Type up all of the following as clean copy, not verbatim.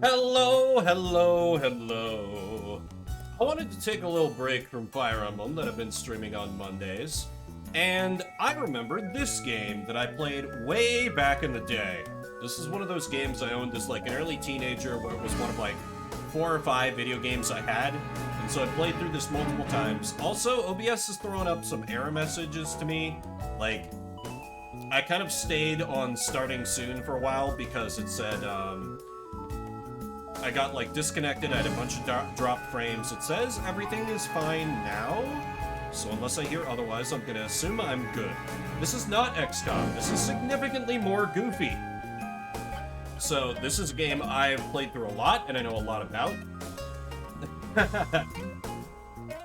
Hello, hello, hello. I wanted to take a little break from Fire Emblem that I've been streaming on Mondays, and I remembered this game that I played way back in the day. This is one of those games I owned as like an early teenager where it was one of like 4 or 5 video games I had, and so I played through this multiple times. Also, OBS has thrown up some error messages to me, like, I kind of stayed on starting soon for a while because it said, I got like disconnected, I had a bunch of dropped frames. It says everything is fine now, so unless I hear otherwise, I'm gonna assume I'm good. This is not XCOM, this is significantly more goofy. So this is a game I've played through a lot and I know a lot about.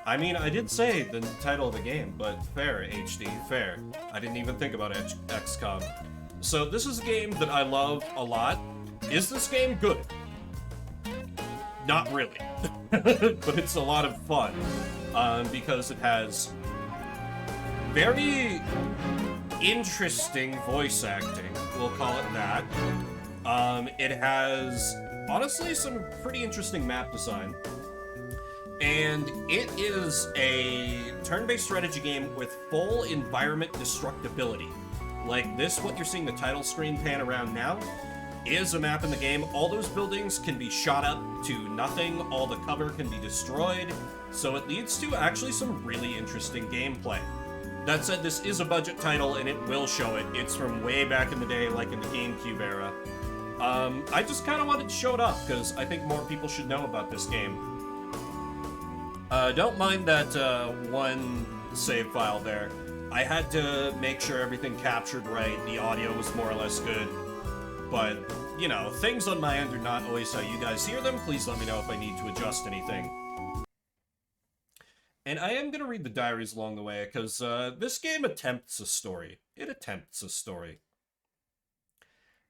I mean, I did say the title of the game, but fair, HD, fair. I didn't even think about XCOM. So this is a game that I love a lot. Is this game good? Not really, but it's a lot of fun because it has very interesting voice acting, we'll call it that. It has, honestly, some pretty interesting map design, and it is a turn-based strategy game with full environment destructibility. Like this, what you're seeing the title screen pan around now, is a map in the game. All those buildings can be shot up to nothing, all the cover can be destroyed, so it leads to actually some really interesting gameplay. That said, this is a budget title and it will show it. It's from way back in the day, like in the GameCube era. I just kind of wanted to show it off because I think more people should know about this game. Don't mind that one save file there. I had to make sure everything captured right, the audio was more or less good. But, you know, things on my end are not always how you guys hear them. Please let me know if I need to adjust anything. And I am going to read the diaries along the way, because this game attempts a story. It attempts a story.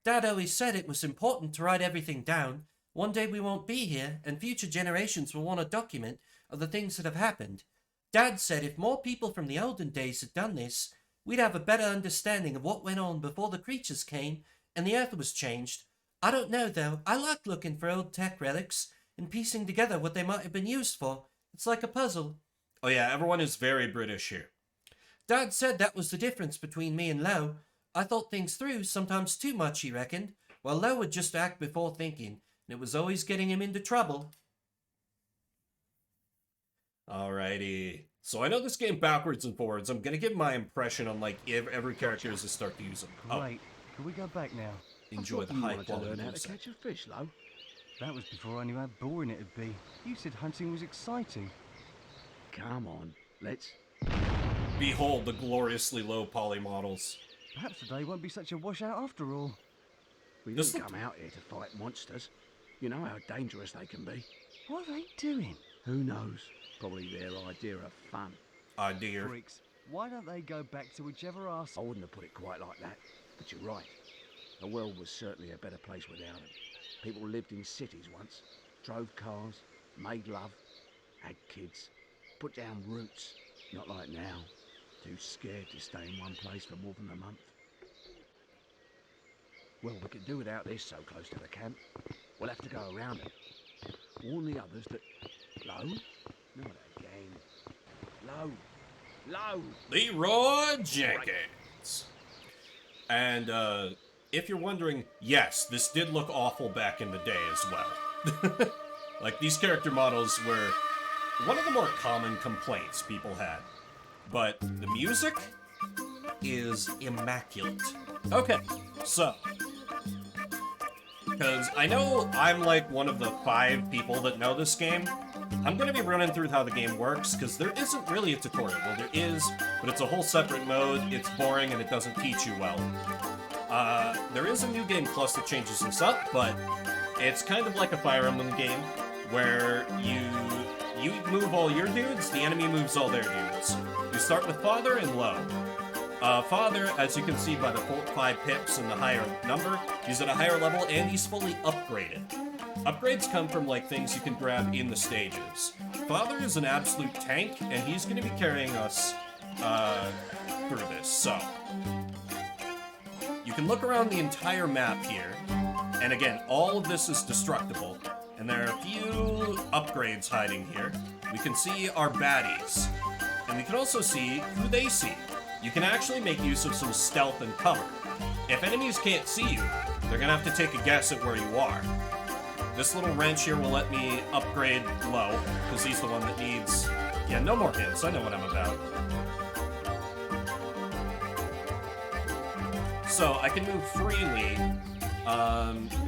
Dad always said it was important to write everything down. One day we won't be here, and future generations will want a document of the things that have happened. Dad said if more people from the olden days had done this, we'd have a better understanding of what went on before the creatures came and the earth was changed. I don't know, though. I like looking for old tech relics and piecing together what they might have been used for. It's like a puzzle. Oh yeah, everyone is very British here. Dad said that was the difference between me and Lo. I thought things through, sometimes too much, he reckoned, while Lo would just act before thinking, and it was always getting him into trouble. Alrighty. So I know this game backwards and forwards. I'm gonna give my impression on like every character as I start to use them. Great. Can we go back now? Enjoy the high quality music. To catch a fish, Lo. That was before I knew how boring it'd be. You said hunting was exciting. Come on, let's... Behold the gloriously low poly models. Perhaps today won't be such a washout after all. We didn't come out here to fight monsters. You know how dangerous they can be. What are they doing? Who knows? Probably their idea of fun. Idea. Freaks, why don't they go back to whichever arse... I wouldn't have put it quite like that, but you're right. The world was certainly a better place without them. People lived in cities once, drove cars, made love, had kids, put down roots. Not like now, too scared to stay in one place for more than a month. Well, we could do without this so close to the camp. We'll have to go around it. Warn the others that... Lo? Not again. Lo! Lo! Leroy Jenkins. And, if you're wondering, yes, this did look awful back in the day as well. Like, these character models were one of the more common complaints people had. But the music is immaculate. Okay, so... because I know I'm like one of the 5 people that know this game. I'm going to be running through how the game works, because there isn't really a tutorial. Well, there is, but it's a whole separate mode, it's boring, and it doesn't teach you well. There is a New Game Plus that changes this up, but it's kind of like a Fire Emblem game, where you move all your dudes, the enemy moves all their dudes. You start with Father and Lo. Father, as you can see by the 5 pips and the higher number, he's at a higher level and he's fully upgraded. Upgrades come from like things you can grab in the stages. Father is an absolute tank and he's going to be carrying us through this. So, you can look around the entire map here And again, all of this is destructible. And there are a few upgrades hiding here. We can see our baddies. And we can also see who they see. You can actually make use of some stealth and cover. If enemies can't see you, they're gonna have to take a guess at where you are. This little wrench here will let me upgrade Low, because he's the one that needs... Yeah, no more hints. I know what I'm about. So I can move freely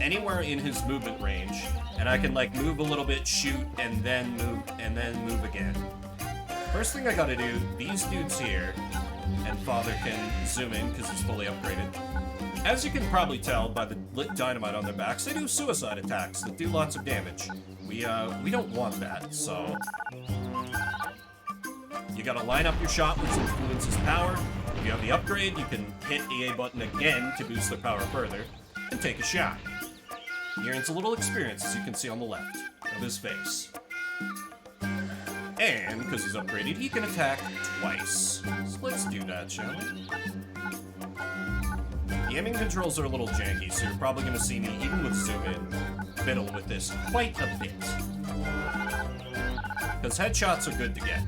anywhere in his movement range, and I can like move a little bit, shoot, and then move again. First thing I gotta do, these dudes here, and Father can zoom in because he's fully upgraded. As you can probably tell by the lit dynamite on their backs, they do suicide attacks that do lots of damage. We don't want that, so... You gotta line up your shot, which influences power. If you have the upgrade, you can hit the A button again to boost their power further, and take a shot. He earns a little experience, as you can see on the left of his face. And, because he's upgraded, he can attack twice. So let's do that, shall we? The aiming controls are a little janky, so you're probably going to see me, even with zoom in, fiddle with this quite a bit. Because headshots are good to get.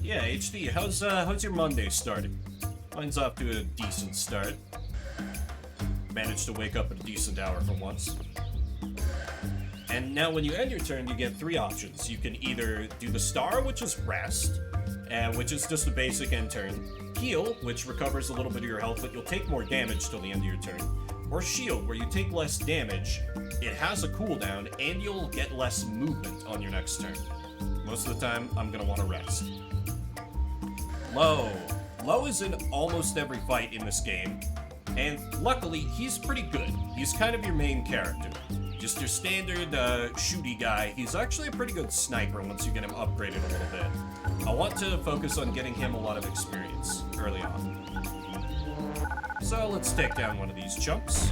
Yeah, HD, how's your Monday starting? Mine's off to a decent start. Managed to wake up at a decent hour for once. And now when you end your turn, you get 3 options. You can either do the star, which is rest, which is just a basic end turn. Heal, which recovers a little bit of your health, but you'll take more damage till the end of your turn. Or shield, where you take less damage, it has a cooldown, and you'll get less movement on your next turn. Most of the time, I'm gonna want to rest. Low. Low is in almost every fight in this game, and luckily, he's pretty good. He's kind of your main character. Just your standard shooty guy. He's actually a pretty good sniper once you get him upgraded a little bit. I want to focus on getting him a lot of experience early on. So let's take down one of these chumps.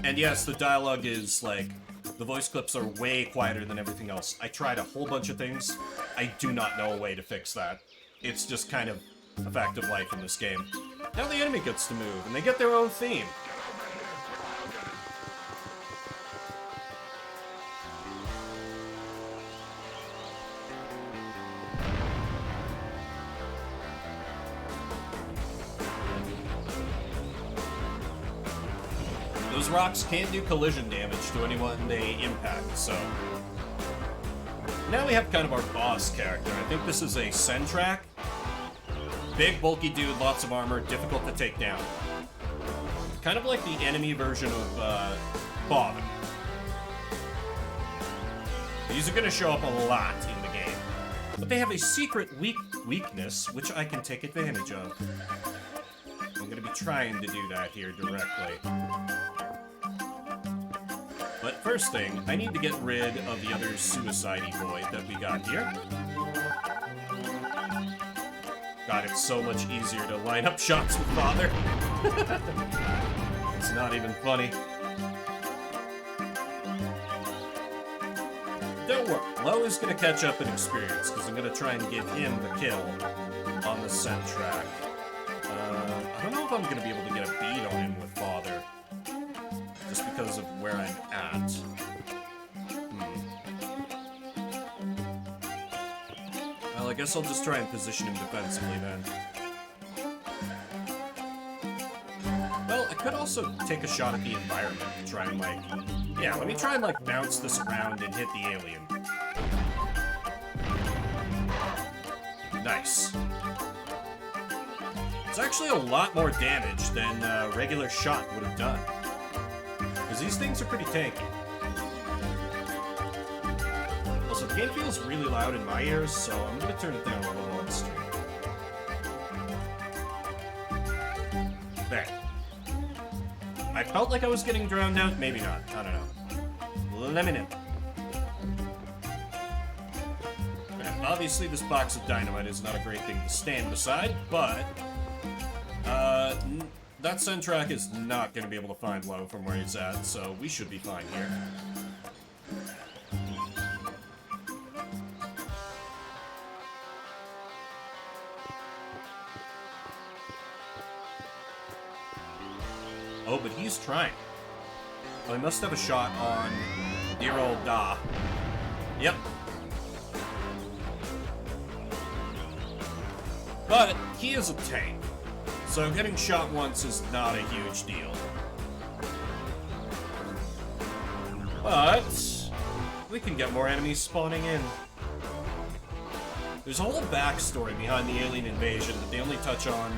And yes, the dialogue is like, the voice clips are way quieter than everything else. I tried a whole bunch of things. I do not know a way to fix that. It's just kind of a fact of life in this game. Now the enemy gets to move, and they get their own theme. Those rocks can do collision damage to anyone they impact, so... Now we have kind of our boss character. I think this is a Sentrak. Big, bulky dude, lots of armor, difficult to take down. Kind of like the enemy version of, Father. These are going to show up a lot in the game. But they have a secret weakness, which I can take advantage of. I'm going to be trying to do that here directly. But first thing, I need to get rid of the other suicide-y boy that we got here. God, it's so much easier to line up shots with Father. It's not even funny. Don't worry, Low is going to catch up in experience, because I'm going to try and give him the kill on the Sentrak. I don't know if I'm going to be able to get a beat on him with Father, just because of where I'm at. Well, I guess I'll just try and position him defensively then. Well, I could also take a shot at the environment and try and, like... Yeah, let me try and, like, bounce this around and hit the alien. Nice. It's actually a lot more damage than a regular shot would have done. Because these things are pretty tanky. Also, the game feels really loud in my ears, so I'm going to turn it down a little on the stream. There. I felt like I was getting drowned out. Maybe not. I don't know. Let me know. Okay, obviously, this box of dynamite is not a great thing to stand beside, but... that Sentrak is not going to be able to find Low from where he's at, so we should be fine here. Oh, but he's trying. Well, he must have a shot on dear old Da. Yep. But he is a tank, so getting shot once is not a huge deal. But we can get more enemies spawning in. There's a whole backstory behind the alien invasion that they only touch on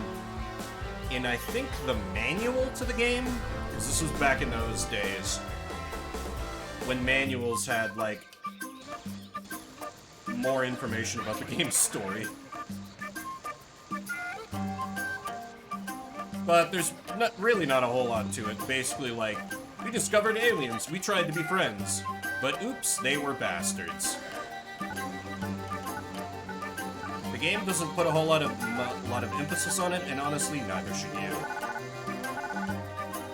in, I think, the manual to the game. Because this was back in those days when manuals had, like, more information about the game's story. But there's really not a whole lot to it. Basically, like, we discovered aliens, we tried to be friends, but oops, they were bastards. The game doesn't put a whole lot of emphasis on it, and honestly, neither should you.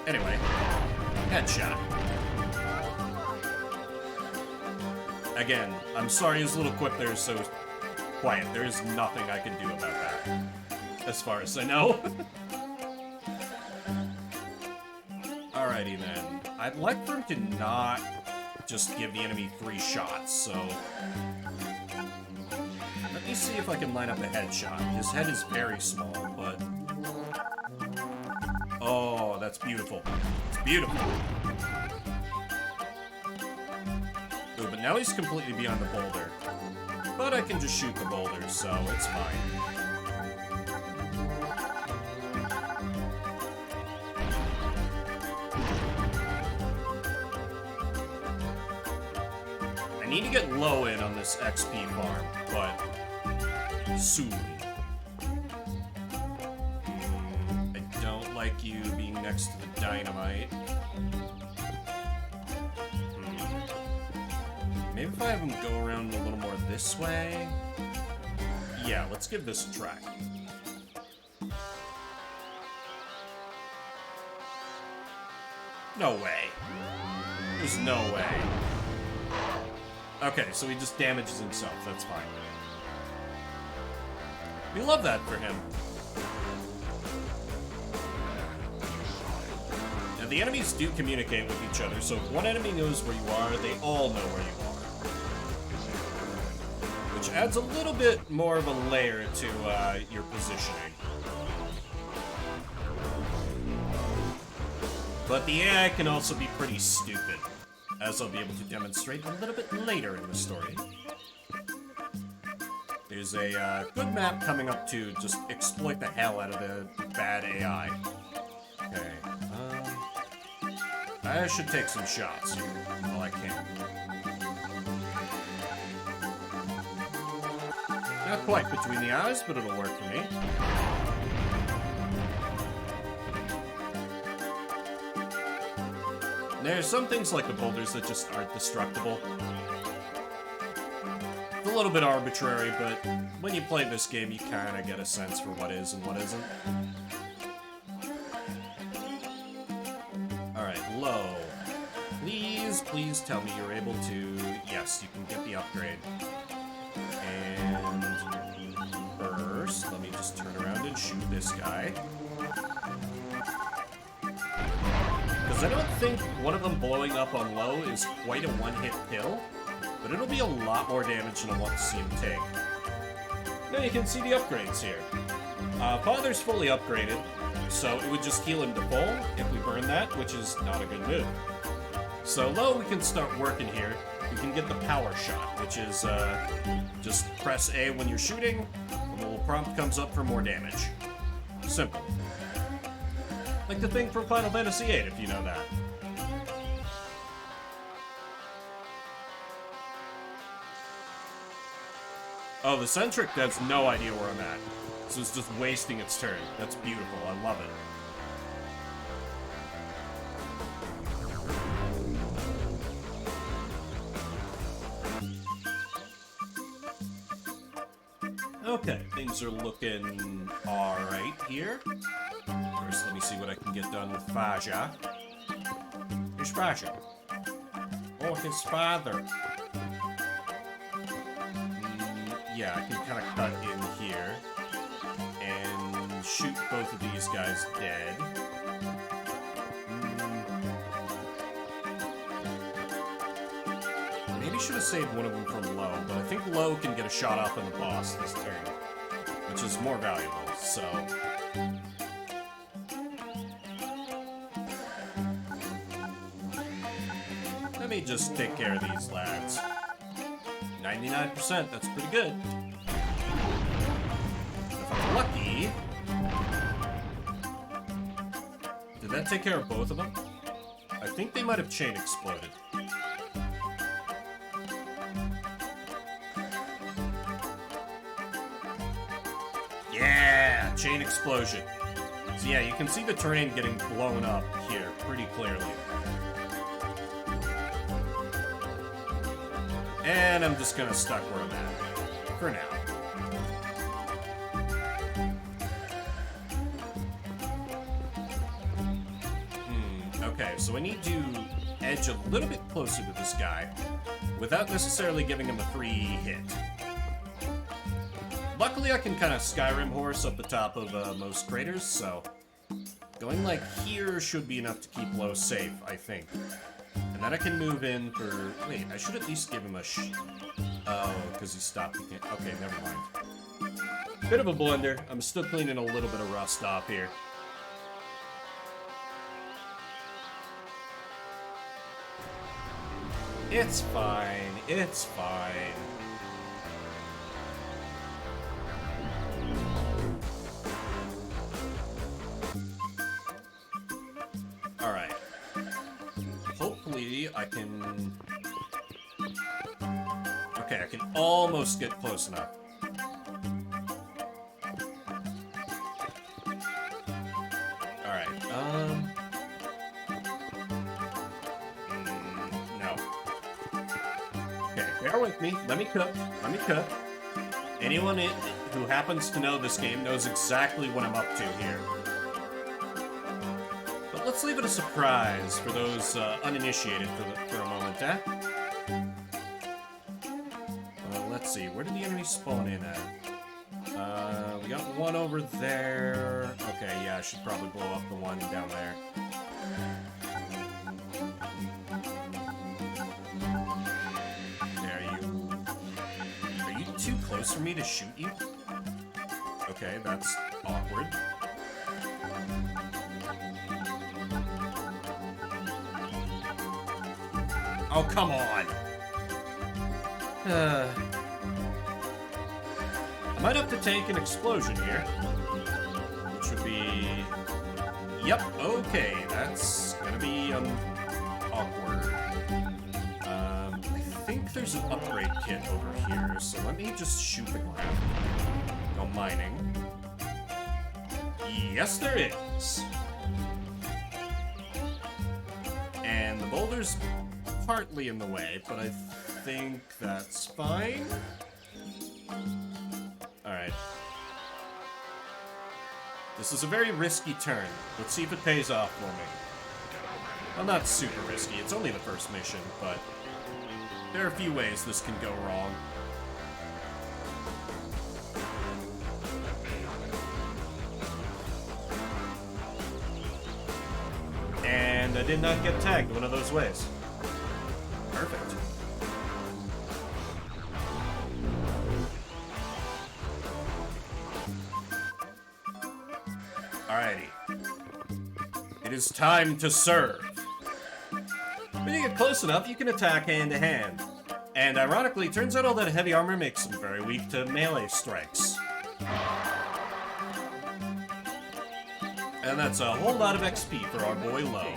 Anyway, headshot. Again, I'm sorry his little quip there is so quiet. There is nothing I can do about that, as far as I know. Alrighty then. I'd like for him to not just give the enemy 3 shots, so... Let me see if I can line up a headshot. His head is very small, but... Oh, that's beautiful. It's beautiful. Ooh, but now he's completely beyond the boulder. But I can just shoot the boulder, so it's fine. I need to get low in on this XP farm, but soon. I don't like you being next to the dynamite. Maybe if I have him go around a little more this way? Yeah, let's give this a try. No way. There's no way. Okay, so he just damages himself. That's fine. We love that for him. Now, the enemies do communicate with each other, so if one enemy knows where you are, they all know where you are. Which adds a little bit more of a layer to your positioning. But the AI can also be pretty stupid, as I'll be able to demonstrate a little bit later in the story. There's a good map coming up to just exploit the hell out of the bad AI. Okay, I should take some shots while I can. Not quite between the eyes, but it'll work for me. There's some things like the boulders that just aren't destructible. It's a little bit arbitrary, but when you play this game, you kind of get a sense for what is and what isn't. Alright, low. Please tell me you're able to... Yes, you can get the upgrade. And first, let me just turn around and shoot this guy. Because I don't think one of them blowing up on low is quite a one-hit kill, but it'll be a lot more damage than I want to see him take. Now you can see the upgrades here. Father's fully upgraded, so it would just heal him to full if we burn that, which is not a good move. So low, we can start working here. We can get the power shot, which is just press A when you're shooting, and the little prompt comes up for more damage. Simple. Like the thing from Final Fantasy VIII, if you know that. Oh, the Centric has no idea where I'm at. So it's just wasting its turn. That's beautiful. I love it. Okay, things are looking alright here. First, let me see what I can get done with Faja. Here's Faja. Oh, his father. Yeah, I can kind of cut in here and shoot both of these guys dead. should have saved one of them from Low, but I think Low can get a shot off on the boss this turn, which is more valuable, so... Let me just take care of these lads. 99%, that's pretty good. If I'm lucky... Did that take care of both of them? I think they might have chain exploded. Yeah! Chain explosion. So yeah, you can see the terrain getting blown up here pretty clearly. And I'm just gonna stuck where I'm at. For now. Okay, so I need to edge a little bit closer to this guy without necessarily giving him a free hit. Luckily, I can kind of Skyrim horse up the top of most craters, so going like here should be enough to keep Low safe, I think. And then I can move in for... Wait, I should at least give him a Oh, because he stopped. He can't... Okay, never mind. Bit of a blunder. I'm still cleaning a little bit of rust off here. It's fine. It's fine. Alright. Hopefully I can... Okay, I can almost get close enough. Alright, no. Okay, bear with me. Let me cook. Let me cook. Anyone who happens to know this game knows exactly what I'm up to here. But let's leave it a surprise for those uninitiated for a moment, eh? Let's see, where did the enemy spawn in at? We got one over there. Okay, yeah, I should probably blow up the one down there. Are you too close for me to shoot you? Okay, that's awkward. Oh, come on! I might have to tank an explosion here. Which would be... Yep, okay, that's gonna be, awkward. I think there's an upgrade kit over here, so let me just shoot the ground. Go mining. Yes, there is! And the boulder's partly in the way, but I think that's fine. Alright. This is a very risky turn. Let's see if it pays off for me. Well, not super risky. It's only the first mission, but there are a few ways this can go wrong. And I did not get tagged one of those ways. Perfect. Alrighty. It is time to serve. When you get close enough, you can attack hand to hand. And ironically, it turns out all that heavy armor makes them very weak to melee strikes. And that's a whole lot of XP for our boy Low.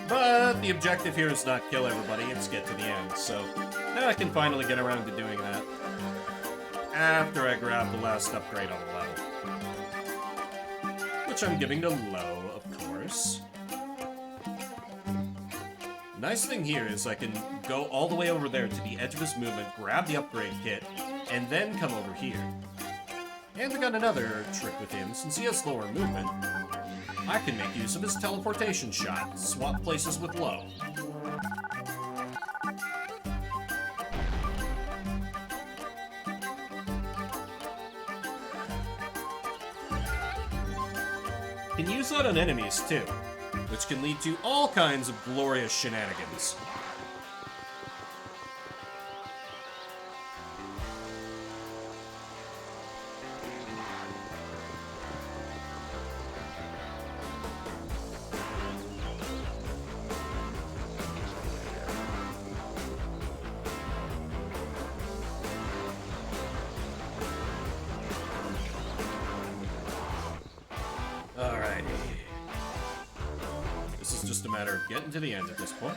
But the objective here is not kill everybody, it's get to the end. So now I can finally get around to doing that. After I grab the last upgrade on the level. Which I'm giving to Low, of course. Nice thing here is I can go all the way over there to the edge of his movement, grab the upgrade kit, and then come over here. And I got another trick with him. Since he has lower movement, I can make use of his teleportation shot, swap places with Low. Can use that on enemies too. which can lead to all kinds of glorious shenanigans. Alrighty. This is just a matter of getting to the end at this point.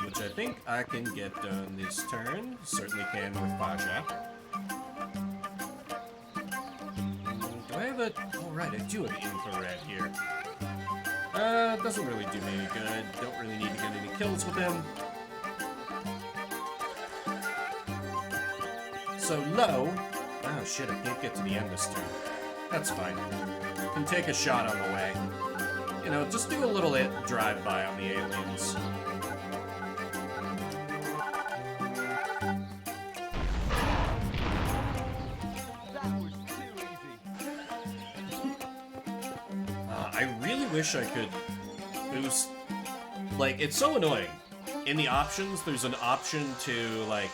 Which I think I can get done this turn. Certainly can with Pasha. Do I have a... Oh, right, I do have infrared here. Doesn't really do me any good. Don't really need to get any kills with him. So low... Oh shit, I can't get to the end this turn. That's fine. Can take a shot on the way. You know, just do a little drive-by on the aliens. That was too easy. I really wish I could boost... Like, it's so annoying. In the options, there's an option to, like...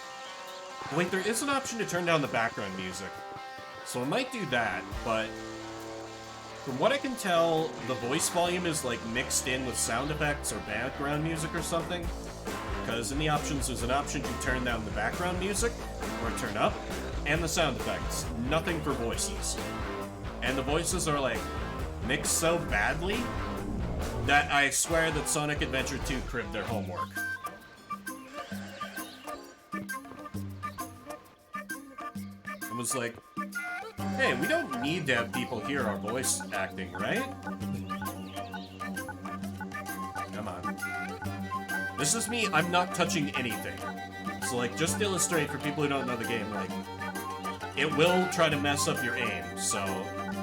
Wait, there is an option to turn down the background music. So I might do that, but from what I can tell, the voice volume is like mixed in with sound effects or background music or something. Because in the options, there's an option to turn down the background music, or turn up, and the sound effects. Nothing for voices. And the voices are like mixed so badly that I swear that Sonic Adventure 2 cribbed their homework. It was like, hey, we don't need to have people hear our voice acting, right? Come on. This is me, I'm not touching anything. So, like, just to illustrate for people who don't know the game, like, it will try to mess up your aim. So,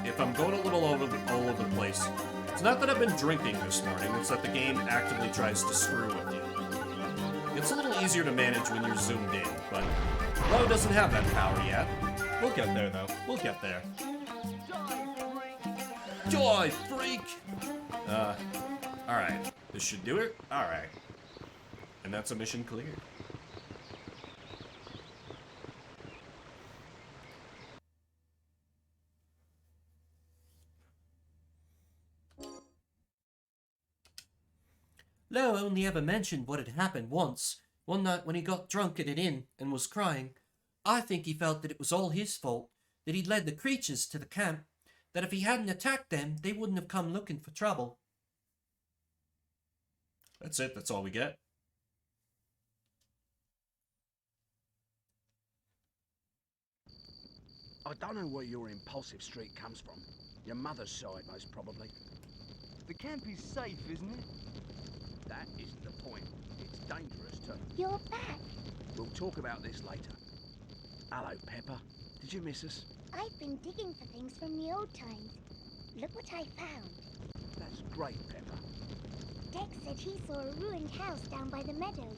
if I'm going a little all over the place, it's not that I've been drinking this morning, it's that the game actively tries to screw with you. It's a little easier to manage when you're zoomed in, but Low doesn't have that power yet. We'll get there, though. We'll get there. Die, freak! Alright. This should do it? Alright. And that's a mission cleared. Lowe only ever mentioned what had happened once, one night when he got drunk at an inn and was crying. I think he felt that it was all his fault, that he'd led the creatures to the camp, that if he hadn't attacked them, they wouldn't have come looking for trouble. That's it, that's all we get. I don't know where your impulsive streak comes from. Your mother's side, most probably. The camp is safe, isn't it? That isn't the point. It's dangerous too. You're back. We'll talk about this later. Hello, Pepper. Did you miss us? I've been digging for things from the old times. Look what I found. That's great, Pepper. Dex said he saw a ruined house down by the meadow.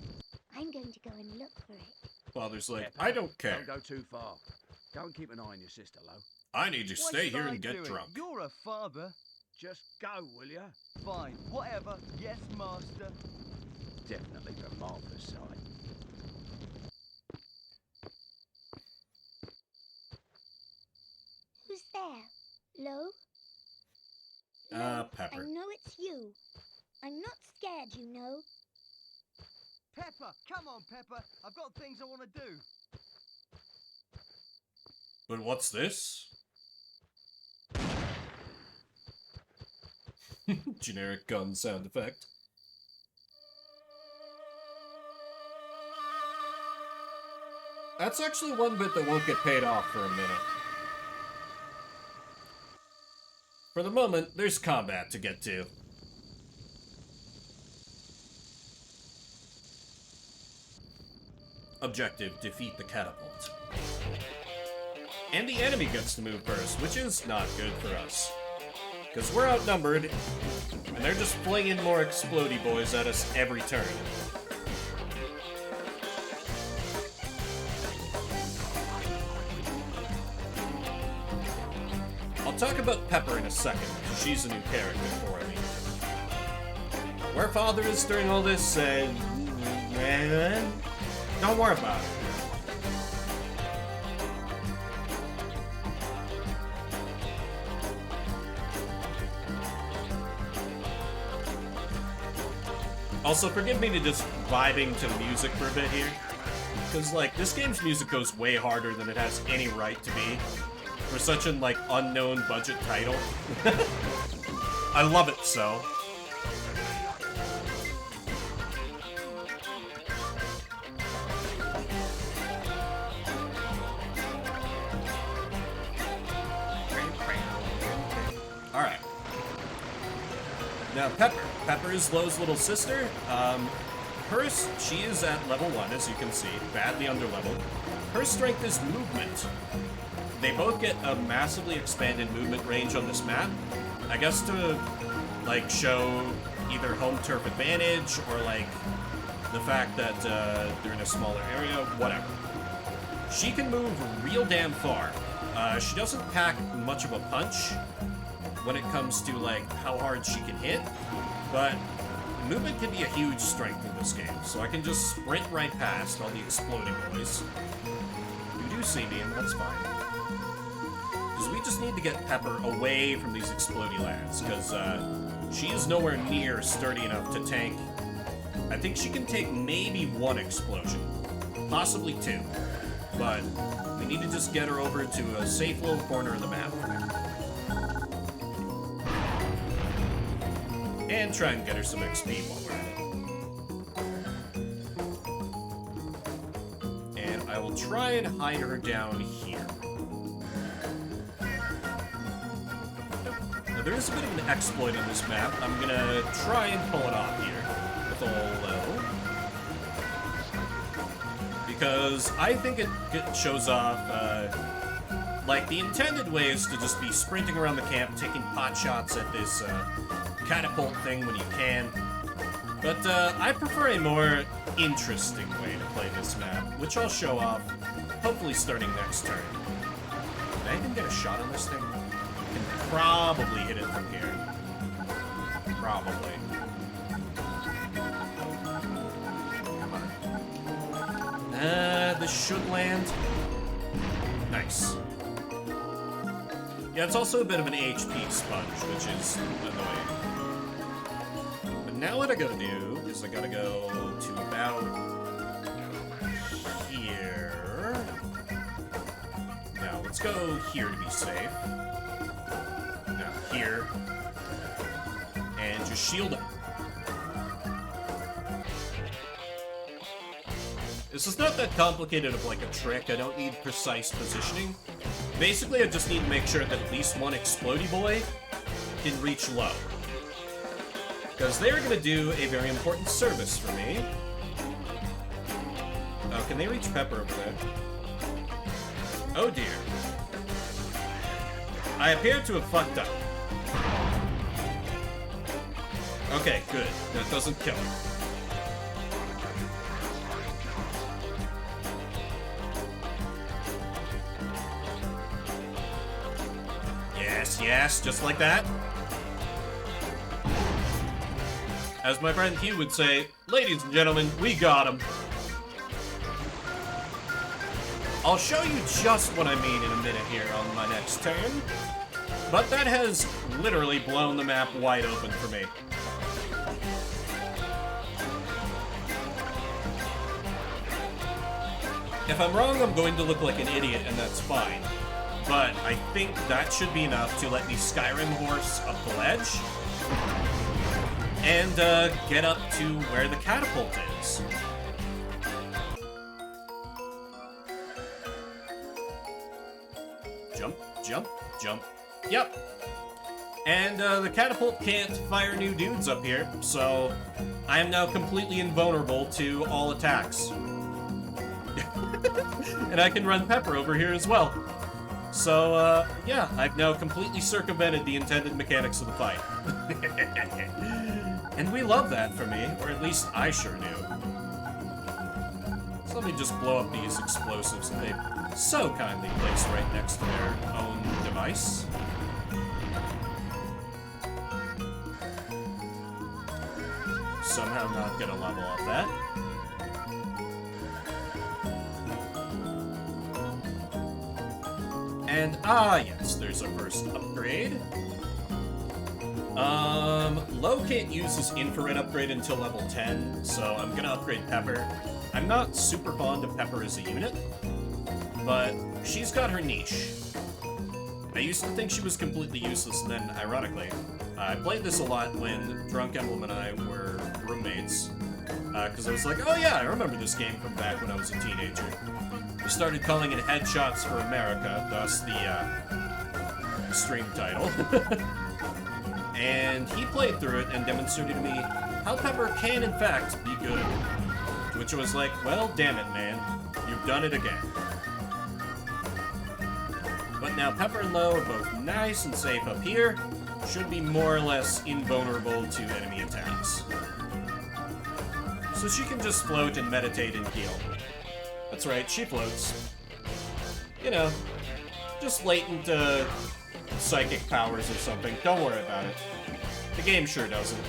I'm going to go and look for it. Father's like, Pepper, I don't care. Don't go too far. Go and keep an eye on your sister, Lo. I need to Why stay should here I and do get it? drunk. You're a father. Just go, will ya? Fine, whatever. Yes, master. Definitely from Martha's side. Who's there? Lo? Pepper. I know it's you. I'm not scared, you know. Pepper, come on, Pepper. I've got things I want to do. But what's this? Generic gun sound effect. That's actually one bit that won't get paid off for a minute. For the moment, there's combat to get to. Objective, defeat the catapult. And the enemy gets to move first, which is not good for us. Because we're outnumbered, and they're just flinging more explodey boys at us every turn. I'll talk about Pepper in a second, because she's a new character for me. where Father is during all this, don't worry about it. Also, forgive me to just vibing to the music for a bit here. Because, like, this game's music goes way harder than it has any right to be. For such an, like, unknown budget title. I love it so. Alright. Now, Pepper. Pepper is Lo's little sister. She is at level 1, as you can see, badly underleveled. Her strength is movement. They both get a massively expanded movement range on this map. I guess to, like, show either home turf advantage or, like, the fact that they're in a smaller area, whatever. She can move real damn far. She doesn't pack much of a punch when it comes to, like, how hard she can hit, but movement can be a huge strength in this game, so I can just sprint right past all the exploding boys. You do see me, and that's fine. Because we just need to get Pepper away from these exploding lads, because she is nowhere near sturdy enough to tank. I think she can take maybe 1 explosion, possibly 2, but we need to just get her over to a safe little corner of the map. And try and get her some XP while we're at it. And I will try and hide her down here. Now, there is a bit of an exploit on this map. I'm gonna try and pull it off here with a low. Because I think it shows off, like, the intended way is to just be sprinting around the camp, taking pot shots at this, catapult thing when you can. But I prefer a more interesting way to play this map, which I'll show off, hopefully starting next turn. Can I even get a shot on this thing? I can probably hit it from here. Probably. Come on. This should land. Nice. Yeah, it's also a bit of an HP sponge, which is annoying. Now what I gotta do is I gotta go to about here. Now let's go here to be safe. Now here. And just shield him. This is not that complicated of like a trick. I don't need precise positioning. Basically, I just need to make sure that at least 1 explodey boy can reach low. Because they're going to do a very important service for me. Oh, can they reach Pepper over there? Oh dear. I appear to have fucked up. Okay, good. That doesn't kill her. Yes, yes, just like that. As my friend Hugh would say, ladies and gentlemen, we got him. I'll show you just what I mean in a minute here on my next turn. But that has literally blown the map wide open for me. If I'm wrong, I'm going to look like an idiot, and that's fine. But I think that should be enough to let me Skyrim horse up the ledge. And get up to where the catapult is. Jump, jump, jump. Yep. And the catapult can't fire new dudes up here, so I am now completely invulnerable to all attacks. And I can run Pepper over here as well. So, yeah, I've now completely circumvented the intended mechanics of the fight. And we love that for me, or at least I sure do. So let me just blow up these explosives that they've so kindly placed right next to their own device. somehow not get a level off that. And, yes, there's our first upgrade. Lo can't use his infrared upgrade until level 10, so I'm gonna upgrade Pepper. I'm not super fond of Pepper as a unit, but she's got her niche. I used to think she was completely useless, and then, ironically, I played this a lot when Drunk Emblem and I were roommates, because I was like, oh yeah, I remember this game from back when I was a teenager. We started calling it Headshots for America, thus the stream title. And he played through it and demonstrated to me how Pepper can, in fact, be good. To which I was like, well, damn it, man. You've done it again. But now Pepper and Lo are both nice and safe up here. Should be more or less invulnerable to enemy attacks. So she can just float and meditate and heal. That's right, she floats. You know, just latent, psychic powers or something. Don't worry about it. The game sure doesn't.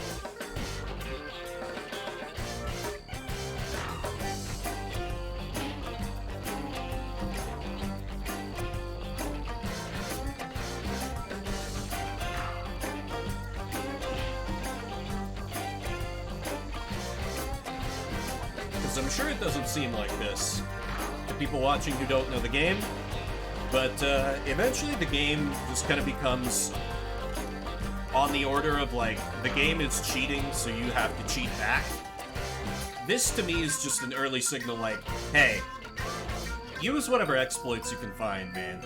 Because I'm sure it doesn't seem like this to people watching who don't know the game. But eventually the game just kind of becomes on the order of, like, the game is cheating, so you have to cheat back. This, to me, is just an early signal like, hey, use whatever exploits you can find, man.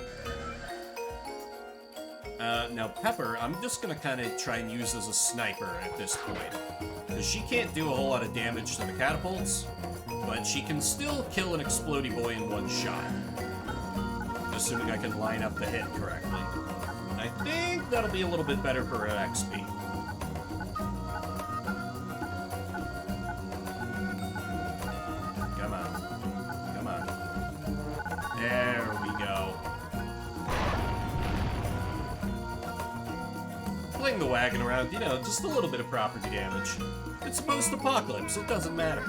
Now, Pepper, I'm just gonna kind of try and use as a sniper at this point. Because she can't do a whole lot of damage to the catapults, but she can still kill an explodey boy in one shot. Assuming I can line up the hit correctly. And I think that'll be a little bit better for her XP. Come on. Come on. There we go. Fling the wagon around, you know, just a little bit of property damage. It's post-apocalypse, it doesn't matter.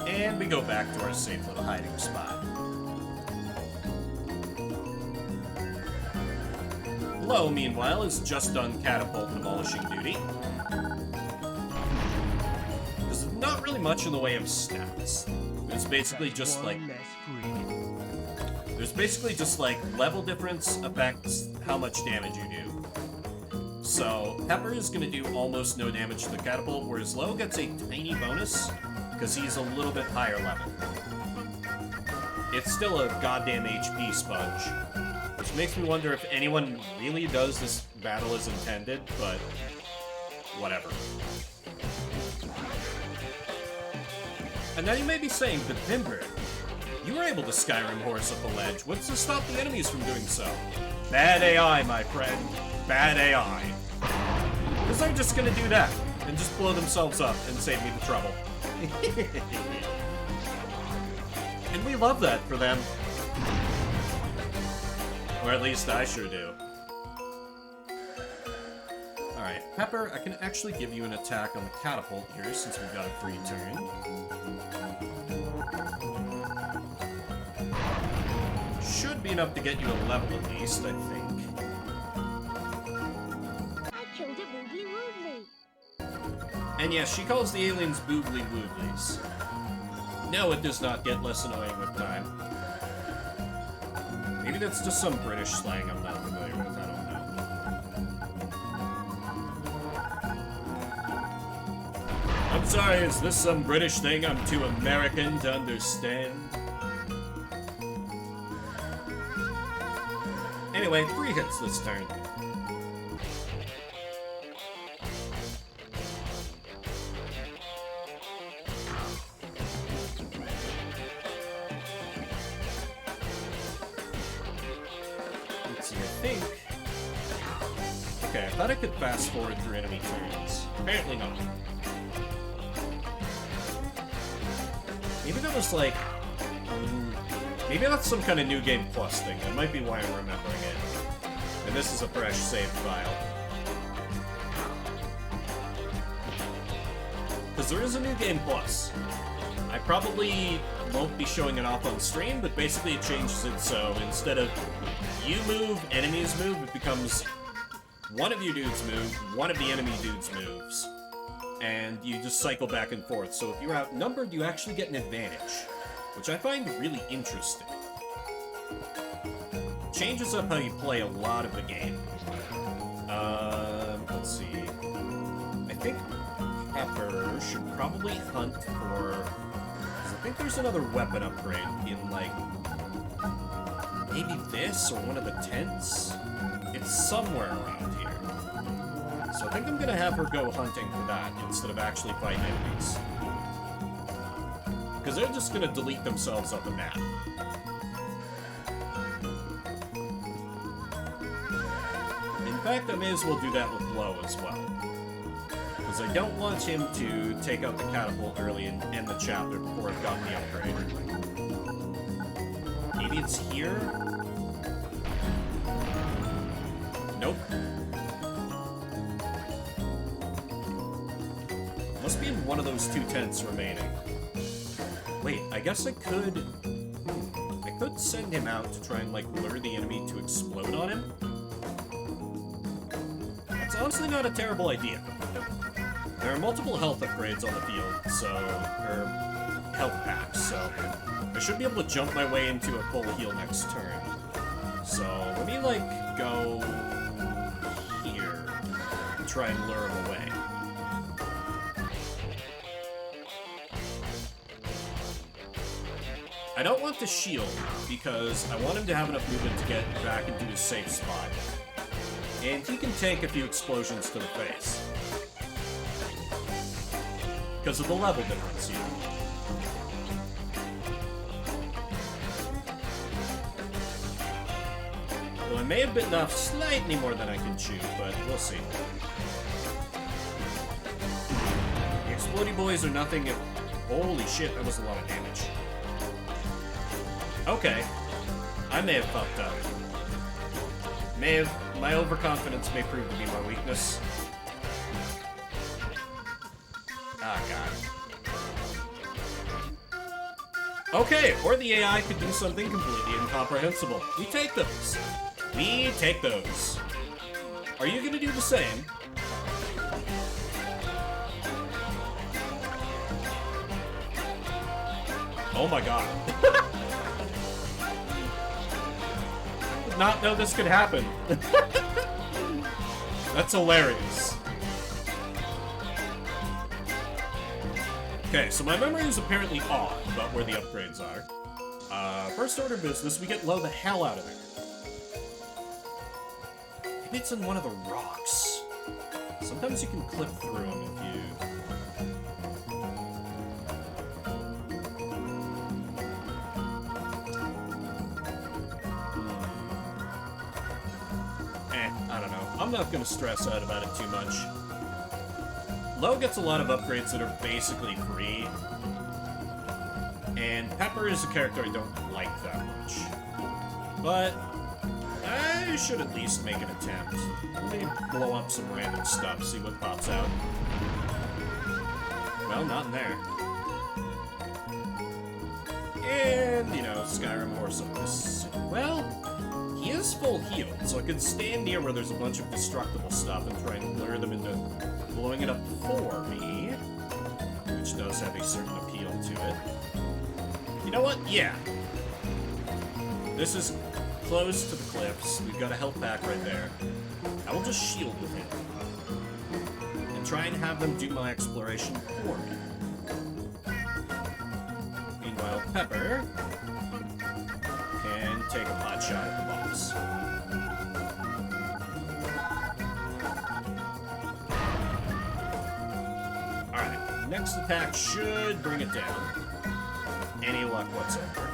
And we go back to our safe little hiding spot. Lo, meanwhile, is just done catapult demolishing duty. There's not really much in the way of stats. There's basically just like... There's basically just like level difference affects how much damage you do. So, Pepper is going to do almost no damage to the catapult, whereas Lo gets a tiny bonus because he's a little bit higher level. It's still a goddamn HP sponge, which makes me wonder if anyone really does this battle as intended, but whatever. And now you may be saying, but Timber, you were able to Skyrim horse up a ledge. What's to stop the enemies from doing so? Bad AI, my friend. Bad AI. Because they're just gonna do that and just blow themselves up and save me the trouble. And we love that for them. Or at least I sure do. Alright, Pepper, I can actually give you an attack on the catapult here since we've got a free turn. Should be enough to get you a level at least, I think. I killed a boogly woogly. And yes, she calls the aliens boogly wooglies. No, it does not get less annoying with time. Maybe that's just some British slang I'm not familiar with, I don't know. I'm sorry, is this some British thing I'm too American to understand? Anyway, 3 hits this turn. Let's see, I think... Okay, I thought I could fast forward through enemy turns. Apparently not. Maybe that was like... Maybe that's some kind of New Game Plus thing. That might be why I'm remembering it. And this is a fresh save file. Because there is a new game plus. I probably won't be showing it off on stream, but basically it changes it so instead of you move, enemies move, it becomes one of you dudes move, one of the enemy dudes moves. And you just cycle back and forth. So if you're outnumbered, you actually get an advantage, which I find really interesting. Changes up how you play a lot of the game. Let's see. I think Pepper should probably hunt for... I think there's another weapon upgrade in, like, maybe this or one of the tents? It's somewhere around here. So I think I'm gonna have her go hunting for that instead of actually fighting enemies. Because they're just gonna delete themselves off the map. In fact, I may as well do that with Lo as well. Because I don't want him to take out the catapult early and end the chapter before I've gotten the upgrade. Maybe it's here? Nope. Must be in one of those 2 tents remaining. Wait, I guess I could send him out to try and, like, lure the enemy to explode on him. That's honestly not a terrible idea. There are multiple health upgrades on the field, or health packs, so I should be able to jump my way into a full heal next turn. So let me, like, go here and try and lure him away. I don't want to shield, because I want him to have enough movement to get back into his safe spot. And he can take a few explosions to the face. Because of the level difference, you know. Though I may have bitten off slightly more than I can chew, but we'll see. The explodey boys are nothing if... Holy shit, that was a lot of damage. Okay. I may have fucked up. My overconfidence may prove to be my weakness. Ah, God. Okay, or the AI could do something completely incomprehensible. We take those. We take those. Are you gonna do the same? Oh my God. Did not know this could happen. That's hilarious. Okay, so my memory is apparently odd about where the upgrades are. First order business, we get Lo the hell out of there. Maybe it's in one of the rocks. Sometimes you can clip through them if you... I don't know. I'm not gonna stress out about it too much. Lo gets a lot of upgrades that are basically free. And Pepper is a character I don't like that much. But I should at least make an attempt. Let me blow up some random stuff, see what pops out. Well, not in there. And, you know, Skyrim Horse of this. Well, he is full healed, so I could stand near where there's a bunch of destructible stuff and try and lure them into blowing it up for me, which does have a certain appeal to it. You know what? Yeah. This is close to the cliffs. We've got a health pack right there. I will just shield with him and try and have them do my exploration for me. Meanwhile, Pepper can take a pot shot at the boss. Alright, next attack should bring it down. Any luck whatsoever.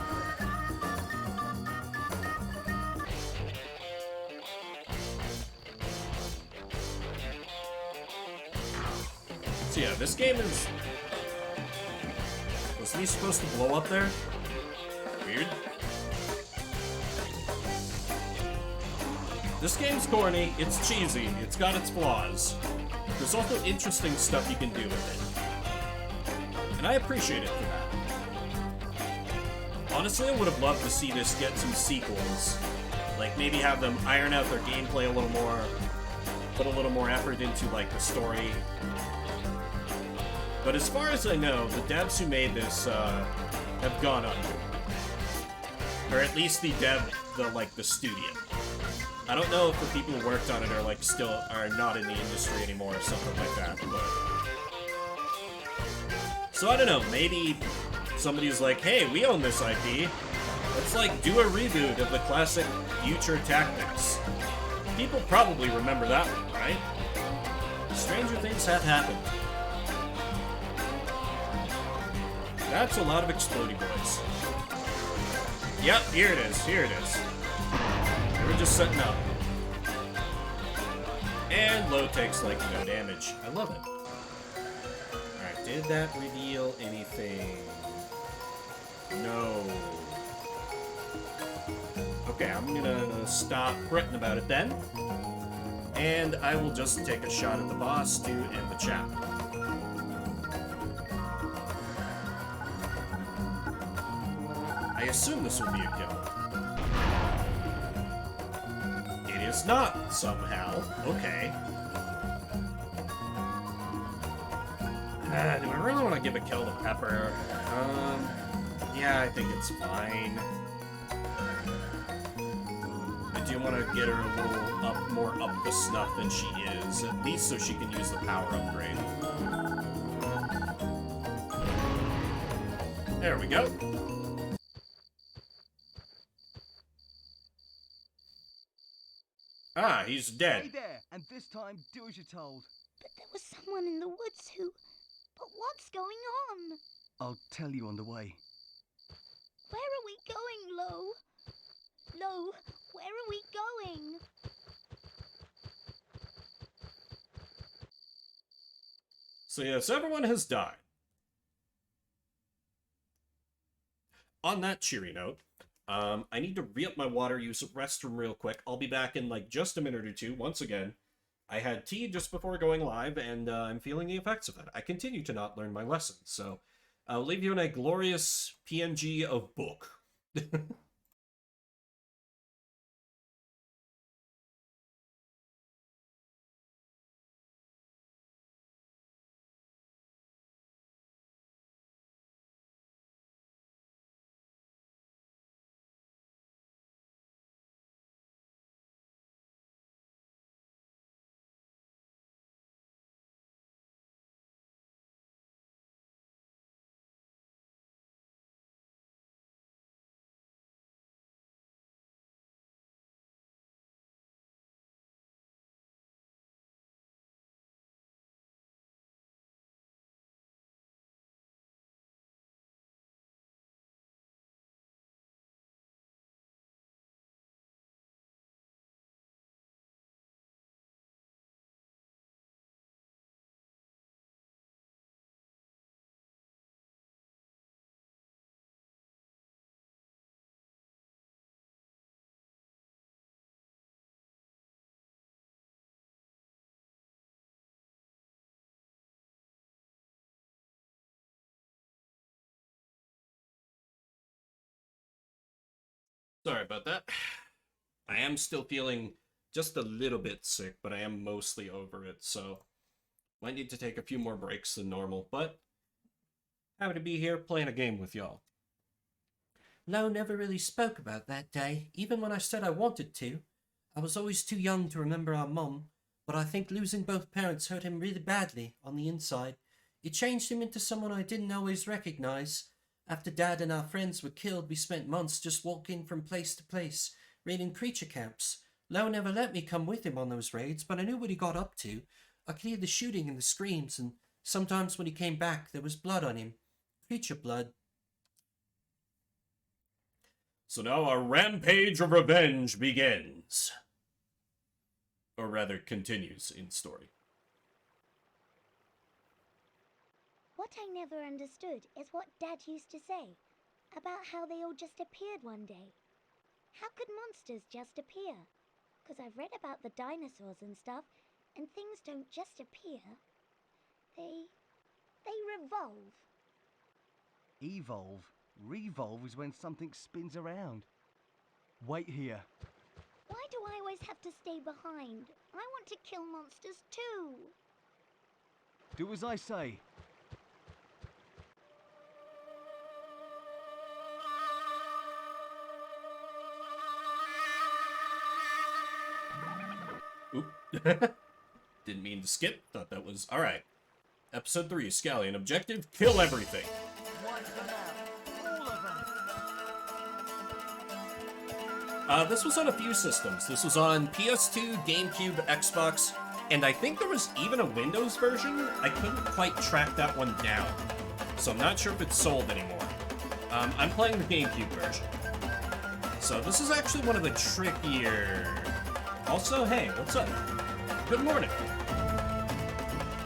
So yeah, this game is... Wasn't he supposed to blow up there? Weird. This game's corny, it's cheesy, it's got its flaws. There's also interesting stuff you can do with it. And I appreciate it for that. Honestly, I would have loved to see this get some sequels. Like, maybe have them iron out their gameplay a little more, put a little more effort into, like, the story. But as far as I know, the devs who made this, have gone under. Or at least the studio. I don't know if the people who worked on it are, like, still, are not in the industry anymore or something like that, but... So I don't know, maybe somebody's like, hey, we own this IP. Let's, like, do a reboot of the classic Future Tactics. People probably remember that one, right? Stranger things have happened. That's a lot of explodey boys. Yep, here it is, here it is. They were just setting up. And low takes, like, no damage. I love it. Alright, did that reveal anything? No. Okay, I'm gonna stop fretting about it then. And I will just take a shot at the boss to end the chapter. I assume this will be a kill. It is not, somehow. Okay. Do I really want to give a kill to Pepper? Yeah, I think it's fine. I do want to get her a little more up to snuff than she is, at least so she can use the power upgrade. There we go. Ah, he's dead. Stay there, and this time do as you're told. But there was someone in the woods who... But what's going on? I'll tell you on the way. Where are we going, Lo? Lo, where are we going? So yes, everyone has died. On that cheery note, I need to re-up my water use restroom real quick. I'll be back in like just a minute or two. Once again, I had tea just before going live, and I'm feeling the effects of it. I continue to not learn my lessons, so I'll leave you in a glorious PNG of book. Sorry about that. I am still feeling just a little bit sick, but I am mostly over it, so might need to take a few more breaks than normal, but happy to be here playing a game with y'all. Lo never really spoke about that day, even when I said I wanted to. I was always too young to remember our mum, but I think losing both parents hurt him really badly on the inside. It changed him into someone I didn't always recognize. After Dad and our friends were killed, we spent months just walking from place to place, raiding creature camps. Lo never let me come with him on those raids, but I knew what he got up to. I could hear the shooting and the screams, and sometimes when he came back, there was blood on him. Creature blood. So now our rampage of revenge begins. Or rather, continues in story. What I never understood is what Dad used to say about how they all just appeared one day. How could monsters just appear? 'cause I've read about the dinosaurs and stuff, and things don't just appear. They revolve. Evolve. Revolve is when something spins around. Wait here. Why do I always have to stay behind? I want to kill monsters too. Do as I say. Oop. Didn't mean to skip. Thought that was... Alright. Episode 3, Scallion. Objective, kill everything. This was on a few systems. This was on PS2, GameCube, Xbox, and I think there was even a Windows version. I couldn't quite track that one down, so I'm not sure if it's sold anymore. I'm playing the GameCube version. So this is actually one of the trickier... Also, hey, what's up? Good morning.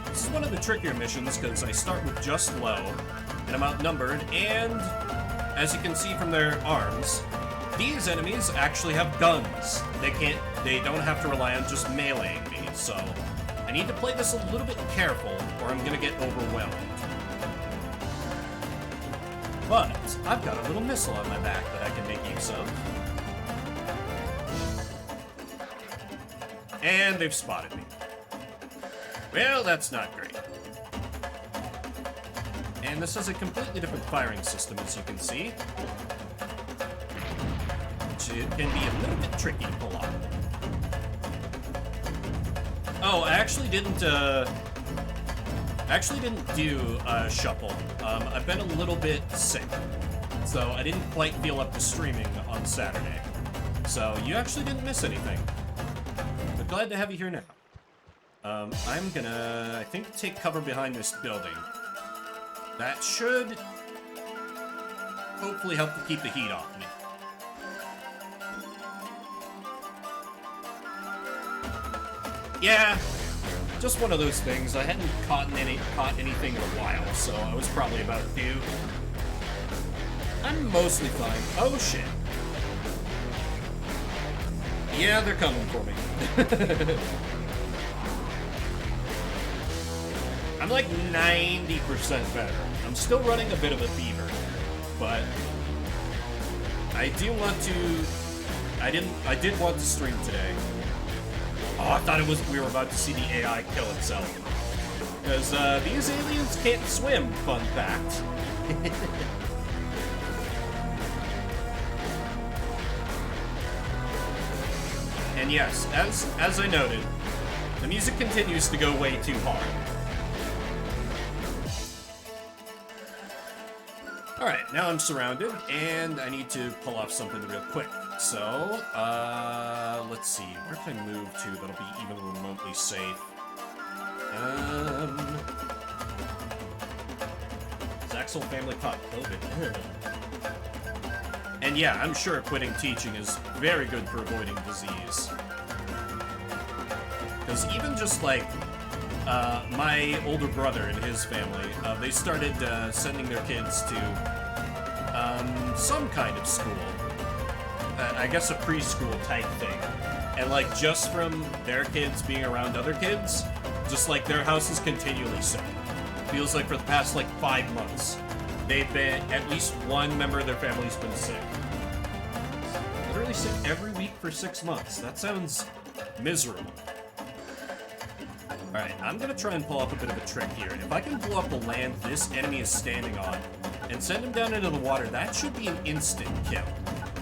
This is one of the trickier missions because I start with just low, and I'm outnumbered, and as you can see from their arms, these enemies actually have guns. They don't have to rely on just meleeing me, so I need to play this a little bit careful or I'm gonna get overwhelmed. But I've got a little missile on my back that I can make use of. And they've spotted me. Well, that's not great. And this has a completely different firing system, as you can see. It can be a little bit tricky to pull off. Oh, I actually didn't do shuffle. I've been a little bit sick, so I didn't quite feel up to streaming on Saturday. So you actually didn't miss anything. But glad to have you here now. I'm gonna, I think, take cover behind this building. That should hopefully help to keep the heat off me. Yeah, just one of those things. I hadn't caught anything in a while, so I was probably about due. I'm mostly fine. Oh shit. Yeah, they're coming for me. I'm like 90% better. I'm still running a bit of a fever, but I do want to. I did want to stream today. Oh, I thought we were about to see the AI kill itself. Because these aliens can't swim, fun fact. And yes, as I noted, the music continues to go way too hard. Alright, now I'm surrounded, and I need to pull off something real quick. So, let's see, where can I move to that'll be even remotely safe? Zaxel family caught COVID. And yeah, I'm sure quitting teaching is very good for avoiding disease. Because even just like, my older brother and his family, they started sending their kids to some kind of school. I guess a preschool type thing. And like just from their kids being around other kids, just like their house is continually sick. Feels like for the past like 5 months, they've been, at least one member of their family's been sick. Literally sick every week for 6 months. That sounds miserable. Alright, I'm gonna try and pull off a bit of a trick here. If I can blow up the land this enemy is standing on and send him down into the water, that should be an instant kill.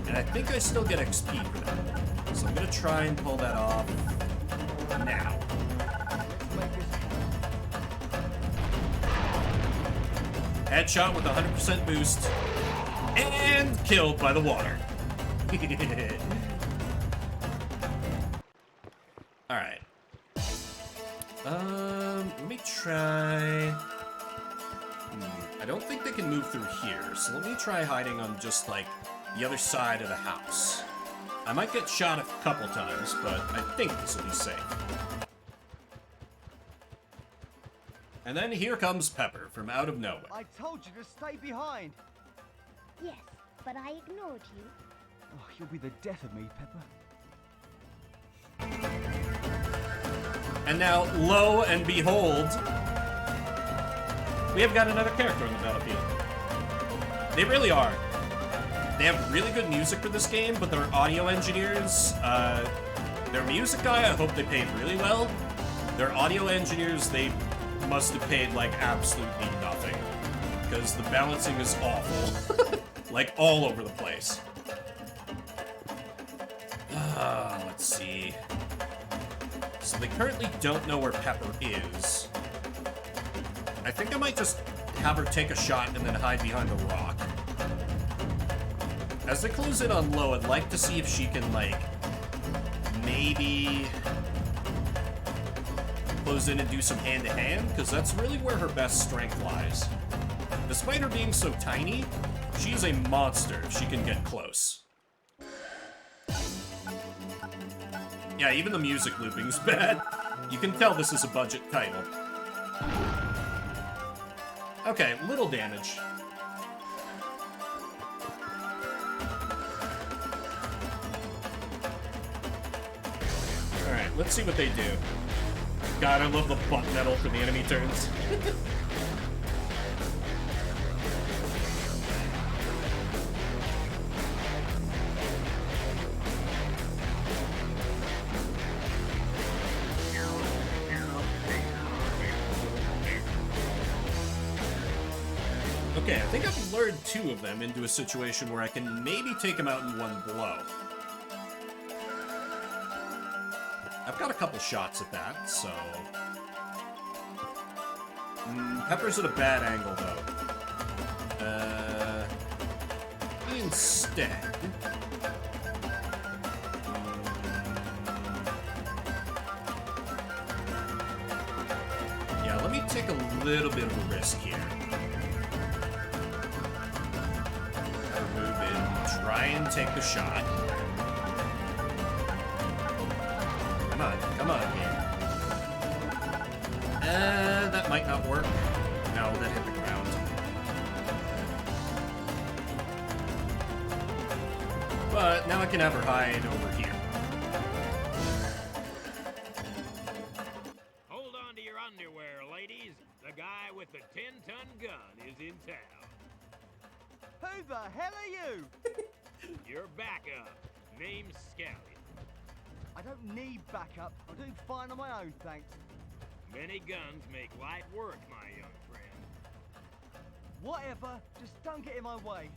And I think I still get XP for that. So I'm gonna try and pull that off now. Headshot with 100% boost. And killed by the water. Alright. Let me try... I don't think they can move through here, so let me try hiding on just, like, the other side of the house. I might get shot a couple times, but I think this will be safe. And then here comes Pepper from out of nowhere. I told you to stay behind. Yes, but I ignored you. Oh, you'll be the death of me, Pepper. And now, lo and behold, we have got another character on the battlefield. They really are. They have really good music for this game, but their audio engineers, their music guy, I hope they paid really well. Their audio engineers, they must have paid, like, absolutely nothing. Because the balancing is awful. Like, all over the place. Let's see. So they currently don't know where Pepper is. I think I might just have her take a shot and then hide behind a rock. As they close in on Lo, I'd like to see if she can, like, maybe close in and do some hand-to-hand, because that's really where her best strength lies. Despite her being so tiny, she is a monster if she can get close. Yeah, even the music looping's bad. You can tell this is a budget title. Okay, little damage. Alright, let's see what they do. God, I love the butt metal for the enemy turns. Okay, I think I've lured two of them into a situation where I can maybe take them out in one blow. I've got a couple shots at that, so... Pepper's at a bad angle, though. Instead... Yeah, let me take a little bit of a risk here. Move in, try and take the shot. Come on here. That might not work. No, that hit the ground. But now I can have her hide over here. Hold on to your underwear, ladies. The guy with the 10-ton gun is in town. Who the hell are you? Your backup. Name's Scally. I don't need backup. I'm doing fine on my own, thanks. Many guns make light work, my young friend. Whatever, just don't get in my way.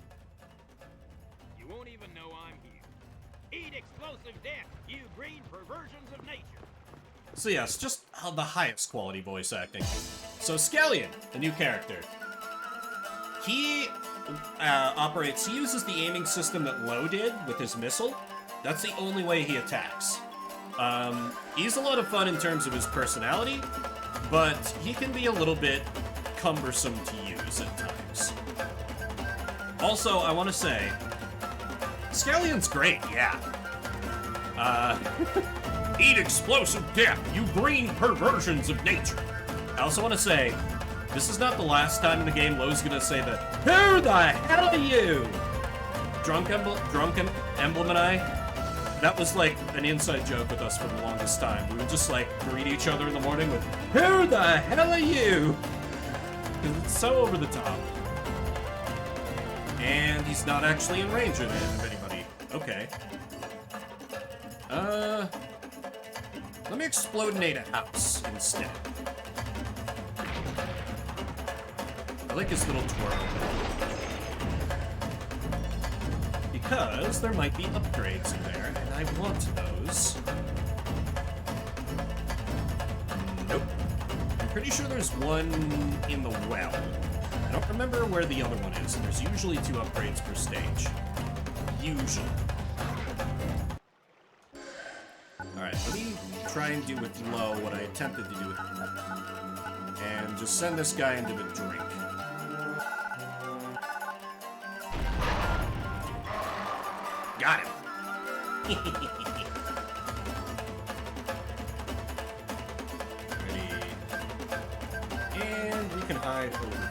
You won't even know I'm here. Eat explosive death, you green perversions of nature. So yes, just the highest quality voice acting. So Scallion, the new character. He he uses the aiming system that Lo did with his missile. That's the only way he attacks. He's a lot of fun in terms of his personality, but he can be a little bit cumbersome to use at times. Also, I want to say, Scallion's great, yeah. Eat explosive death, you green perversions of nature. I also want to say, this is not the last time in the game Lo's gonna say the, who the hell are you? Drunk Emblem and I, that was like an inside joke with us for the longest time. We would just like greet each other in the morning with, who the hell are you? Because it's so over the top. And he's not actually in range of anybody. Okay. Let me explodinate a house instead. I like his little twirl. Because there might be upgrades in there, and I want those. Nope. I'm pretty sure there's one in the well. I don't remember where the other one is, and there's usually 2 upgrades per stage. Usually. Alright, let me try and do with Lo what I attempted to do with Pepper. And just send this guy into the drink. Got him. Ready. And we can hide over here.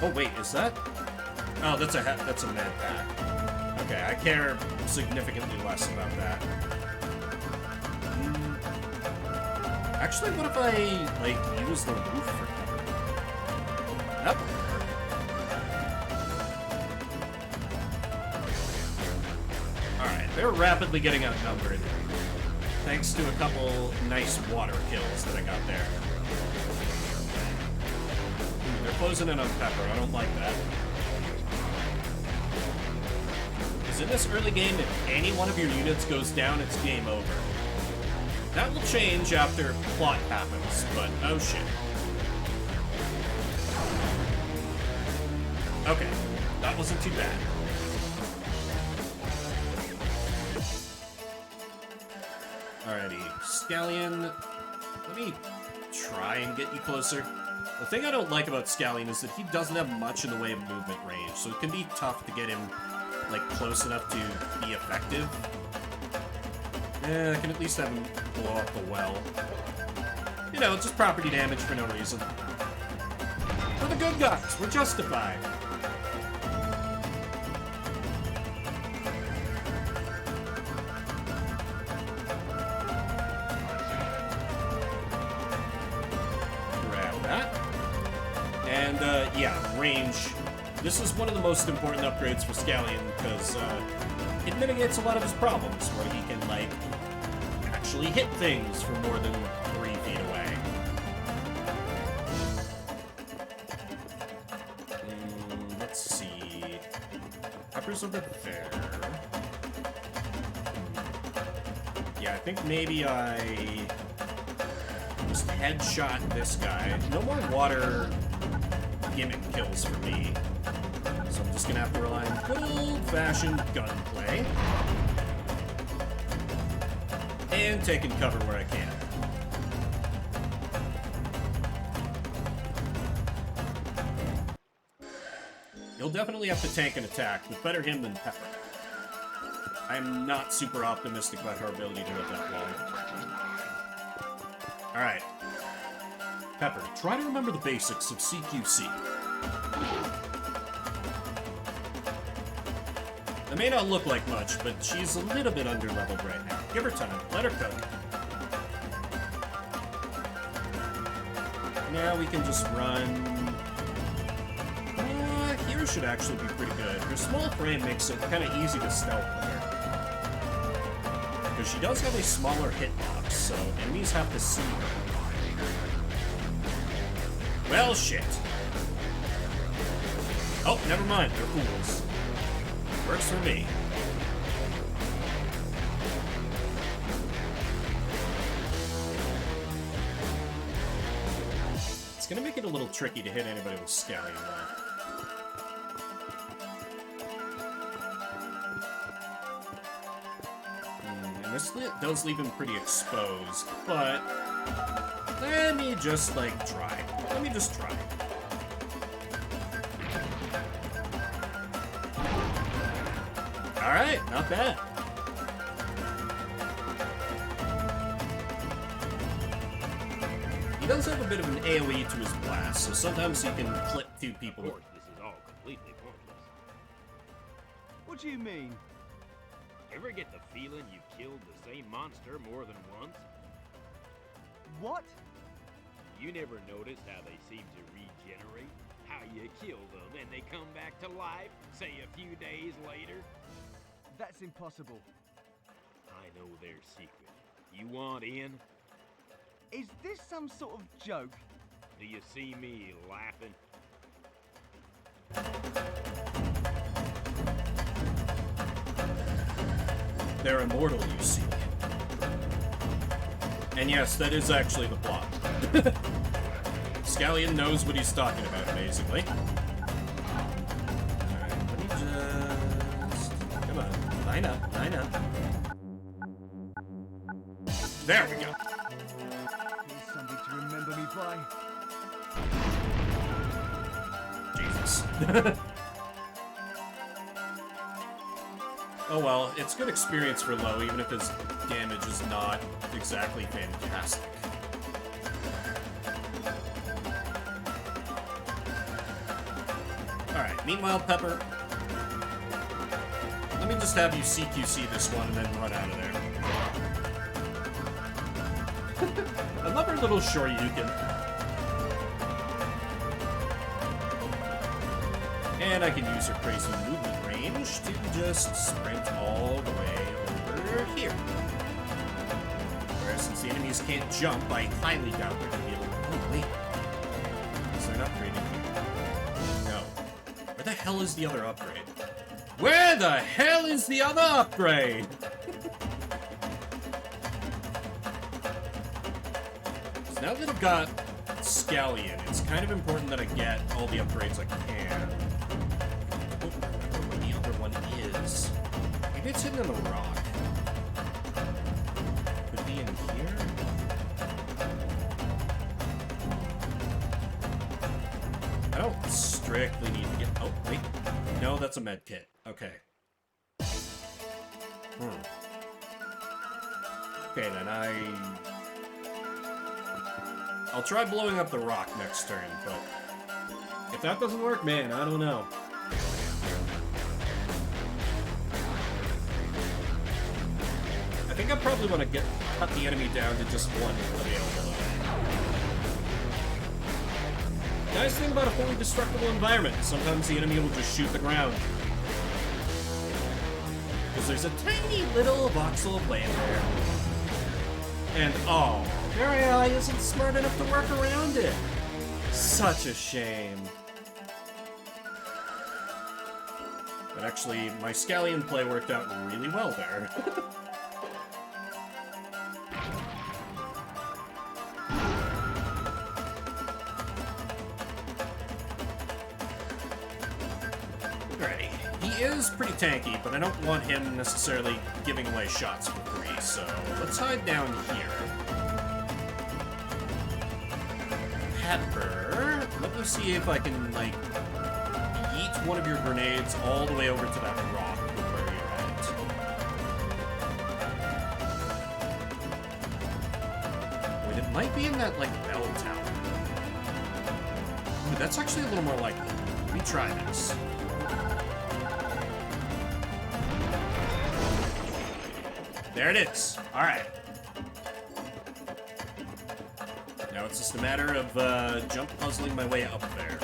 Oh wait, is that? Oh, that's a med pack. Okay, I care significantly less about that. Actually, what if I, like, use the roof for cover? That would work. Alright, they're rapidly getting outnumbered. Thanks to a couple nice water kills that I got there. Ooh, they're closing in on Pepper. I don't like that. Because in this early game, if any one of your units goes down, it's game over. That will change after plot happens, but oh shit. Okay, that wasn't too bad. Alrighty, Scallion, let me try and get you closer. The thing I don't like about Scallion is that he doesn't have much in the way of movement range, so it can be tough to get him, like, close enough to be effective. I can at least have him blow up the well. You know, just property damage for no reason. We're the good guys. We're justified. Grab that. And, yeah, range. This is one of the most important upgrades for Scallion, because, it mitigates a lot of his problems, where he can, like, actually hit things from more than 3 feet away. Let's see. Pepper's over there. Yeah, I think maybe I just headshot this guy. No more water gimmick kills for me. So I'm just gonna have to rely on good old-fashioned gunplay. And taking cover where I can. You'll definitely have to tank an attack, but better him than Pepper. I'm not super optimistic about her ability to live that long. Alright. Pepper, try to remember the basics of CQC. It may not look like much, but she's a little bit under-leveled right now. Give her time. Let her cook. Now we can just run... here should actually be pretty good. Her small frame makes it kind of easy to stealth with her. Because she does have a smaller hitbox, so enemies have to see her. Well, shit. Oh, never mind. They're fools. Works for me. It's gonna make it a little tricky to hit anybody with Scallion, though. And this does leave him pretty exposed, but let me just, like, try. Let me just try. Alright, not bad. He does have a bit of an AoE to his blast, so sometimes he can clip 2 people. Of course, this is all completely pointless. What do you mean? Ever get the feeling you've killed the same monster more than once? What? You never noticed how they seem to regenerate? How you kill them and they come back to life, say a few days later? That's impossible. I know their secret. You want in? Is this some sort of joke? Do you see me laughing? They're immortal, you see. And yes, that is actually the plot. Scallion knows what he's talking about, basically. Alright, let me just... Come on, line up, line up. There we go. Here's something to remember me by. Jesus. Oh well, it's good experience for Low, even if his damage is not exactly fantastic. Alright, meanwhile, Pepper, let me just have you CQC this one and then run out of there. I love her little Shoryuken. And I can use her crazy movement range to just sprint all the way over here. Whereas since the enemies can't jump, I highly doubt they're going to be able to... Oh, wait. Is there an upgrade in here? No. Where the hell is the other upgrade? Where the hell is the other upgrade? So now that I've got Scallion, it's kind of important that I get all the upgrades I can. I don't remember what the other one is. Maybe it's hidden in the rock. Could be in here? I don't strictly need to get... Oh, wait. No, that's a med kit. Okay. Okay, then I'll try blowing up the rock next turn, but if that doesn't work, man, I don't know. I think I probably want to cut the enemy down to just one available. Nice thing about a fully destructible environment, sometimes the enemy will just shoot the ground. Because there's a tiny little voxel of land there. And oh, their AI isn't smart enough to work around it. Such a shame. But actually, my Scallion play worked out really well there. Alrighty. He is pretty tanky, but I don't want him necessarily giving away shots for free, so let's hide down here. Pepper. Let me see if I can, like, yeet one of your grenades all the way over to that rock where you're at. Wait, it might be in that, like, bell tower. Ooh, that's actually a little more likely. Let me try this. There it is. All right. Now it's just a matter of jump puzzling my way up there.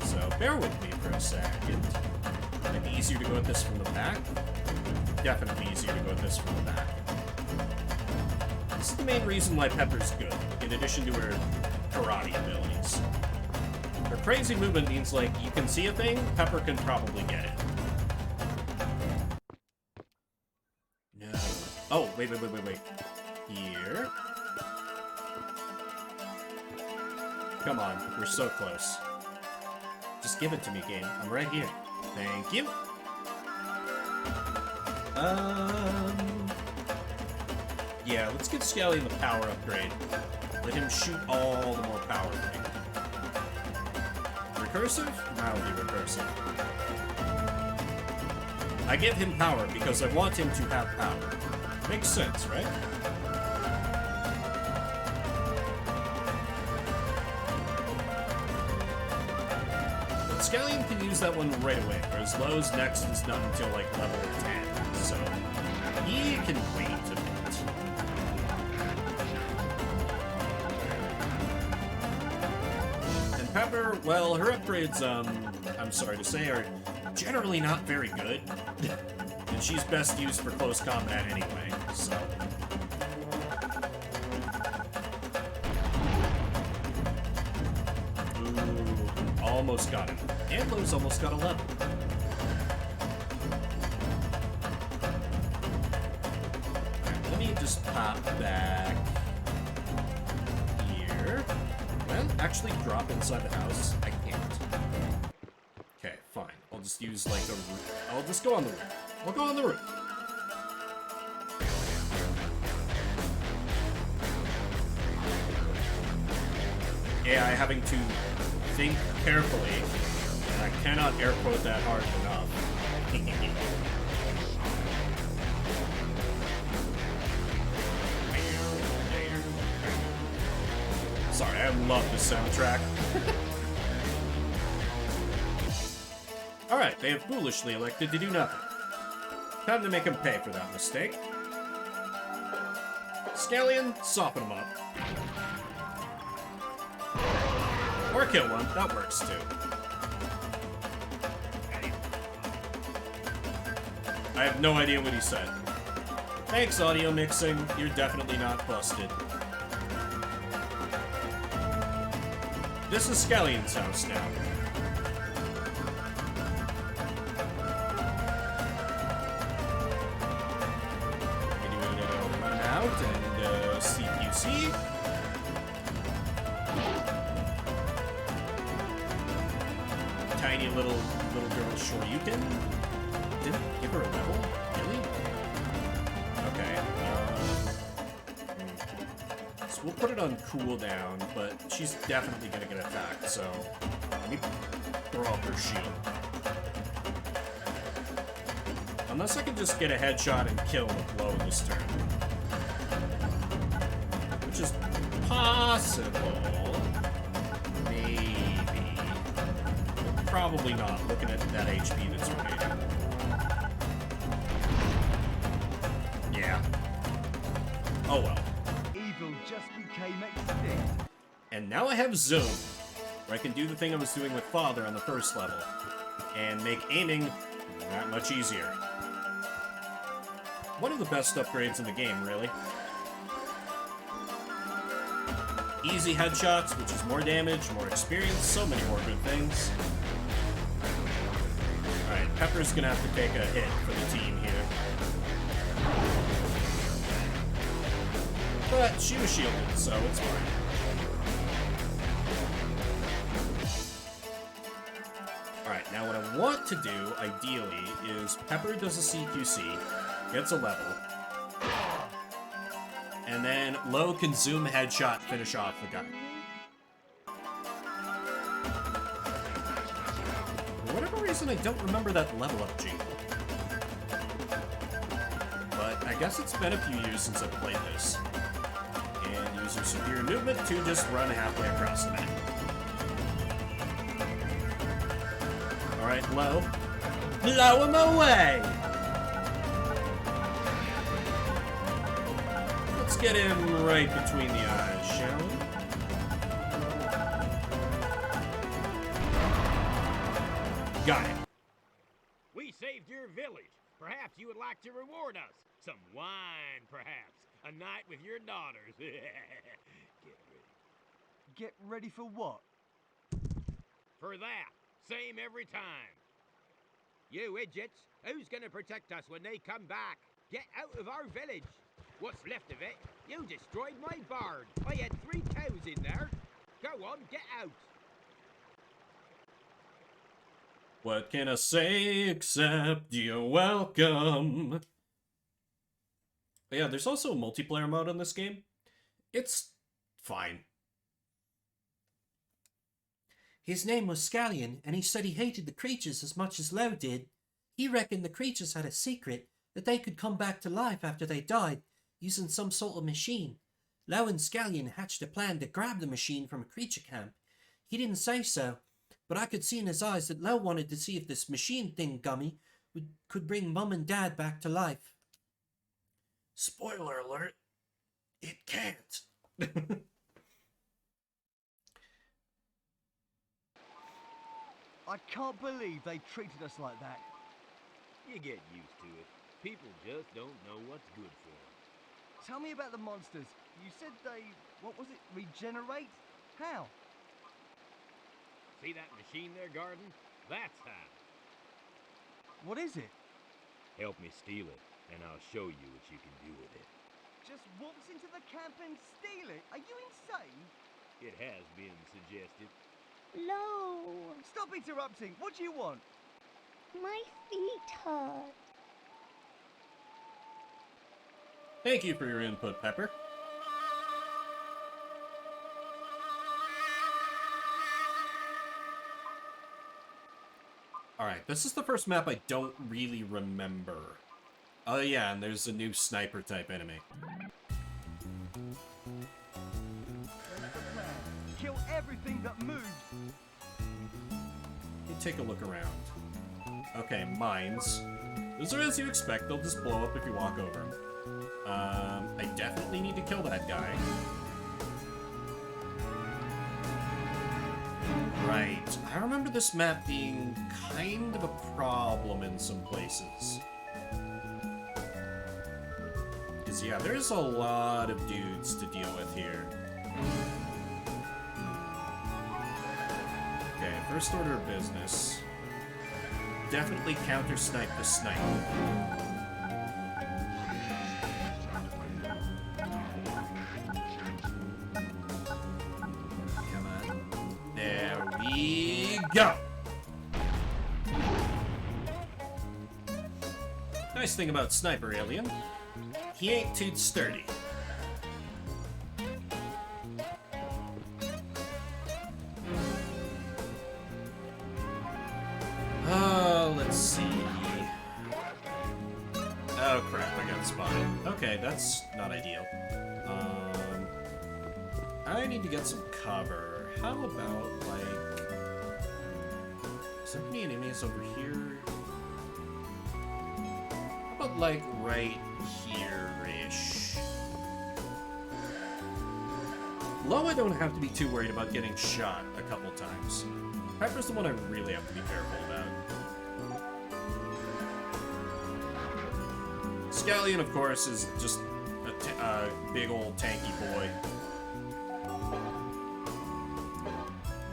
So bear with me for a second. Might be easier to go at this from the back. Definitely easier to go at this from the back. This is the main reason why Pepper's good, in addition to her karate abilities. Her crazy movement means, like, you can see a thing, Pepper can probably get it. Oh, wait. Here. Come on, we're so close. Just give it to me, game. I'm right here. Thank you. Yeah, let's give Scallion the power upgrade. Let him shoot all the more power thing. Recursive? Mildly recursive. I give him power because I want him to have power. Makes sense, right? But Scallion can use that one right away, whereas Lowe's next is not until like level 10, so he can wait a bit. And Pepper, well, her upgrades, I'm sorry to say, are generally not very good. And she's best used for close combat anyway, so... Ooh, almost got him. And Lowe's almost got a level. Alright, let me just pop back here. Well, actually drop inside the house. I can't. Okay, fine. I'll just use, like, the roof. I'll just go on the roof. I'll go on the roof. AI having to think carefully, and I cannot air quote that hard enough. Sorry, I love the soundtrack. Alright, they have foolishly elected to do nothing. Time to make him pay for that mistake. Scallion, soften him up. Or kill one, that works too. I have no idea what he said. Thanks, audio mixing. You're definitely not busted. This is Scallion's house now. We do a little run out and CQC. Tiny little girl Shoryuken. Didn't give her a level? Really? Okay. So we'll put it on cooldown, but she's definitely gonna get attacked, so let me throw up her shield. Unless I can just get a headshot and kill with low this turn. Which is possible. Maybe. But probably not, looking at that HP that's remaining. Yeah. Oh well. Evil just became extinct. And now I have Zoom, where I can do the thing I was doing with Father on the first level, and make aiming that much easier. One of the best upgrades in the game, really. Easy headshots, which is more damage, more experience, so many more good things. Alright, Pepper's gonna have to take a hit for the team here. But she was shielded, so it's fine. Alright, now what I want to do, ideally, is Pepper does a CQC, gets a level, and then Low can zoom headshot, finish off the guy. For whatever reason, I don't remember that level up jingle. But I guess it's been a few years since I've played this. And use your superior movement to just run halfway across the map. Alright, Low. Blow him away! Let's get him right between the eyes, shall we? Got it. We saved your village. Perhaps you would like to reward us. Some wine, perhaps. A night with your daughters. Get ready. Get ready for what? For that. Same every time. You idiots. Who's gonna protect us when they come back? Get out of our village. What's left of it? You destroyed my barn. I had 3 cows in there. Go on, get out. What can I say except you're welcome? But yeah, there's also a multiplayer mode on this game. It's fine. His name was Scallion, and he said he hated the creatures as much as Lo did. He reckoned the creatures had a secret, that they could come back to life after they died, using some sort of machine. Lo and Scallion hatched a plan to grab the machine from a creature camp. He didn't say so, but I could see in his eyes that Lo wanted to see if this machine thing gummy could bring Mum and Dad back to life. Spoiler alert, it can't. I can't believe they treated us like that. You get used to it. People just don't know what's good for them. Tell me about the monsters. You said they, what was it, regenerate? How? See that machine there, Garden? That's how. What is it? Help me steal it, and I'll show you what you can do with it. Just waltz into the camp and steal it? Are you insane? It has been suggested. Lo, Stop interrupting. What do you want? my feet hurt. Thank you for your input, Pepper. Alright, this is the first map I don't really remember. Oh yeah, and there's a new sniper type enemy. Kill everything that moves. Let me take a look around. Okay, mines. Those are as you expect, they'll just blow up if you walk over them. I definitely need to kill that guy. Right. I remember this map being kind of a problem in some places. Because, yeah, there's a lot of dudes to deal with here. Okay, first order of business. Definitely counter-snipe the sniper. Go! Nice thing about Sniper Alien, he ain't too sturdy. Let's see. Oh crap, I got spotted. Okay, that's not ideal. I need to get some cover. How about, like... Is there any enemies over here? How about, like, right here-ish? Low, I don't have to be too worried about getting shot a couple times. Pepper's the one I really have to be careful about. Scallion, of course, is just a big old tanky boy.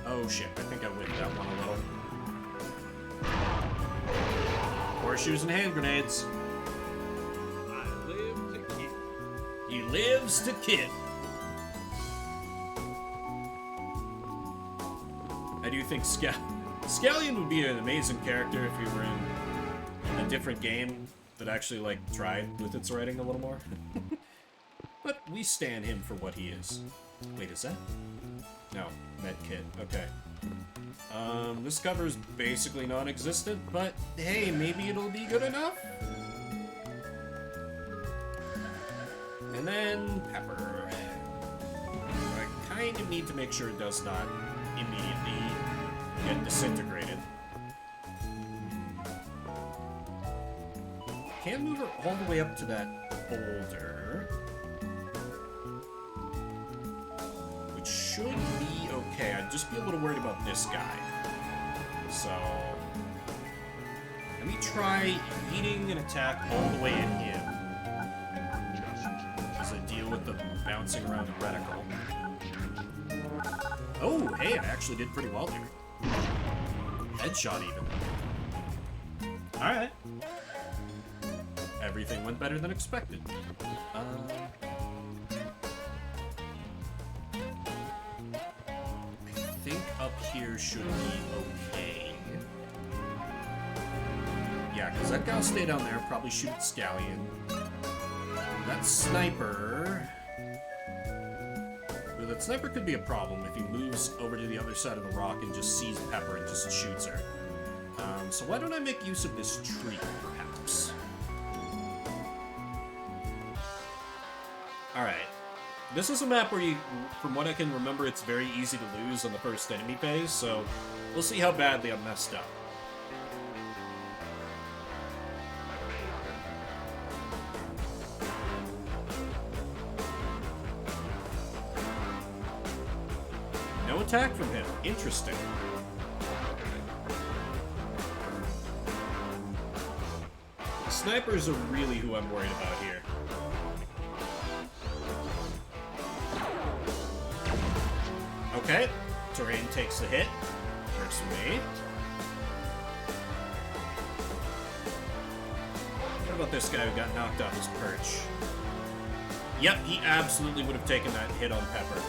Oh shit, I think I whipped that one a little. Horseshoes and hand grenades. I live to kill. He lives to kid. I do think Scallion would be an amazing character if he were in a different game that actually, like, tried with its writing a little more. But we stand him for what he is. Wait, is that? No, medkit. Okay. This cover is basically non-existent, but hey, maybe it'll be good enough? And then Pepper. I kind of need to make sure it does not immediately get disintegrated. Can't move her all the way up to that boulder. Which should be okay. I'd just be a little worried about this guy. So... let me try eating an attack all the way at him. As I deal with the bouncing around the reticle. Oh, hey, I actually did pretty well there. Headshot even. Alright. Everything went better than expected. I think up here should be okay. Yeah, because that guy will stay down there, probably shoot Scallion. That sniper... well, that sniper could be a problem if he moves over to the other side of the rock and just sees Pepper and just shoots her. So why don't I make use of this tree, perhaps? Alright. This is a map where you, from what I can remember, it's very easy to lose on the first enemy phase, so we'll see how badly I messed up. No attack from him. Interesting. Snipers are really who I'm worried about here. Okay, terrain takes the hit. Works for me. What about this guy who got knocked off his perch? Yep, he absolutely would have taken that hit on Pepper.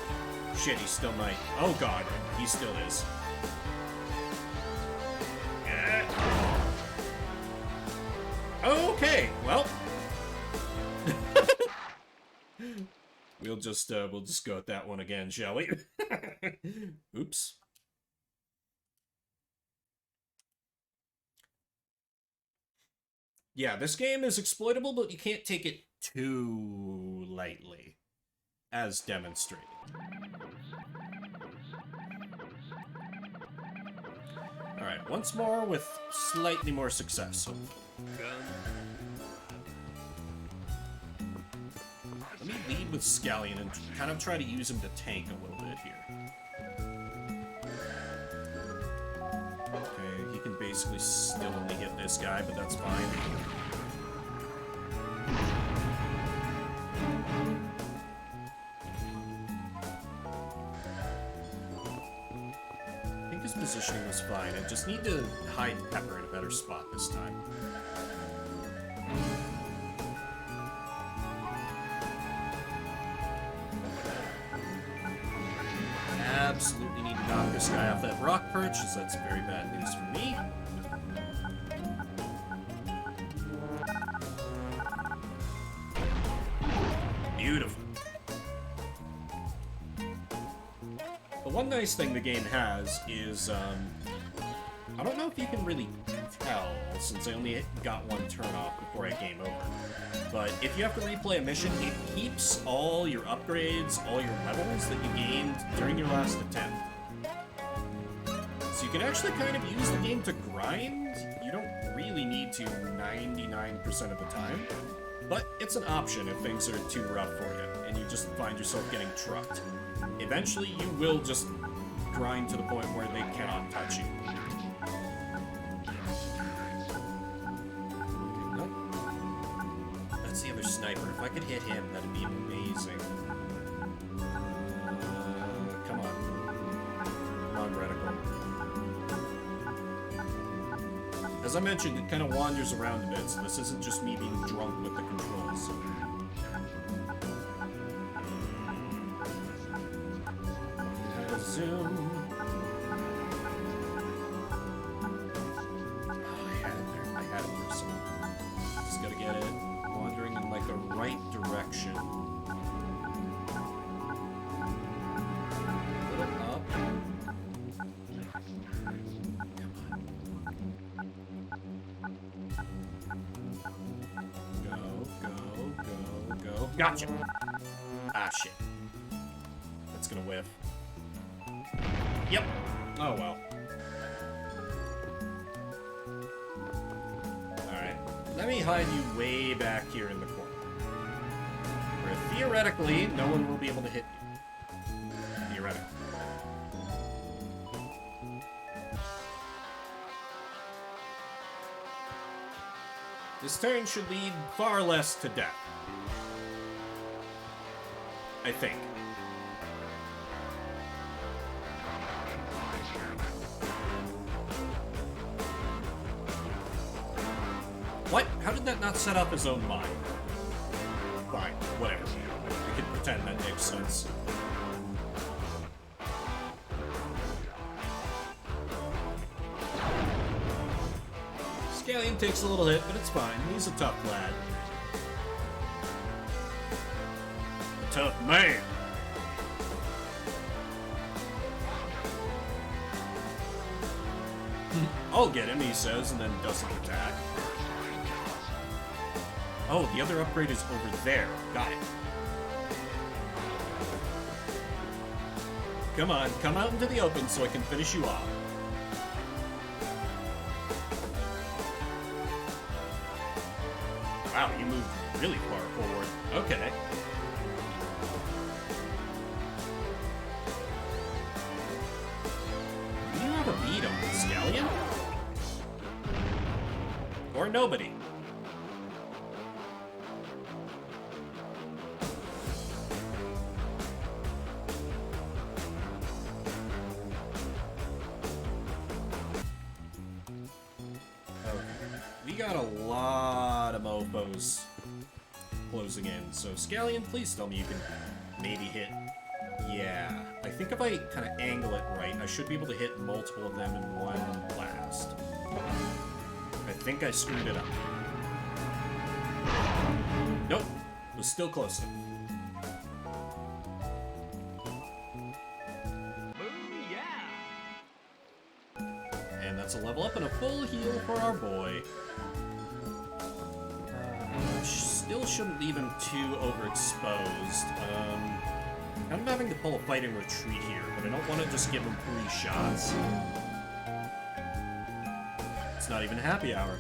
Shit, he still might. Oh god, he still is. Okay, well. We'll just go at that one again, shall we? Oops. Yeah, this game is exploitable, but you can't take it too lightly, as demonstrated. Alright, once more with slightly more success. Let me leave with Scallion and kind of try to use him to tank a little bit here. Okay, he can basically still only hit this guy, but that's fine. I think his positioning was fine. I just need to hide Pepper in a better spot this time. Absolutely need to knock this guy off that rock perch, as that's very bad news for me. Beautiful. The one nice thing the game has is, I don't know if you can really tell, since I only got one turn off before I game over. But if you have to replay a mission, it keeps all your upgrades, all your levels that you gained during your last attempt. So you can actually kind of use the game to grind. You don't really need to 99% of the time. But it's an option if things are too rough for you, and you just find yourself getting trucked. Eventually, you will just grind to the point where they cannot touch you. The other sniper. If I could hit him, that'd be amazing. Come on. Come on, Reticle. As I mentioned, it kind of wanders around a bit, so this isn't just me being drunk with the controls. Zoom. Oh, I had it there. I had it there somewhere. Just gotta get it. Wandering in like the right direction. A little up. Come on. Go. Gotcha! Ah, shit. That's gonna whiff. Yep. Oh, well. Alright. Let me hide you way back here in the corner. Where theoretically, no one will be able to hit you. Theoretically. This turn should lead far less to death. I think. What? How did that not set up his own mine? Fine, whatever. We can pretend that makes sense. Scallion takes a little hit, but it's fine. He's a tough lad. A tough man. I'll get him, he says, and then doesn't attack. Oh, the other upgrade is over there. Got it. Come on, come out into the open so I can finish you off. Wow, you moved really far forward. Okay. Do you have a beat on Scallion? Or nobody? We got a lot of mofos closing in, so Scallion, please tell me you can maybe hit. Yeah, I think if I kind of angle it right, I should be able to hit multiple of them in one blast. I think I screwed it up. Nope, it was still close enough. And that's a level up and a full heal for our boy. Still shouldn't leave him too overexposed. I'm having to pull a fighting retreat here, but I don't want to just give him 3 shots. It's not even a happy hour.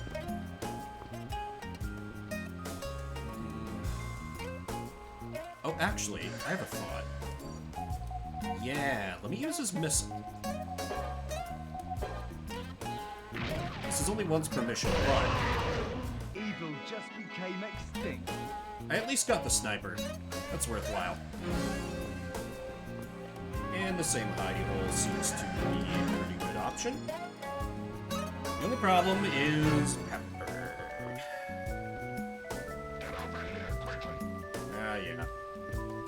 Oh, actually, I have a thought. Yeah, let me use his missile. This is only once per mission, but Evil just became extinct. I at least got the sniper. That's worthwhile. And the same hidey hole seems to be a pretty good option. The only problem is Pepper. Ah, yeah.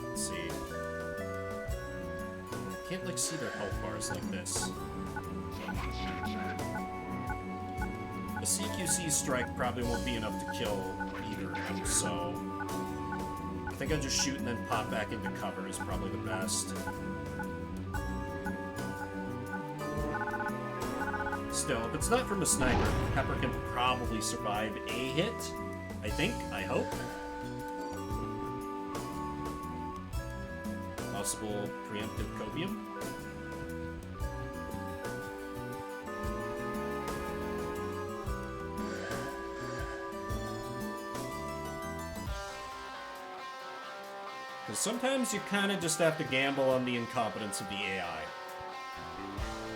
Let's see. I can't, like, see their health bars like this. A CQC strike probably won't be enough to kill either of them, so I think I'll just shoot and then pop back into cover is probably the best. Still, if it's not from a sniper, Pepper can probably survive a hit. I think, I hope. Possible preemptive copium. Because sometimes you kind of just have to gamble on the incompetence of the AI.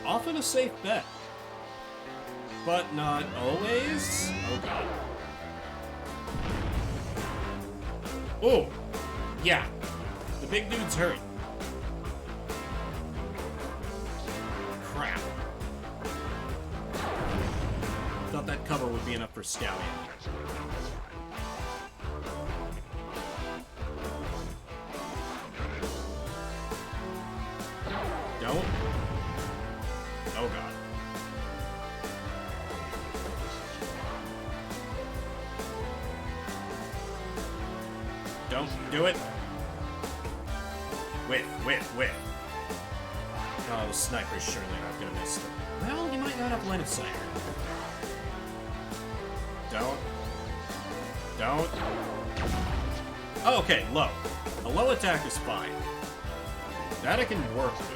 Often a safe bet. But not always. Oh god. Oh! Yeah. The big dude's hurt. Crap. Thought that cover would be enough for Scallion. Don't. Oh god. Don't do it. Whiff. Oh, the sniper's surely not gonna miss them. Well, he might not have line of sight. Don't. Oh, okay, low. A low attack is fine. That I can work with.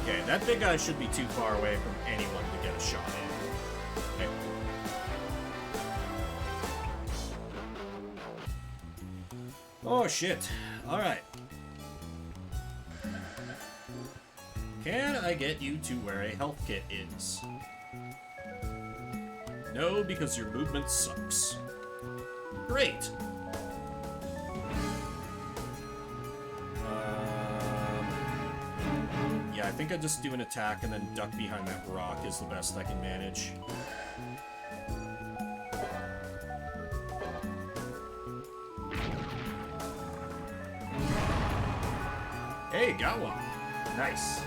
Okay, that big guy should be too far away from anyone to get a shot in. Okay. Oh, shit. Alright. Can I get you to where a health kit is? No, because your movement sucks. Great! Yeah, I think I just do an attack and then duck behind that rock is the best I can manage. Hey, got one. Nice.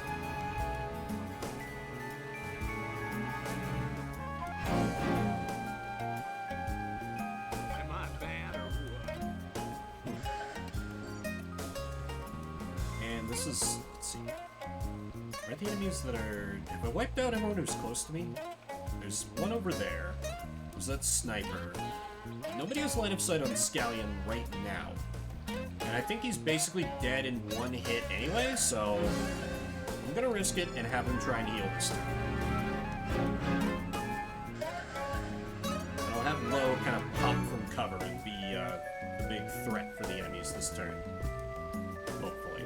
Am I bad or what? And this is... let's see. Are the enemies that are... Have I wiped out everyone who's close to me? There's one over there. There's that sniper. Nobody has line of sight on Scallion right now. And I think he's basically dead in one hit anyway, so... I'm gonna risk it and have him try and heal this time. And I'll have Low kind of pop from cover and be the big threat for the enemies this turn. Hopefully.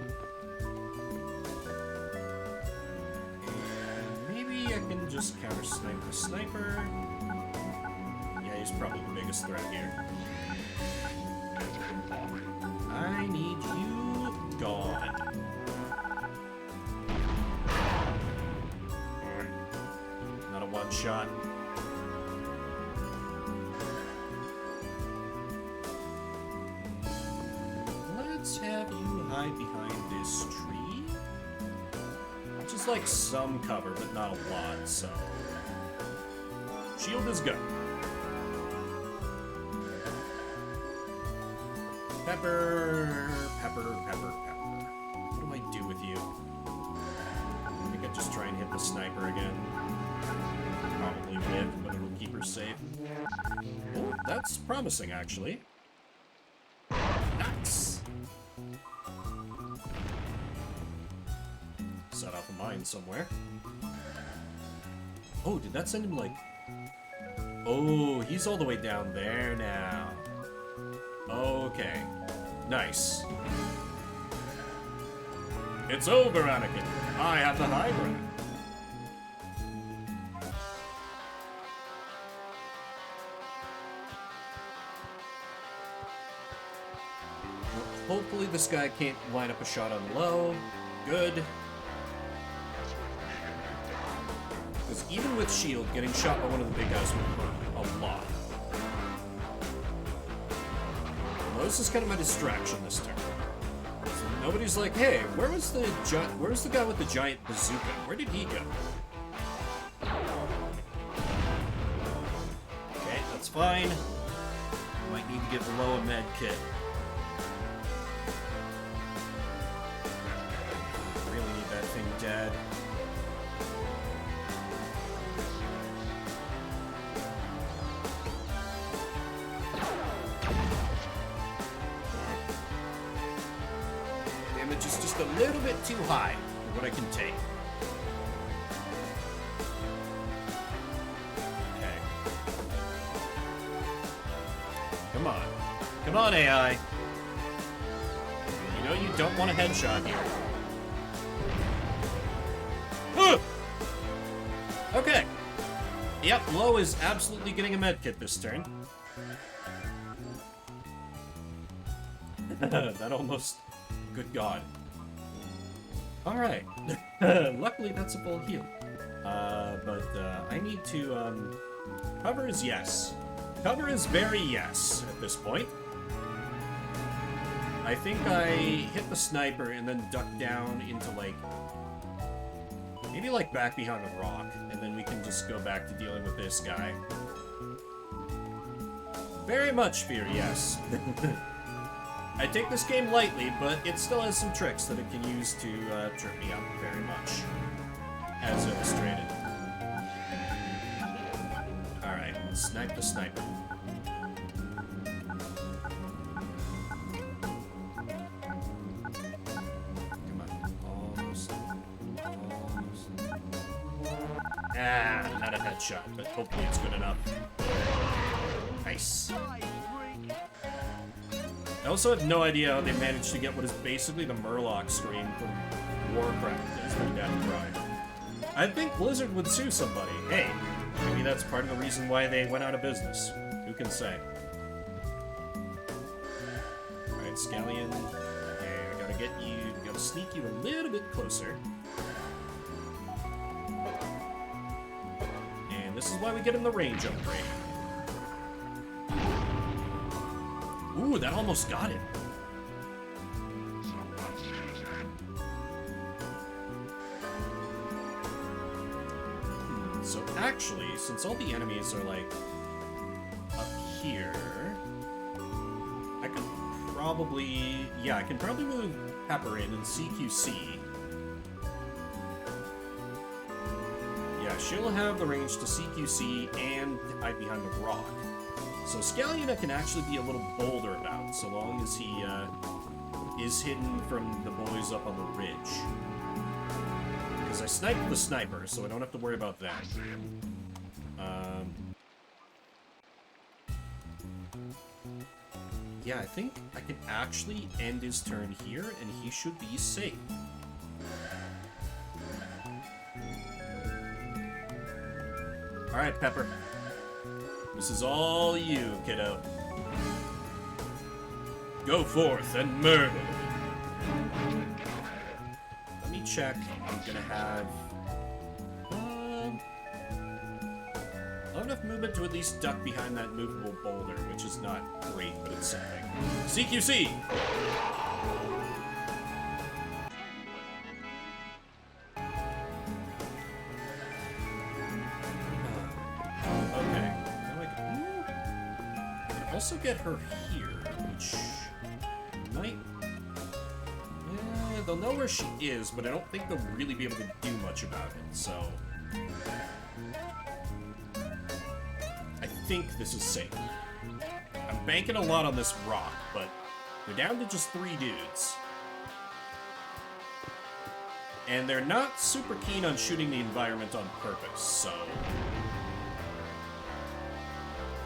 And maybe I can just counter-snipe the sniper. Yeah, he's probably the biggest threat here. I need you gone. Not a one-shot. Let's have you hide behind this tree. Which is like some cover, but not a lot, so... Shield is good. Pepper. What do I do with you? I think I just try and hit the sniper again. Probably whiff, but it'll keep her safe. Oh, that's promising, actually. Nice! Set off a mine somewhere. Oh, did that send him, like... Oh, he's all the way down there now. Okay. Nice. It's over, Anakin. I have the high ground. Well, hopefully this guy can't line up a shot on low. Good. Because even with shield, getting shot by one of the big guys would hurt a lot. Well, this is kind of my distraction this turn. So nobody's like, hey, where's the guy with the giant bazooka? Where did he go? Okay, that's fine. Might need to give Low a med kit. Really need that thing dead. Damage is just a little bit too high for what I can take. Okay. Come on. Come on, AI. You know you don't want a headshot here. Huh! Okay. Yep, Low is absolutely getting a medkit this turn. That almost... Good God. Alright. Luckily, that's a full heal. But I need to, Cover is yes. Cover is very yes at this point. I think I hit the sniper and then duck down into, like... Maybe, like, back behind a rock. And then we can just go back to dealing with this guy. Very much fear yes. I take this game lightly, but it still has some tricks that it can use to trip me up very much, as illustrated. Alright, snipe the sniper. Come on, almost. Ah, not a headshot, but hopefully it's good enough. Nice. I also have no idea how they managed to get what is basically the Murloc screen from Warcraft as their death cry. I think Blizzard would sue somebody. Hey, maybe that's part of the reason why they went out of business. Who can say? Alright, Scallion. Okay, I gotta get you, gotta sneak you a little bit closer. And this is why we get him the range upgrade. Ooh, that almost got him. So actually, since all the enemies are like up here, I could probably, yeah, I can probably move Pepper in and CQC. Yeah, she'll have the range to CQC and hide behind the rock. So Scallion can actually be a little bolder about, so long as he is hidden from the boys up on the ridge. Because I sniped the sniper, so I don't have to worry about that. Yeah, I think I can actually end his turn here, and he should be safe. Alright, Pepper. This is all you, kiddo. Go forth and murder. Let me check. I'm gonna have... I'll have enough movement to at least duck behind that movable boulder, which is not great, but it's something. CQC! Also get her here, which might... they'll know where she is, but I don't think they'll really be able to do much about it, so... I think this is safe. I'm banking a lot on this rock, but they're down to just 3 dudes. And they're not super keen on shooting the environment on purpose, so...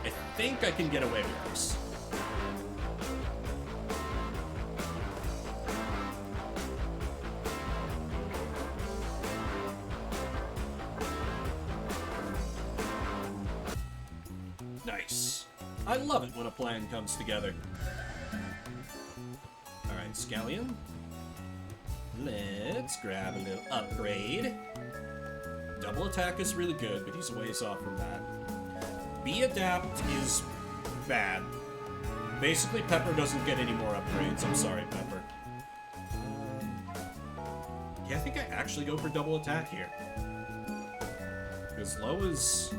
I think I can get away with this. I love it when a plan comes together. Alright, Scallion. Let's grab a little upgrade. Double attack is really good, but he's a ways off from that. B adapt is bad. Basically, Pepper doesn't get any more upgrades. I'm sorry, Pepper. Yeah, I think I actually go for double attack here. Because low is...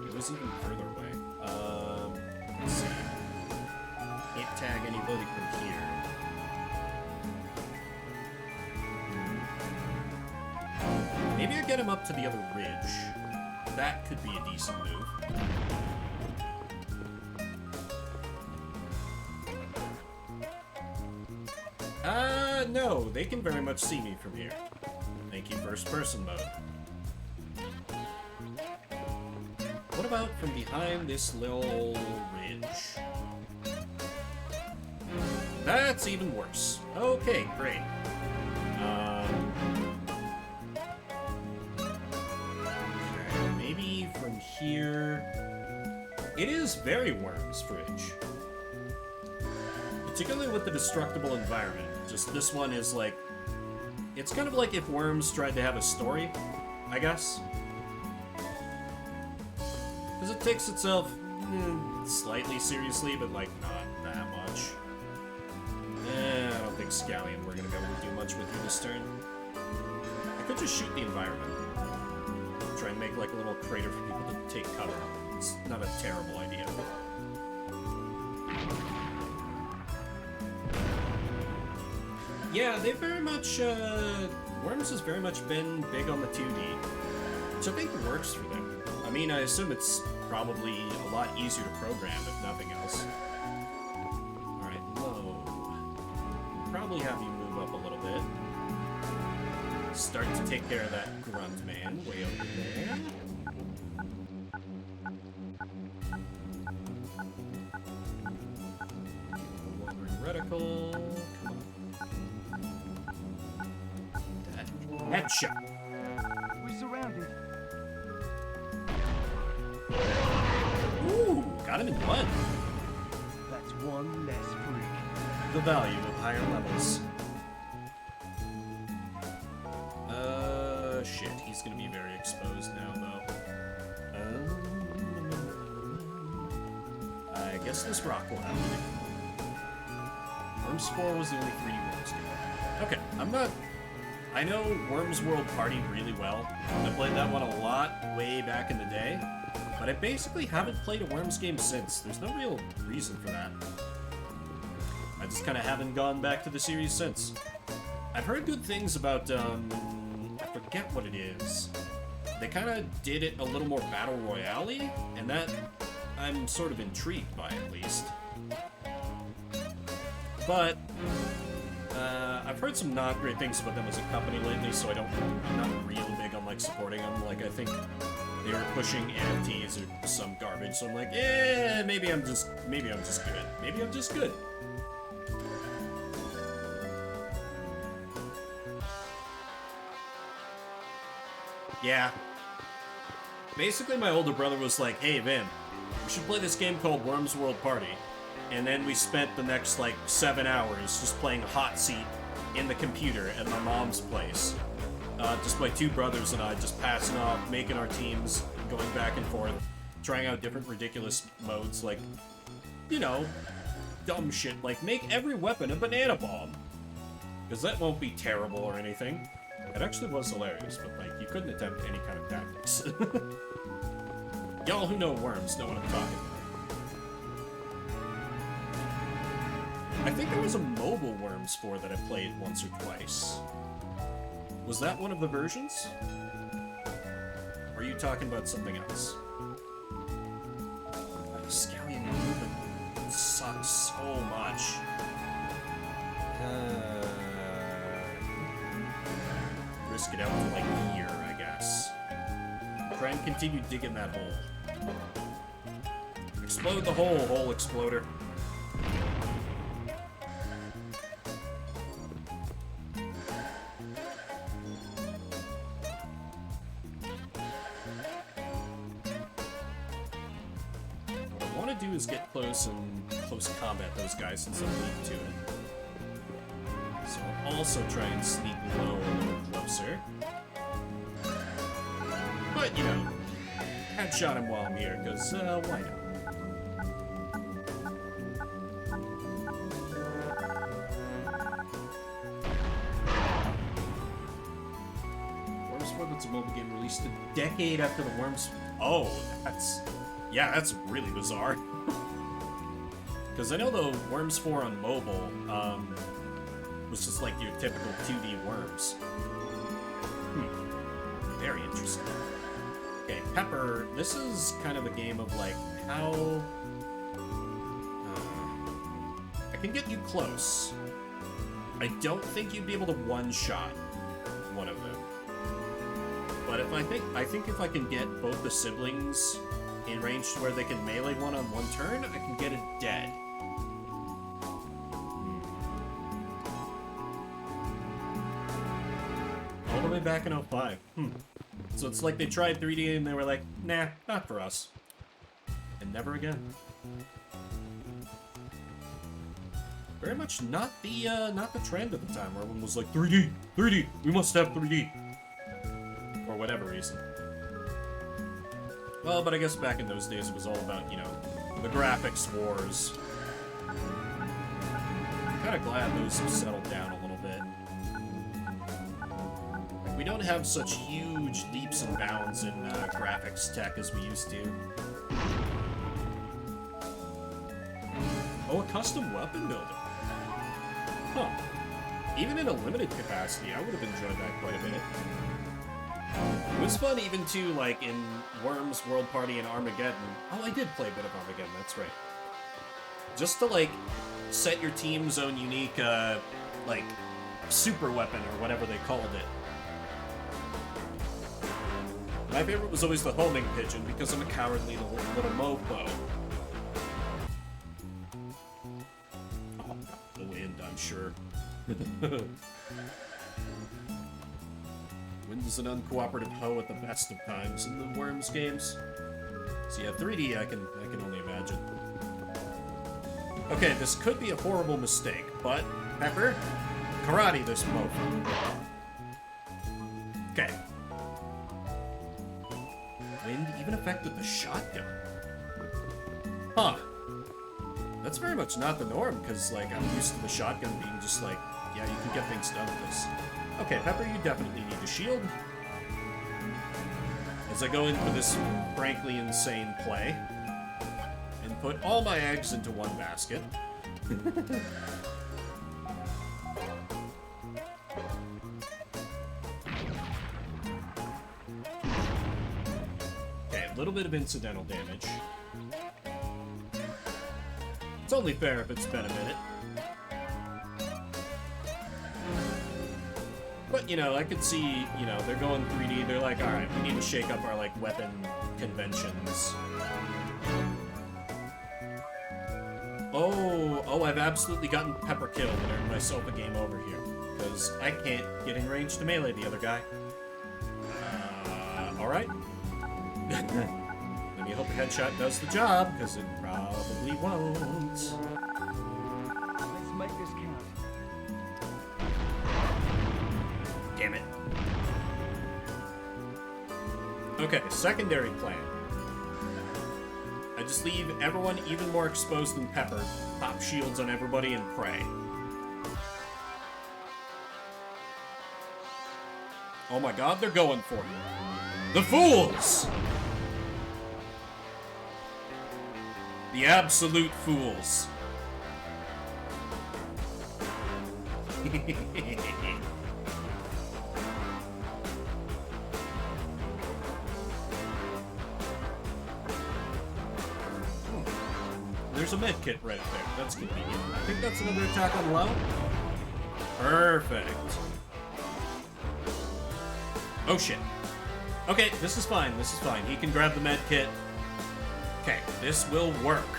it was even further away. Let's see. Can't tag anybody from here. Maybe I get him up to the other ridge. That could be a decent move. No, they can very much see me from here. Thank you, first person mode. What about from behind this little ridge? That's even worse. Okay, great. Okay, maybe from here... It is very Worms Fridge. Particularly with the destructible environment. Just this one is like... It's kind of like if Worms tried to have a story, I guess. Because it takes itself slightly seriously, but like not that much. I don't think Scallion we're going to be able to do much with you this turn. I could just shoot the environment. Try and make like a little crater for people to take cover. It's not a terrible idea. Yeah, they very much, Worms has very much been big on the 2D, which I think works for them. I mean, I assume it's probably a lot easier to program, if nothing else. Alright, low. Probably have you move up a little bit. Start to take care of that grunt man way over there. Wandering reticle. Come on. Headshot. We're surrounded. Ooh, got him in one. That's one less freak. The value of higher levels. Shit, he's gonna be very exposed now, though. I guess this rock will have to do. Worms 4 was the only 3D Worms game. Okay, I'm not... I know Worms World Party really well. I played that one a lot way back in the day, but I basically haven't played a Worms game since. There's no real reason for that. I just kind of haven't gone back to the series since. I've heard good things about, I forget what it is. They kind of did it a little more Battle Royale-y, and that I'm sort of intrigued by, at least. But... I've heard some not great things about them as a company lately, so I'm not real big on like supporting them. Like I think they were pushing NFTs or some garbage, so I'm like, maybe I'm just good. Maybe I'm just good. Yeah. Basically, my older brother was like, hey, Vin, we should play this game called Worms World Party. And then we spent the next, like, 7 hours just playing hot seat in the computer at my mom's place. Just my two brothers and I just passing off, making our teams, going back and forth, trying out different ridiculous modes, like, you know, dumb shit, like make every weapon a banana bomb. Because that won't be terrible or anything. It actually was hilarious, but, like, you couldn't attempt any kind of tactics. Y'all who know Worms know what I'm talking about. I think there was a mobile Worms 4 that I played once or twice. Was that one of the versions? Or are you talking about something else? Scallion movement sucks so much. Risk it out to like here, I guess. Try and continue digging that hole. Explode the hole, hole exploder. want to do is get close and close combat those guys since I'm weak to it. So I'll also try and sneak low a little closer. But, you know, headshot him while I'm here, because, why not? Worms 4, that's a mobile game released a decade after the Worms... Oh, that's... Yeah, that's really bizarre. Because I know the Worms 4 on mobile, was just like your typical 2D Worms. Very interesting. Okay, Pepper, this is kind of a game of like, how... I can get you close. I don't think you'd be able to one-shot one of them. But if I think if I can get both the siblings in range to where they can melee one on one turn, I can get it dead. All the way back in 05. So it's like they tried 3D and they were like, nah, not for us. And never again. Very much not the trend at the time where everyone was like, 3D, 3D, we must have 3D. For whatever reason. Well, but I guess back in those days it was all about, you know, the graphics wars. I'm kind of glad those have settled down a little bit. We don't have such huge leaps and bounds in graphics tech as we used to. Oh, a custom weapon builder. Huh. Even in a limited capacity, I would have enjoyed that quite a bit. It was fun even too, like, in Worms, World Party, and Armageddon. Oh, I did play a bit of Armageddon, that's right. Just to, like, set your team's own unique, like, super weapon, or whatever they called it. My favorite was always the homing pigeon, because I'm a cowardly little mofo. Oh, the wind, I'm sure. Wind is an uncooperative hoe at the best of times in the Worms games. So yeah, 3D I can only imagine. Okay, this could be a horrible mistake, but Pepper, karate this mofo. Okay. Wind even affected the shotgun. Huh. That's very much not the norm, because, like, I'm used to the shotgun being just like, yeah, you can get things done with this. Okay, Pepper, you definitely need a shield. As I go in for this frankly insane play, and put all my eggs into one basket. Okay, a little bit of incidental damage. It's only fair if it's been a minute. But, you know, I could see, you know, they're going 3D, they're like, alright, we need to shake up our, like, weapon conventions. Oh, I've absolutely gotten Pepper killed and earned myself a game over here. Because I can't get in range to melee the other guy. Alright. Let me hope a headshot does the job, because it probably won't. Let's make this count. Damn it. Okay, secondary plan. I just leave everyone even more exposed than Pepper, pop shields on everybody, and pray. Oh my god, they're going for me. The fools! The absolute fools. There's a med kit right there. That's convenient. I think that's another attack on low. Perfect. Oh shit. Okay, this is fine. This is fine. He can grab the med kit. Okay, this will work.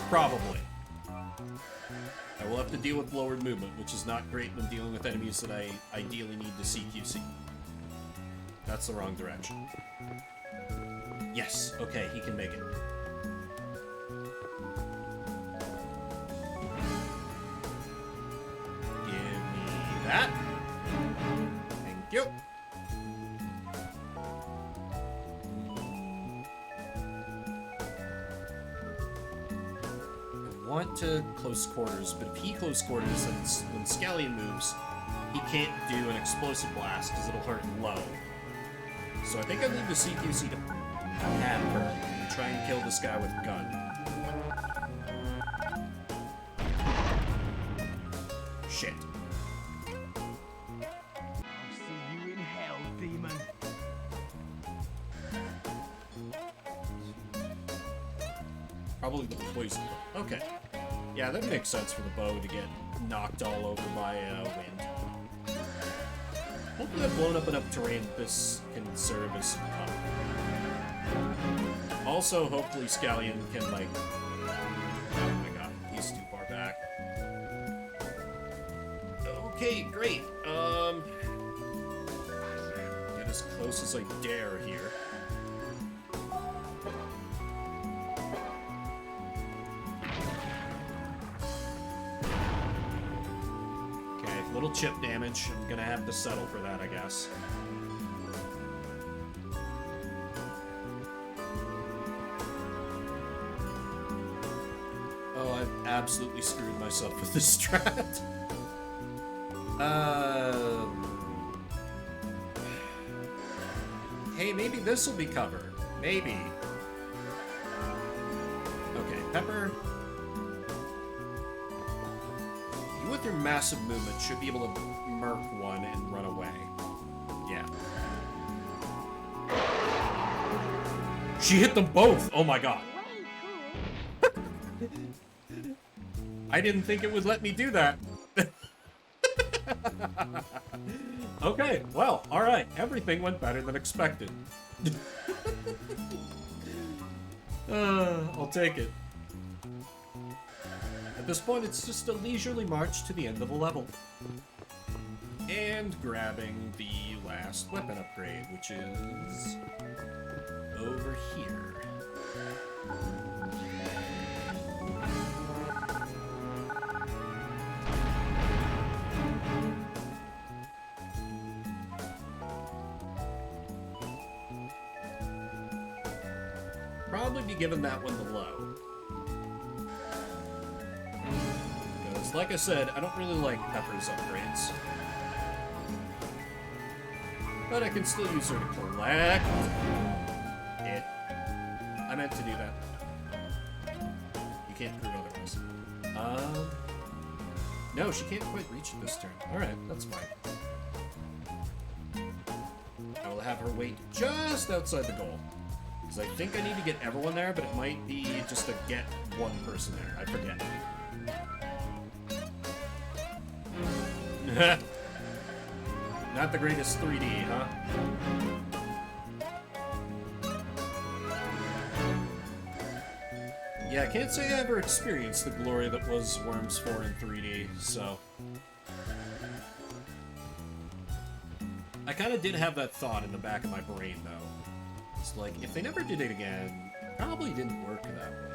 Probably. I will have to deal with lowered movement, which is not great when dealing with enemies that I ideally need to CQC. That's the wrong direction. Yes, okay, he can make it. Give me that. Thank you. I want to close quarters, but if he close quarters, then when Scallion moves, he can't do an explosive blast because it'll hurt low. So I think I leave the CQC to hamper and try and kill this guy with a gun. Shit. I'll see you in hell, demon. Probably the poison. Okay. Yeah, that makes sense for the bow to get knocked all over by wind. Hopefully I've blown up enough terrain that this can serve as some cover. Also, hopefully Scallion can, like... Oh my god, he's too far back. Okay, great. Get as close as I dare here. Little chip damage. I'm gonna have to settle for that, I guess. Oh, I've absolutely screwed myself with this strat. Hey, maybe this will be cover. Maybe. Okay, Pepper. With your massive movement, should be able to murk one and run away. Yeah. She hit them both! Oh my god. Way cool. I didn't think it would let me do that. Okay, well, alright. Everything went better than expected. I'll take it. At this point, it's just a leisurely march to the end of the level. And grabbing the last weapon upgrade, which is over here. Probably be giving that one the low. Like I said, I don't really like Pepper's upgrades. But I can still use her to collect it. I meant to do that. You can't prove otherwise. No, she can't quite reach it this turn. Alright, that's fine. I will have her wait just outside the goal. Because I think I need to get everyone there, but it might be just to get one person there. I forget. Not the greatest 3D, huh? Yeah, I can't say I ever experienced the glory that was Worms 4 in 3D, so... I kind of did have that thought in the back of my brain, though. It's like, if they never did it again, it probably didn't work that well.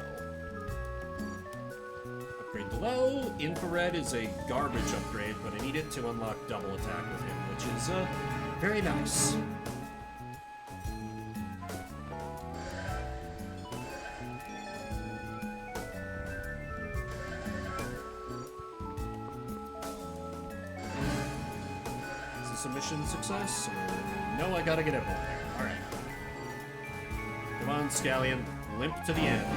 Upgrade below. Infrared is a garbage upgrade, but I need it to unlock double attack with him, which is very nice. Is this a mission success? Or... No, I gotta get everyone there. Alright. Come on, Scallion. Limp to the end.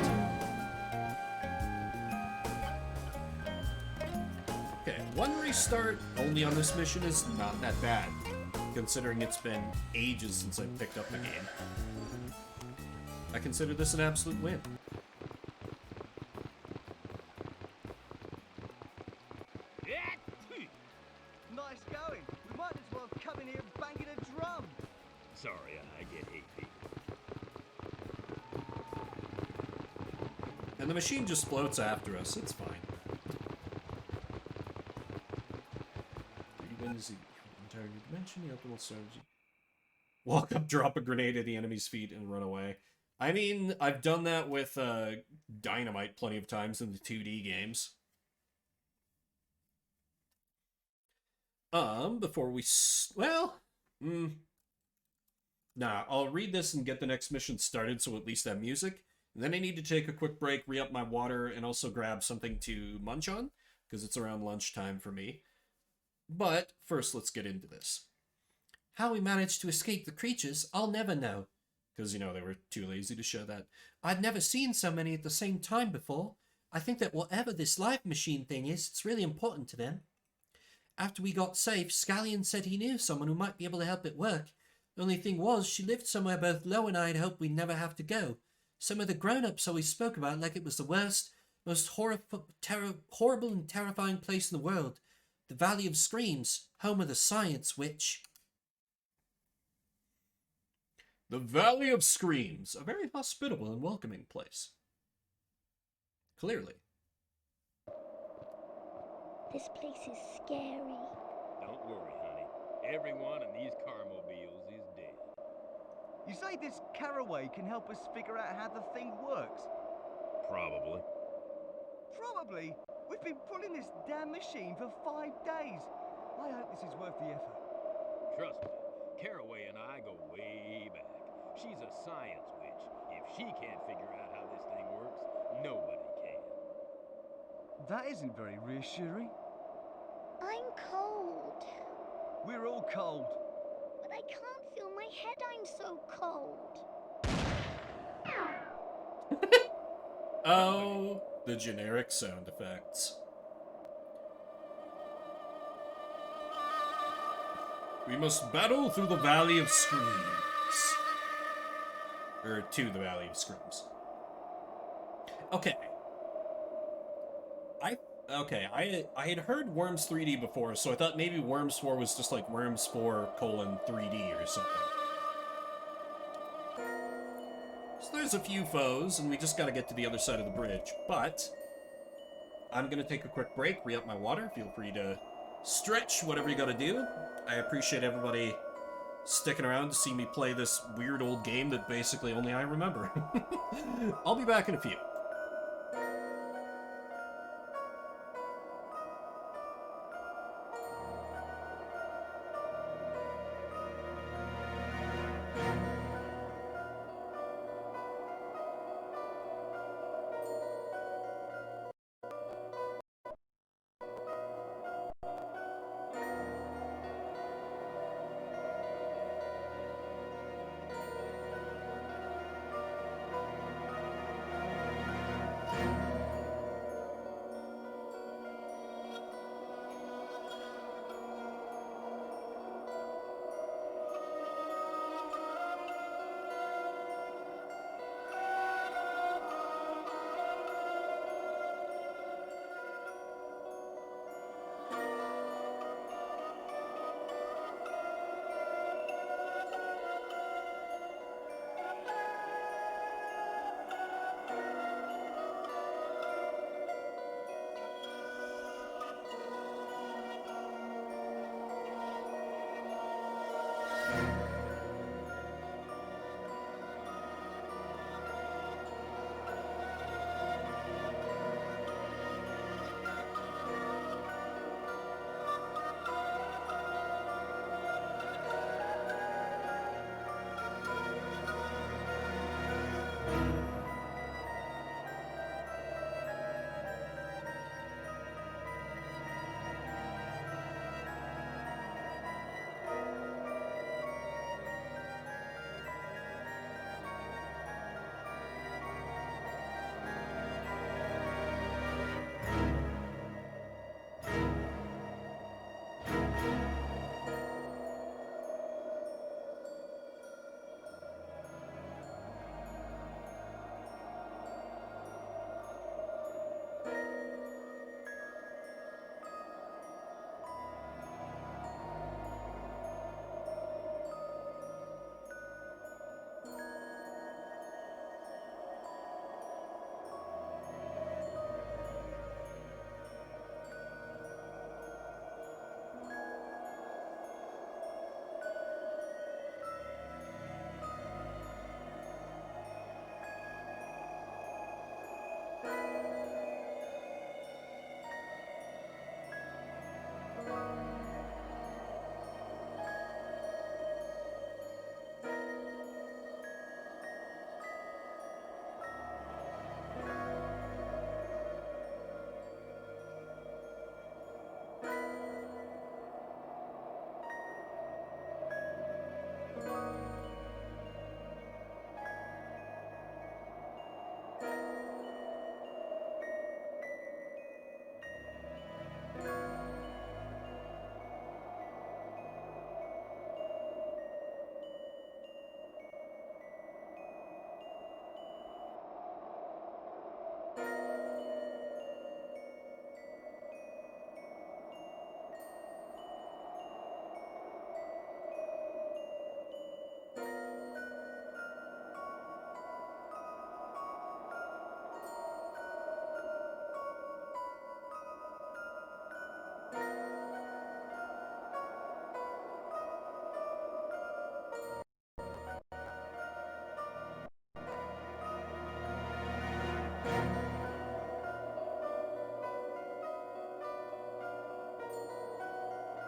One restart only on this mission is not that bad, considering it's been ages since I picked up the game. I consider this an absolute win. Nice going. We might as well come in here banging a drum. Sorry, I get heavy. And the machine just floats after us. It's fine. Is the entire new dimension, the optimal strategy. Walk up, drop a grenade at the enemy's feet, and run away. I mean, I've done that with Dynamite plenty of times in the 2D games. Before we... well... Nah, I'll read this and get the next mission started, so at least I have music. And then I need to take a quick break, re-up my water, and also grab something to munch on, because it's around lunchtime for me. But first, let's get into this. How we managed to escape the creatures, I'll never know. Because, you know, they were too lazy to show that. I'd never seen so many at the same time before. I think that whatever this life machine thing is, it's really important to them. After we got safe, Scallion said he knew someone who might be able to help it work. The only thing was, she lived somewhere both Lo and I had hoped we'd never have to go. Some of the grown-ups always spoke about it like it was the worst, most horrible and terrifying place in the world. The Valley of Screams, home of the Science Witch. The Valley of Screams, a very hospitable and welcoming place. Clearly. This place is scary. Don't worry, honey. Everyone in these carmobiles is dead. You say this caraway can help us figure out how the thing works? Probably. Probably. We've been pulling this damn machine for 5 days. I hope this is worth the effort. Trust me, Caraway and I go way back. She's a science witch. If she can't figure out how this thing works, nobody can. That isn't very reassuring. I'm cold. We're all cold. But I can't feel my head, I'm so cold. Oh, the generic sound effects. We must battle through the Valley of Screams. Or to the Valley of Screams. Okay. I had heard Worms 3D before, so I thought maybe Worms 4 was just like Worms 4 colon 3D or something. So there's a few foes, and we just gotta get to the other side of the bridge. But I'm gonna take a quick break, re-up my water. Feel free to stretch, whatever you gotta do. I appreciate everybody sticking around to see me play this weird old game that basically only I remember. I'll be back in a few.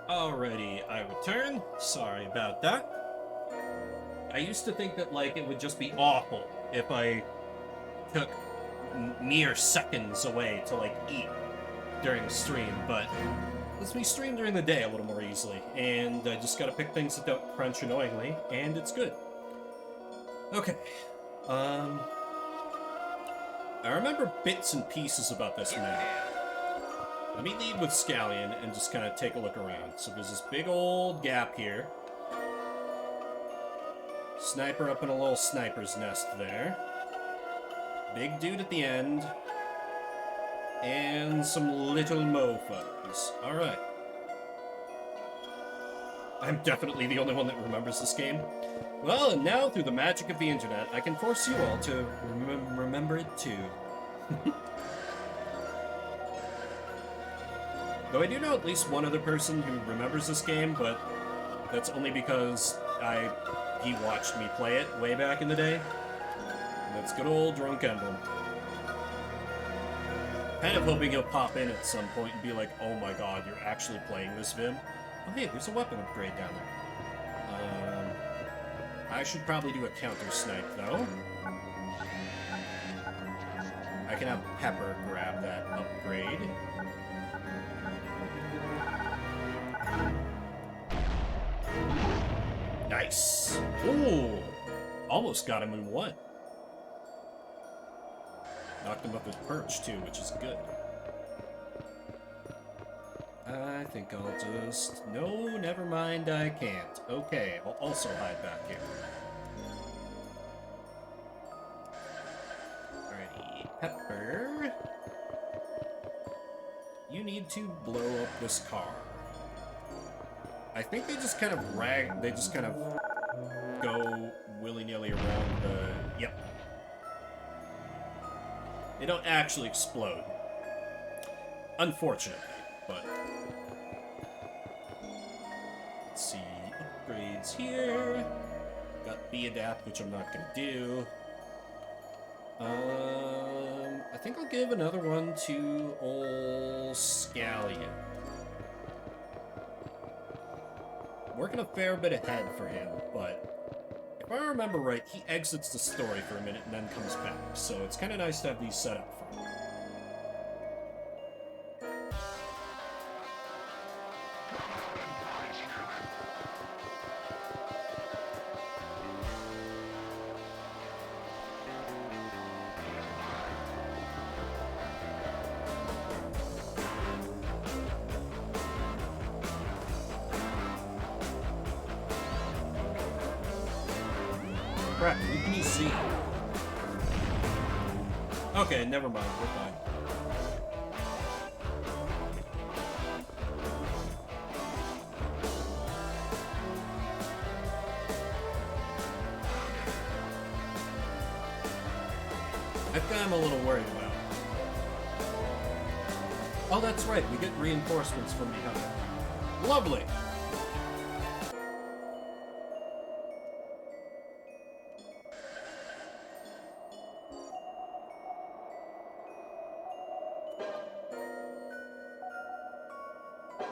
Alrighty, I return. Sorry about that. I used to think that, like, it would just be awful if I took mere seconds away to, like, eat during the stream, but lets me stream during the day a little more easily, and I just gotta pick things that don't crunch annoyingly, and it's good. Okay. I remember bits and pieces about this map. Let me lead with Scallion and just kind of take a look around. So there's this big old gap here. Sniper up in a little sniper's nest there. Big dude at the end. And some little mofos. Alright. I'm definitely the only one that remembers this game. Well, and now through the magic of the internet, I can force you all to remember it too. Though I do know at least one other person who remembers this game, but that's only because he watched me play it way back in the day. And that's good old Drunk Emblem. Kind of hoping he'll pop in at some point and be like, oh my god, you're actually playing this, Vim? Oh hey, there's a weapon upgrade down there. I should probably do a counter snipe, though. I can have Pepper grab that upgrade. Nice. Ooh, almost got him in one. Knocked him off his perch, too, which is good. I think I'll just... No, never mind, I can't. Okay, I'll also hide back here. Alrighty, Pepper. You need to blow up this car. I think they just kind of go willy-nilly around the... Yep. They don't actually explode. Unfortunately, but... Let's see, upgrades here. Got B-Adapt, which I'm not gonna do. I think I'll give another one to old Scallion. Working a fair bit ahead for him, but if I remember right, he exits the story for a minute and then comes back, so it's kind of nice to have these set up for him. Crap, who can you see? Okay, never mind, we're fine. That guy I'm a little worried about. Oh, that's right, we get reinforcements from behind. Lovely!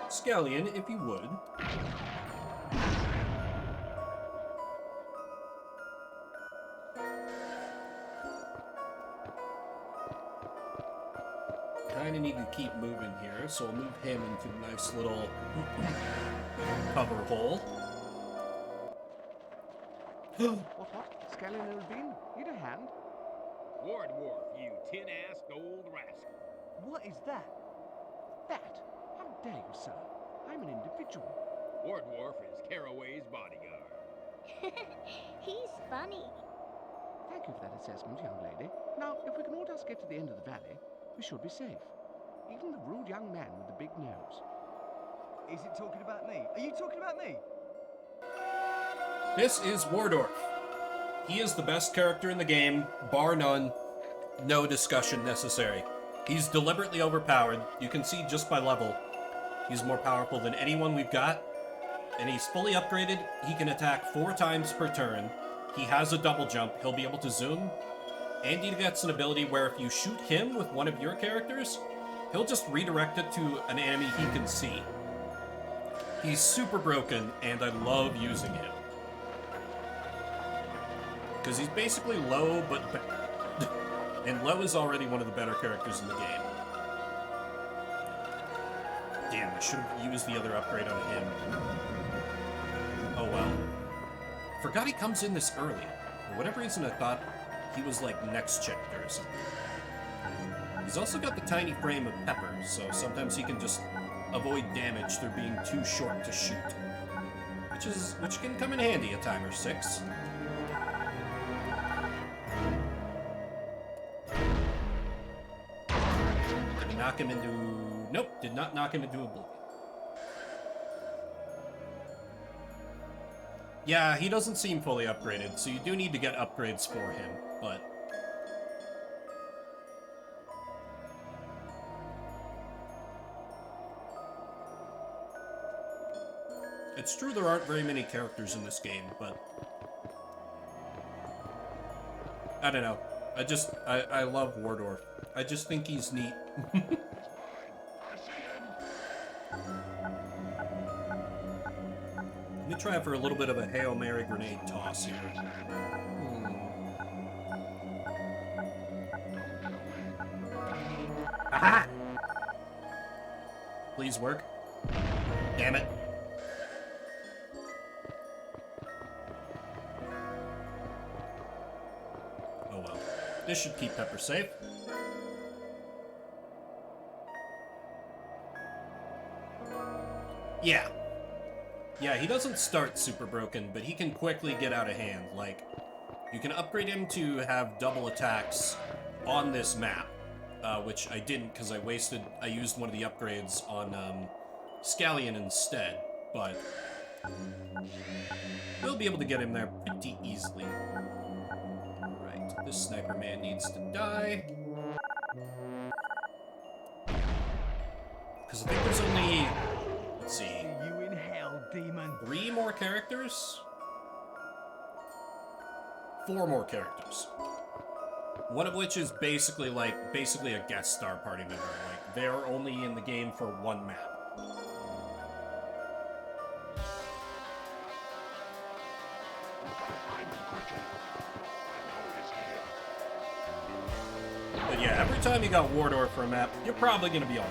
Scallion, if you would. Kinda need to keep moving here, so I'll move him into a nice little cover hole. What? Scallion and Rubin? Need a hand? Ward Wharf, you tin-assed old rascal. What is that? That? How dare you, sir? I'm an individual. Ward Wharf is Caraway's bodyguard. He's funny. Thank you for that assessment, young lady. Now, if we can all just get to the end of the valley, we should be safe. Even the rude young man with the big nose. Is it talking about me? Are you talking about me? This is Wardorf. He is the best character in the game, bar none. No discussion necessary. He's deliberately overpowered. You can see just by level. He's more powerful than anyone we've got. And he's fully upgraded. He can attack 4 times per turn. He has a double jump. He'll be able to zoom. And he gets an ability where if you shoot him with one of your characters, he'll just redirect it to an enemy he can see. He's super broken, and I love using him. Because he's basically low, but and low is already one of the better characters in the game. Damn, I should have used the other upgrade on him. Oh well. Forgot he comes in this early. For whatever reason, I thought he was like next checked or something. He's also got the tiny frame of Pepper, so sometimes he can just avoid damage through being too short to shoot. Which can come in handy a time or six. Did he knock him into... Nope, did not knock him into oblivion. Yeah, he doesn't seem fully upgraded, so you do need to get upgrades for him, but... It's true there aren't very many characters in this game, but... I don't know. I love Wardorf. I just think he's neat. Let me try for a little bit of a Hail Mary grenade toss here. Aha! Please work. Damn it. Oh well. This should keep Pepper safe. Yeah. Yeah, he doesn't start super broken, but he can quickly get out of hand. Like, you can upgrade him to have double attacks on this map, which I didn't because I used one of the upgrades on Scallion instead, but we'll be able to get him there pretty easily. Right, this sniper man needs to die. Because I think there's only, let's see, You in hell, demon. 3 more characters? 4 more characters. One of which is basically a guest star party member. Like, they're only in the game for one map. But yeah, every time you got Wardorf for a map, you're probably gonna be alright.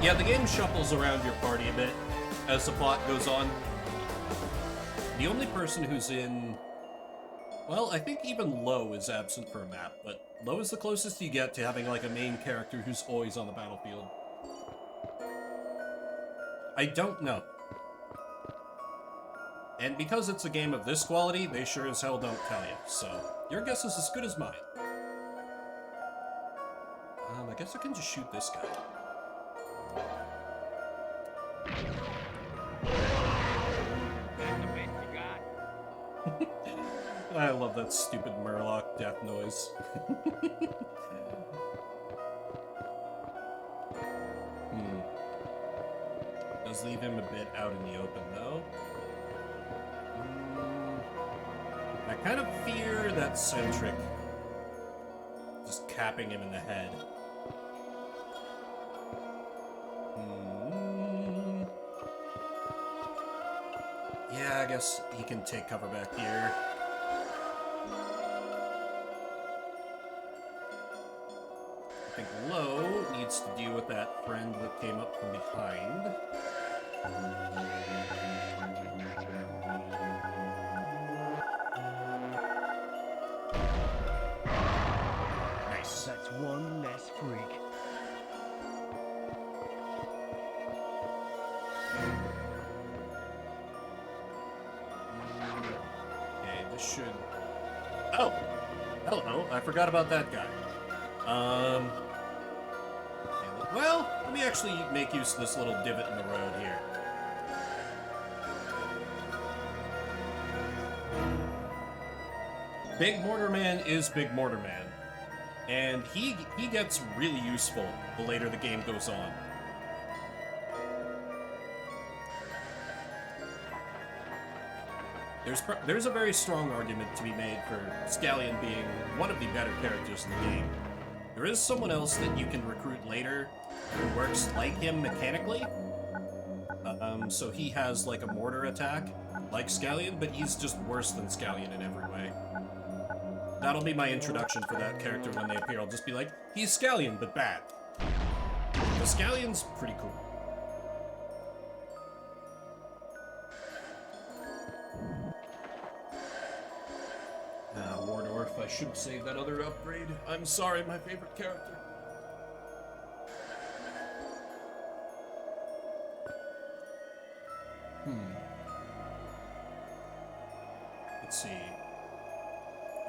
Yeah, the game shuffles around your party a bit as the plot goes on. The only person who's in... Well, I think even Low is absent for a map, but Low is the closest you get to having like a main character who's always on the battlefield. I don't know. And because it's a game of this quality, they sure as hell don't tell you, so your guess is as good as mine. I guess I can just shoot this guy. That's the best you got. I love that stupid Murloc death noise. Does leave him a bit out in the open, though. I kind of fear that Centric just capping him in the head. Yeah, I guess he can take cover back here. I think Low needs to deal with that friend that came up from behind. Nice. That's one less freak. Okay, this should... Oh! Hello, I forgot about that guy. Well, let me actually make use of this little divot in the road here. Big Mortar Man is Big Mortar Man, and he gets really useful the later the game goes on. There's a very strong argument to be made for Scallion being one of the better characters in the game. There is someone else that you can recruit later who works like him mechanically. So he has like a mortar attack, like Scallion, but he's just worse than Scallion in every way. That'll be my introduction for that character when they appear. I'll just be like, he's Scallion, but bad. The Scallion's pretty cool. Wardorf, I should have saved that other upgrade. I'm sorry, my favorite character. Let's see.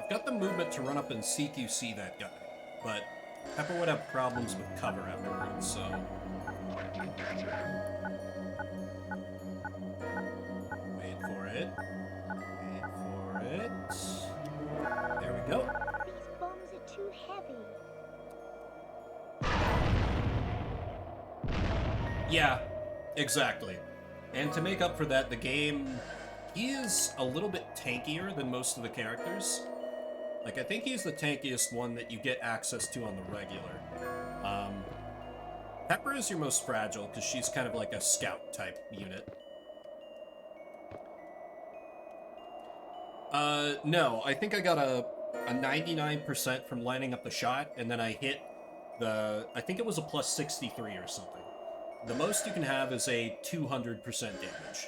I've got the movement to run up and CQC that guy, but Pepper would have problems with cover afterwards, so... Wait for it. Wait for it. There we go. These bombs are too heavy. Yeah, exactly. And to make up for that, the game... He is a little bit tankier than most of the characters. Like, I think he's the tankiest one that you get access to on the regular. Pepper is your most fragile, because she's kind of like a scout-type unit. No, I think I got a 99% from lining up the shot, and then I hit I think it was a plus 63 or something. The most you can have is a 200% damage.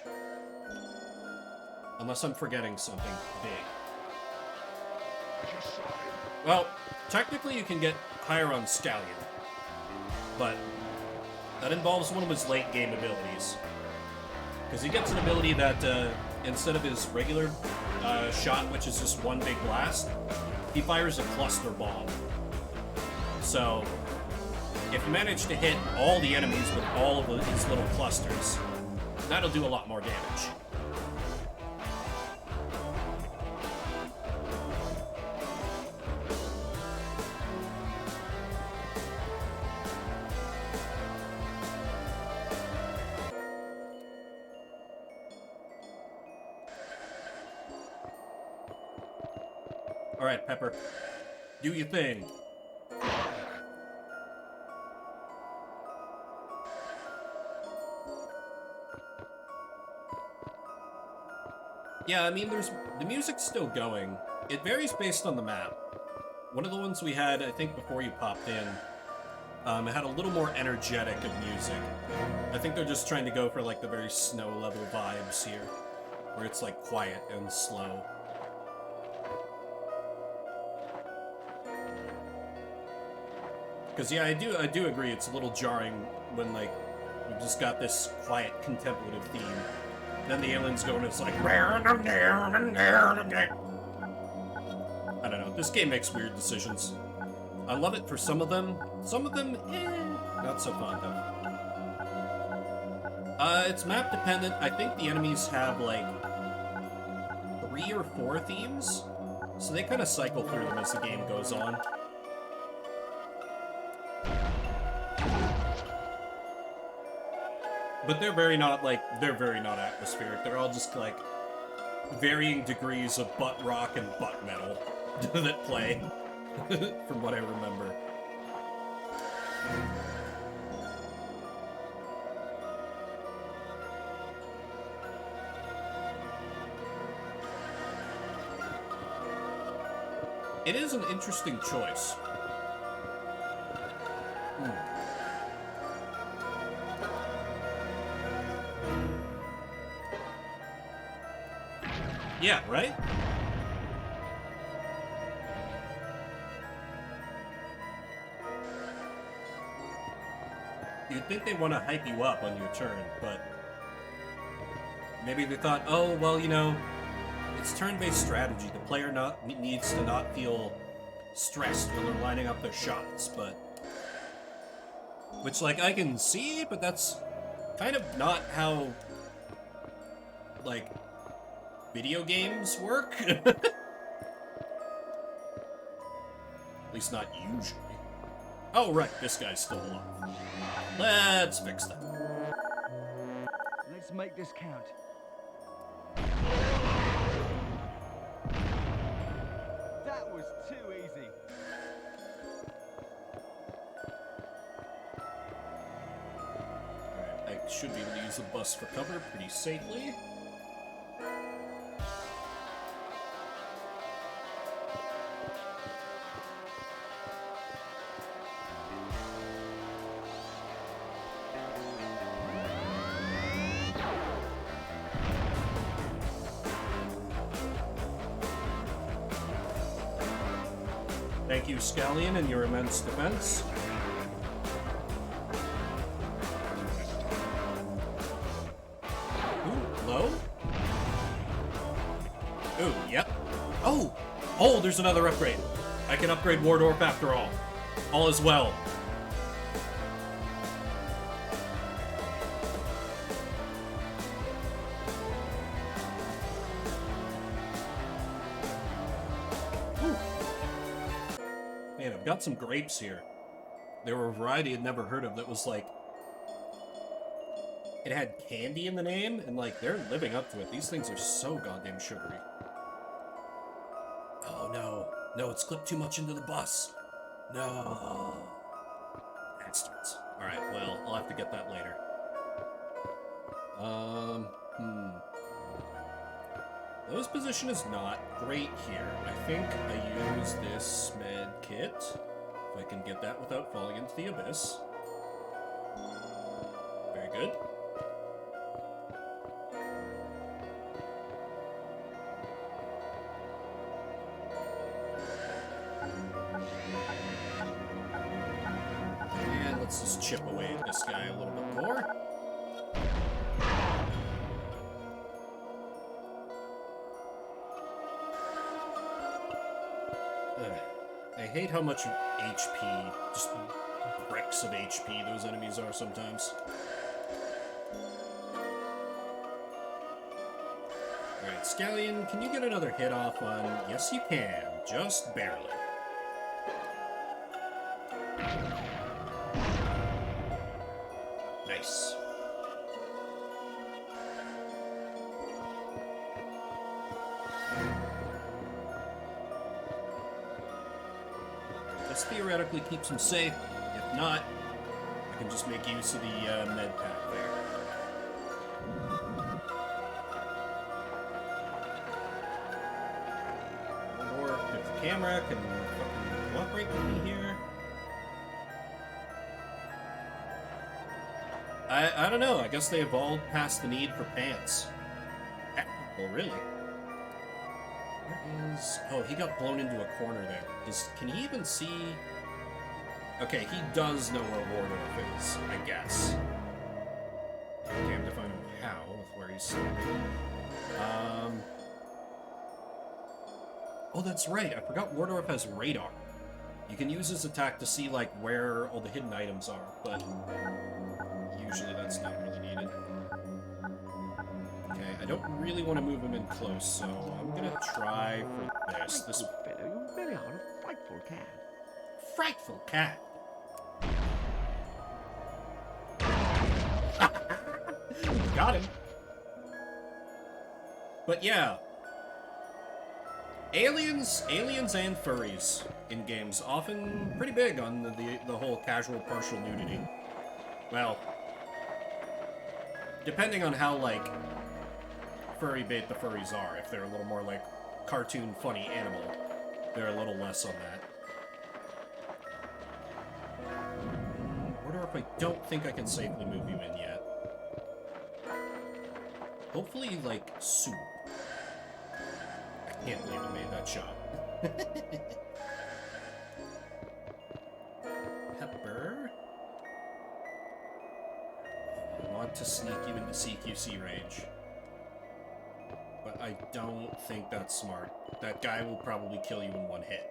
Unless I'm forgetting something big. Well, technically you can get higher on Scallion, but that involves one of his late game abilities. Because he gets an ability that, instead of his regular shot, which is just one big blast, he fires a cluster bomb. So, if you manage to hit all the enemies with all of his little clusters, that'll do a lot more damage. Alright, Pepper. Do your thing. Yeah, I mean, the music's still going. It varies based on the map. One of the ones we had, I think, before you popped in, it had a little more energetic of music. I think they're just trying to go for, like, the very snow-level vibes here, where it's, like, quiet and slow. Because, yeah, I do agree, it's a little jarring when, like, we've just got this quiet, contemplative theme. Then the aliens go and it's like... I don't know, this game makes weird decisions. I love it for some of them, not so fond of. It's map dependent. I think the enemies have, like, 3 or 4 themes, so they kind of cycle through them as the game goes on. But they're very not atmospheric. They're all just, like, varying degrees of butt rock and butt metal that play, from what I remember. It is an interesting choice. Yeah, right? You'd think they want to hype you up on your turn, but maybe they thought, oh, well, you know, it's turn-based strategy. The player needs to not feel stressed when they're lining up their shots, but... Which, like, I can see, but that's kind of not how, like, video games work. At least not usually. Oh, right, this guy's still alive. Let's fix that. Let's make this count. That was too easy. Alright, I should be able to use the bus for cover pretty safely. Thank you, Scallion, and your immense defense. Ooh, low? Ooh, yep. Oh! Oh, there's another upgrade. I can upgrade Wardorf after all. All is well. Man, I've got some grapes here. There were a variety I'd never heard of that was like... It had candy in the name, and like, they're living up to it. These things are so goddamn sugary. Oh no. No, it's clipped too much into the bus. No. Bastards. Alright, well, I'll have to get that later. Those position is not great here. I think I use this med kit. If I can get that without falling into the abyss. Very good. And let's just chip away at this guy a little bit more. I hate how much HP, just bricks of HP those enemies are sometimes. Alright, Scallion, can you get another hit off on... Yes, you can. Just barely. Nice. This theoretically keeps him safe. If not, I can just make use of the med pack there. Or if the camera can fucking cooperate with me here. I don't know. I guess they evolved past the need for pants. Well, really? Where is... Oh, he got blown into a corner there. Can he even see... Okay, he does know where Wardorf is, I guess. Damned if I know how, with where he's standing. Oh, that's right. I forgot Wardorf has radar. You can use his attack to see, like, where all the hidden items are, but... Usually that's not really needed. Okay, I don't really want to move him in close, so I'm gonna try for this. This fellow, you really are a frightful cat. frightful cat. Got him. But yeah. Aliens and furries in games, often pretty big on the whole casual partial nudity. Well, depending on how, like, furry bait the furries are. If they're a little more, like, cartoon funny animal, they're a little less on that. Wardorf, I don't think I can safely move you in yet. Hopefully, like, soon. I can't believe I made that shot. Pepper. I want to sneak you into CQC range. But I don't think that's smart. That guy will probably kill you in one hit.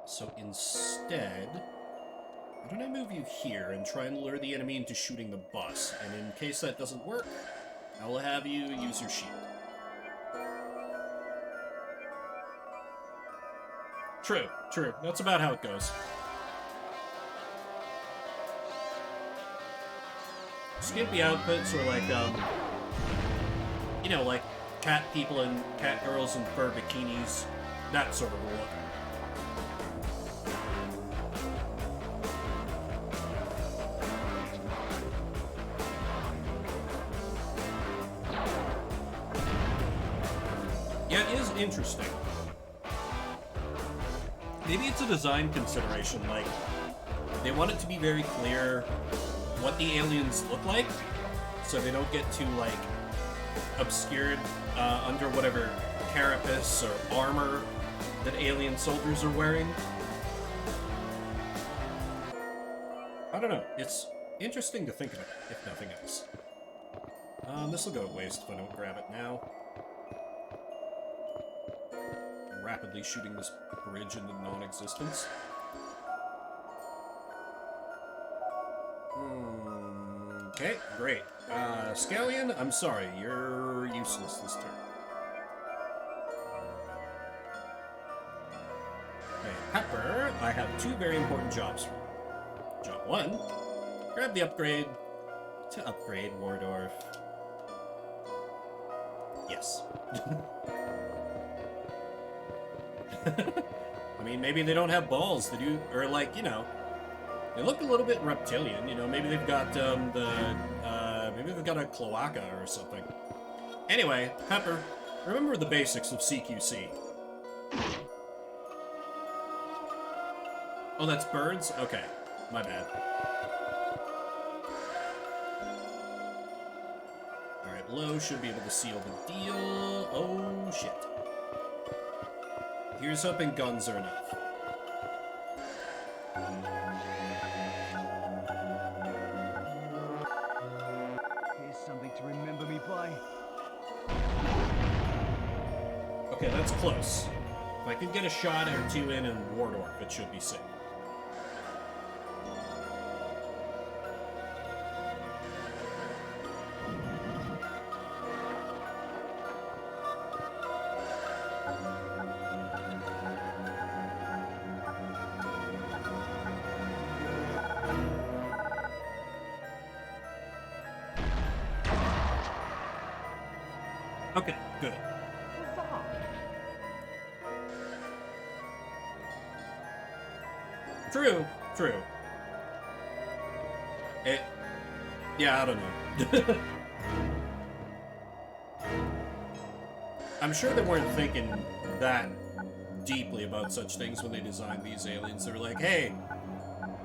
So instead, why don't I move you here and try and lure the enemy into shooting the bus? And in case that doesn't work, I will have you use your shield. True, true. That's about how it goes. Skimpy outfits are like, you know, like cat people and cat girls in fur bikinis. That sort of a look. Yeah, it is interesting. Maybe it's a design consideration, like, they want it to be very clear what the aliens look like, so they don't get too, like, obscured under whatever carapace or armor that alien soldiers are wearing. I don't know, it's interesting to think about, if nothing else. This will go to waste if I don't grab it now. Rapidly shooting this bridge into non-existence. Okay, great. Scallion, I'm sorry, you're useless this turn. Hey, Pepper, I have two very important jobs for you. Job 1, grab the upgrade to upgrade Wardorf. Yes. I mean, maybe they don't have balls to do, or like, you know, they look a little bit reptilian, you know, maybe they've got, maybe they've got a cloaca or something. Anyway, Pepper, remember the basics of CQC. Oh, that's birds? Okay, my bad. Alright, Low should be able to seal the deal. Oh, shit. Here's hoping guns are enough. Here's something to remember me by. Okay, that's close. If I can get a shot or two in Wardorf, it should be safe. Okay, good. True, true. Yeah, I don't know. I'm sure they weren't thinking that deeply about such things when they designed these aliens. They were like, hey,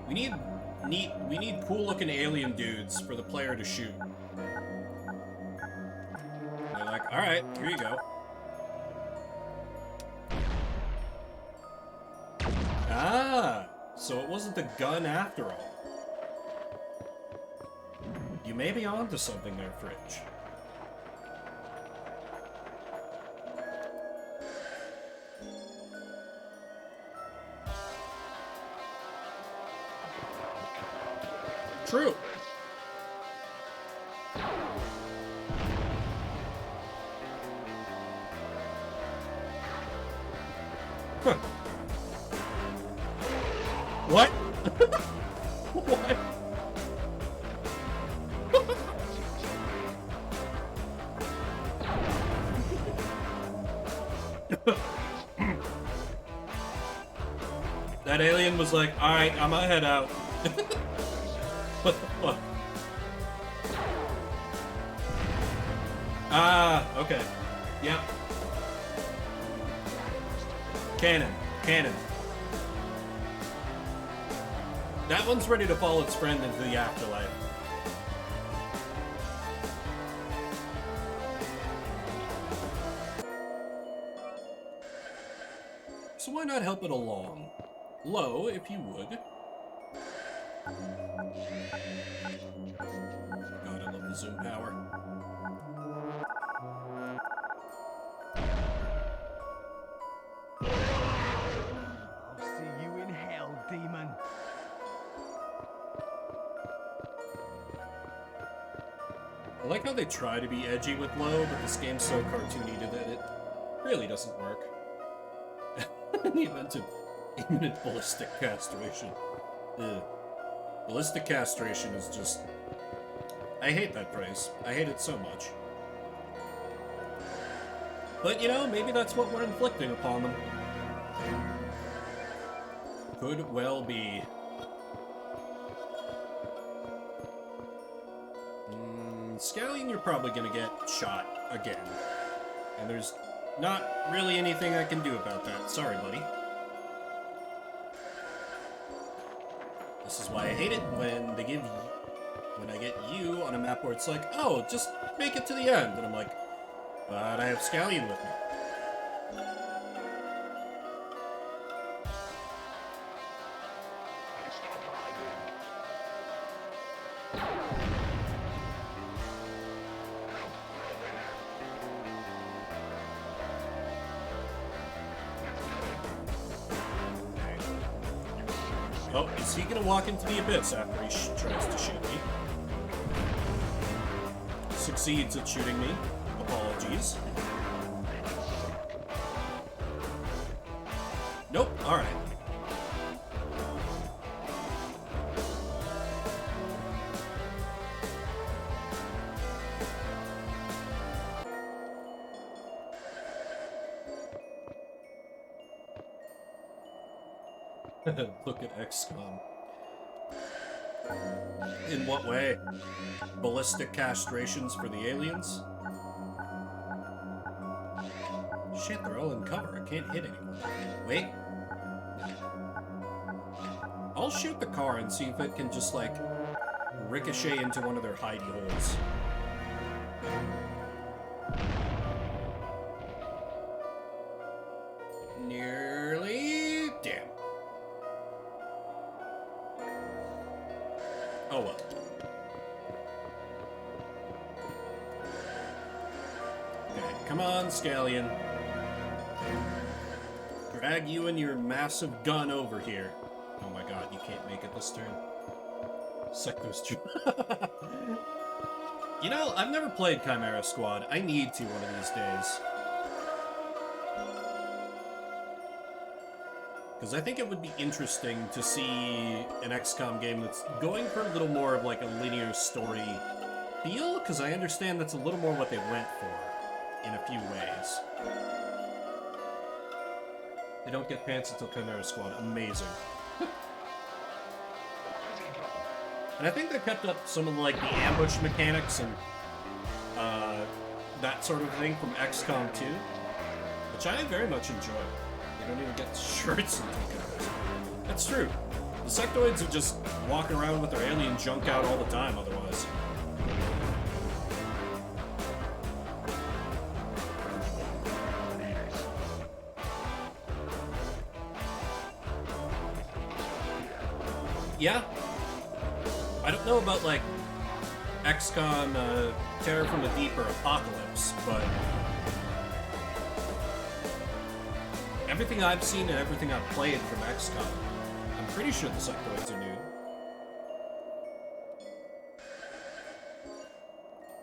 we need cool-looking alien dudes for the player to shoot. They're like, alright, here you go. Ah, so it wasn't the gun after all. You may be onto something there, Fridge. True. Huh. What? What? That alien was like, alright, I'm gonna head out. What the fuck? Ah, okay. Yep. Cannon. Cannon. That one's ready to follow its friend into the afterlife. So why not help it along? Low, if you would. God, I love the zoom power. I'll see you like how they try to be edgy with low, but this game's so cartoony that it really doesn't work. The event of imminent ballistic castration. Ugh. Ballistic castration is just... I hate that phrase. I hate it so much. But, you know, maybe that's what we're inflicting upon them. Could well be. Scallion, you're probably gonna get shot again. And there's not really anything I can do about that. Sorry, buddy. This is why I hate it when they give... when I get you on a map where it's like, oh, just make it to the end. And I'm like, but I have Scallion with me. Oh, is he gonna walk into the abyss after he tries to shoot me? Succeeds at shooting me. Apologies. Nope, alright. Look at XCOM. In what way? Ballistic castrations for the aliens? Shit, they're all in cover. I can't hit anyone. Wait. I'll shoot the car and see if it can just, like, ricochet into one of their hidey holes. Nearly... Damn. Oh well. Okay, come on, Scallion. Drag you and your massive gun over here. Oh my god, you can't make it this turn. Sector's true. You know, I've never played Chimera Squad. I need to one of these days. Because I think it would be interesting to see an XCOM game that's going for a little more of like a linear story feel, because I understand that's a little more what they went for in a few ways. They don't get pants until Chimera Squad. Amazing. And I think they kept up some of like the ambush mechanics and that sort of thing from XCOM 2, which I very much enjoy. They don't even get shirts until Chimera Squad. That's true. The sectoids are just walking around with their alien junk out all the time otherwise. Yeah. I don't know about, like, XCOM, Terror from the Deep or Apocalypse, but everything I've seen and everything I've played from XCOM, I'm pretty sure the sectoids are new.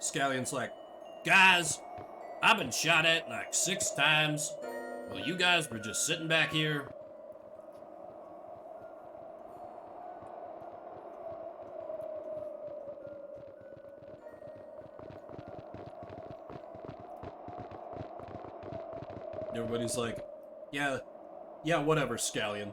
Scallion's like, guys, I've been shot at like 6 times. Well, you guys were just sitting back here. Everybody's like, yeah, whatever, Scallion.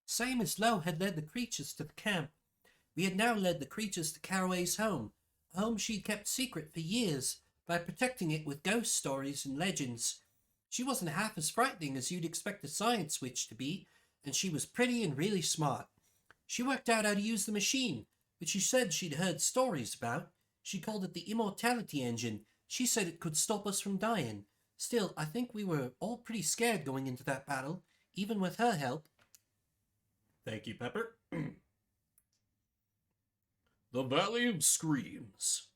Same as Lo had led the creatures to the camp. We had now led the creatures to Caraway's home, a home she'd kept secret for years by protecting it with ghost stories and legends. She wasn't half as frightening as you'd expect a science witch to be, and she was pretty and really smart. She worked out how to use the machine, which she said she'd heard stories about. She called it the Immortality Engine. She said it could stop us from dying. Still, I think we were all pretty scared going into that battle, even with her help. Thank you, Pepper. The Valley of Screams.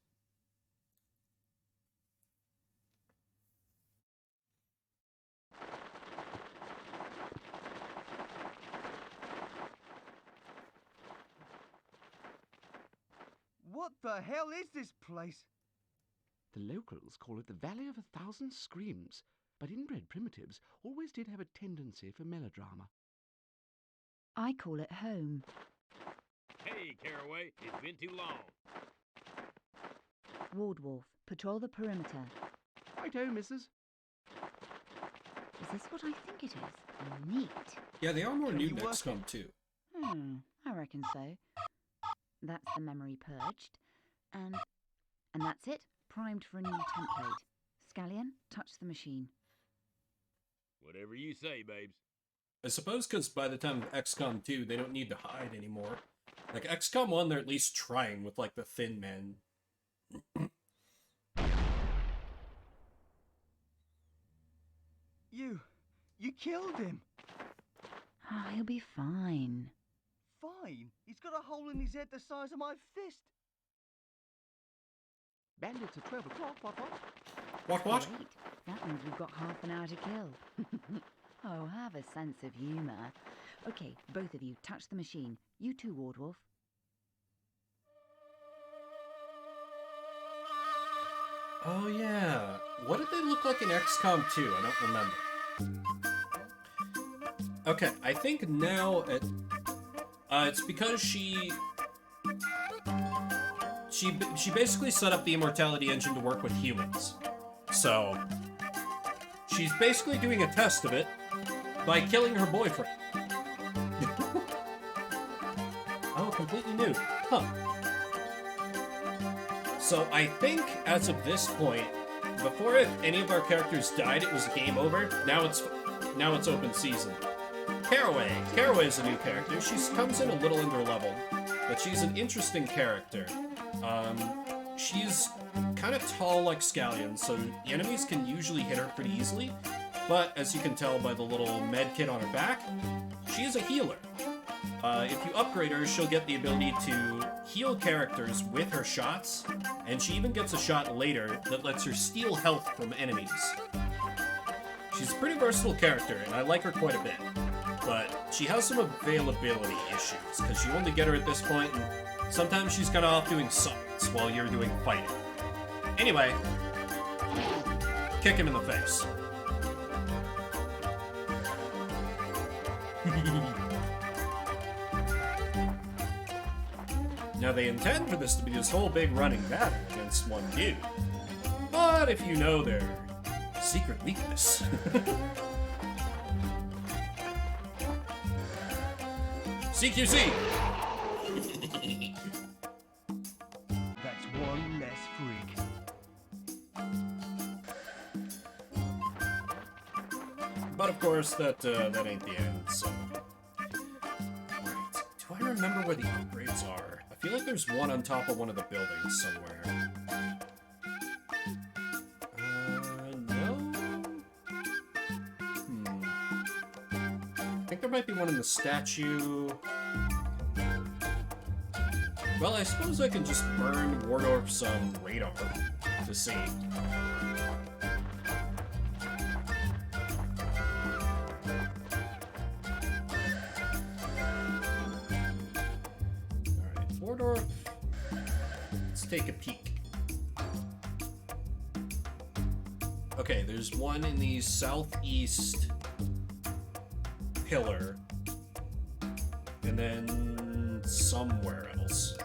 What the hell is this place? The locals call it the Valley of a Thousand Screams, but inbred primitives always did have a tendency for melodrama. I call it home. Hey, Caraway, it's been too long. Wardwolf, patrol the perimeter. Righto, missus. Is this what I think it is? Neat. Yeah, they are more Can new you to work XCOM 2. I reckon so. That's the memory purged. And that's it. Primed for a new template. Scallion, touch the machine. Whatever you say, babes. I suppose because by the time of XCOM 2, they don't need to hide anymore. Like, XCOM 1, they're at least trying with, like, the Thin Men. You killed him. Ah, he'll be fine. Fine. He's got a hole in his head the size of my fist. Bandits at 12 o'clock, what? What? Great. That means we've got half an hour to kill. Oh, have a sense of humour. Okay, both of you, touch the machine. You too, Wardwolf. Oh, yeah. What did they look like in XCOM 2? I don't remember. Okay, I think now it's because she basically set up the immortality engine to work with humans. So she's basically doing a test of it by killing her boyfriend. Oh, completely new. Huh. So I think as of this point, before if any of our characters died, it was game over. Now it's open season. Caraway. Caraway is a new character. She comes in a little underleveled, but she's an interesting character. She's kind of tall like Scallion, so the enemies can usually hit her pretty easily. But as you can tell by the little med kit on her back, she is a healer. If you upgrade her, she'll get the ability to heal characters with her shots, and she even gets a shot later that lets her steal health from enemies. She's a pretty versatile character, and I like her quite a bit. But she has some availability issues, because you only get her at this point, and sometimes she's kind of off doing science while you're doing fighting. Anyway, kick him in the face. Now they intend for this to be this whole big running battle against one dude. But if you know their secret weakness... CQC! That's one less freak. But of course, that ain't the end, so... Right. Do I remember where the upgrades are? I feel like there's one on top of one of the buildings somewhere. No? I think there might be one in the statue. Well, I suppose I can just burn Wardorf's radar to see. Alright, Wardorf. Let's take a peek. Okay, there's one in the southeast pillar, and then somewhere else.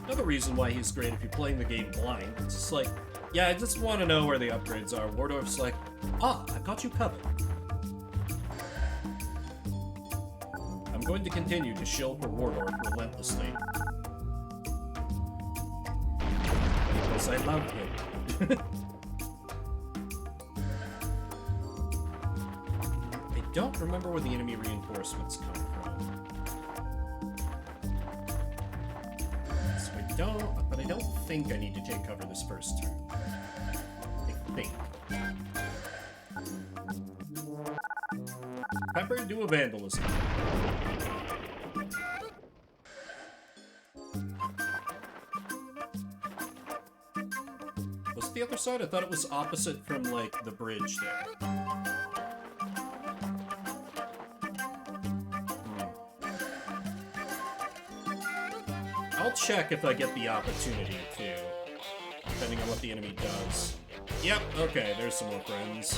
Another reason why he's great if you're playing the game blind. It's just like, yeah, I just want to know where the upgrades are. Wardorf's like, I've got you covered. I'm going to continue to shill for Wardorf relentlessly. Because I love him. I don't remember where the enemy reinforcements come from. So I don't think I need to take cover this first turn. I think. Pepper, do a vandalism. Was it the other side? I thought it was opposite from, like, the bridge there. I'll check if I get the opportunity to, depending on what the enemy does. Yep, okay, there's some more friends.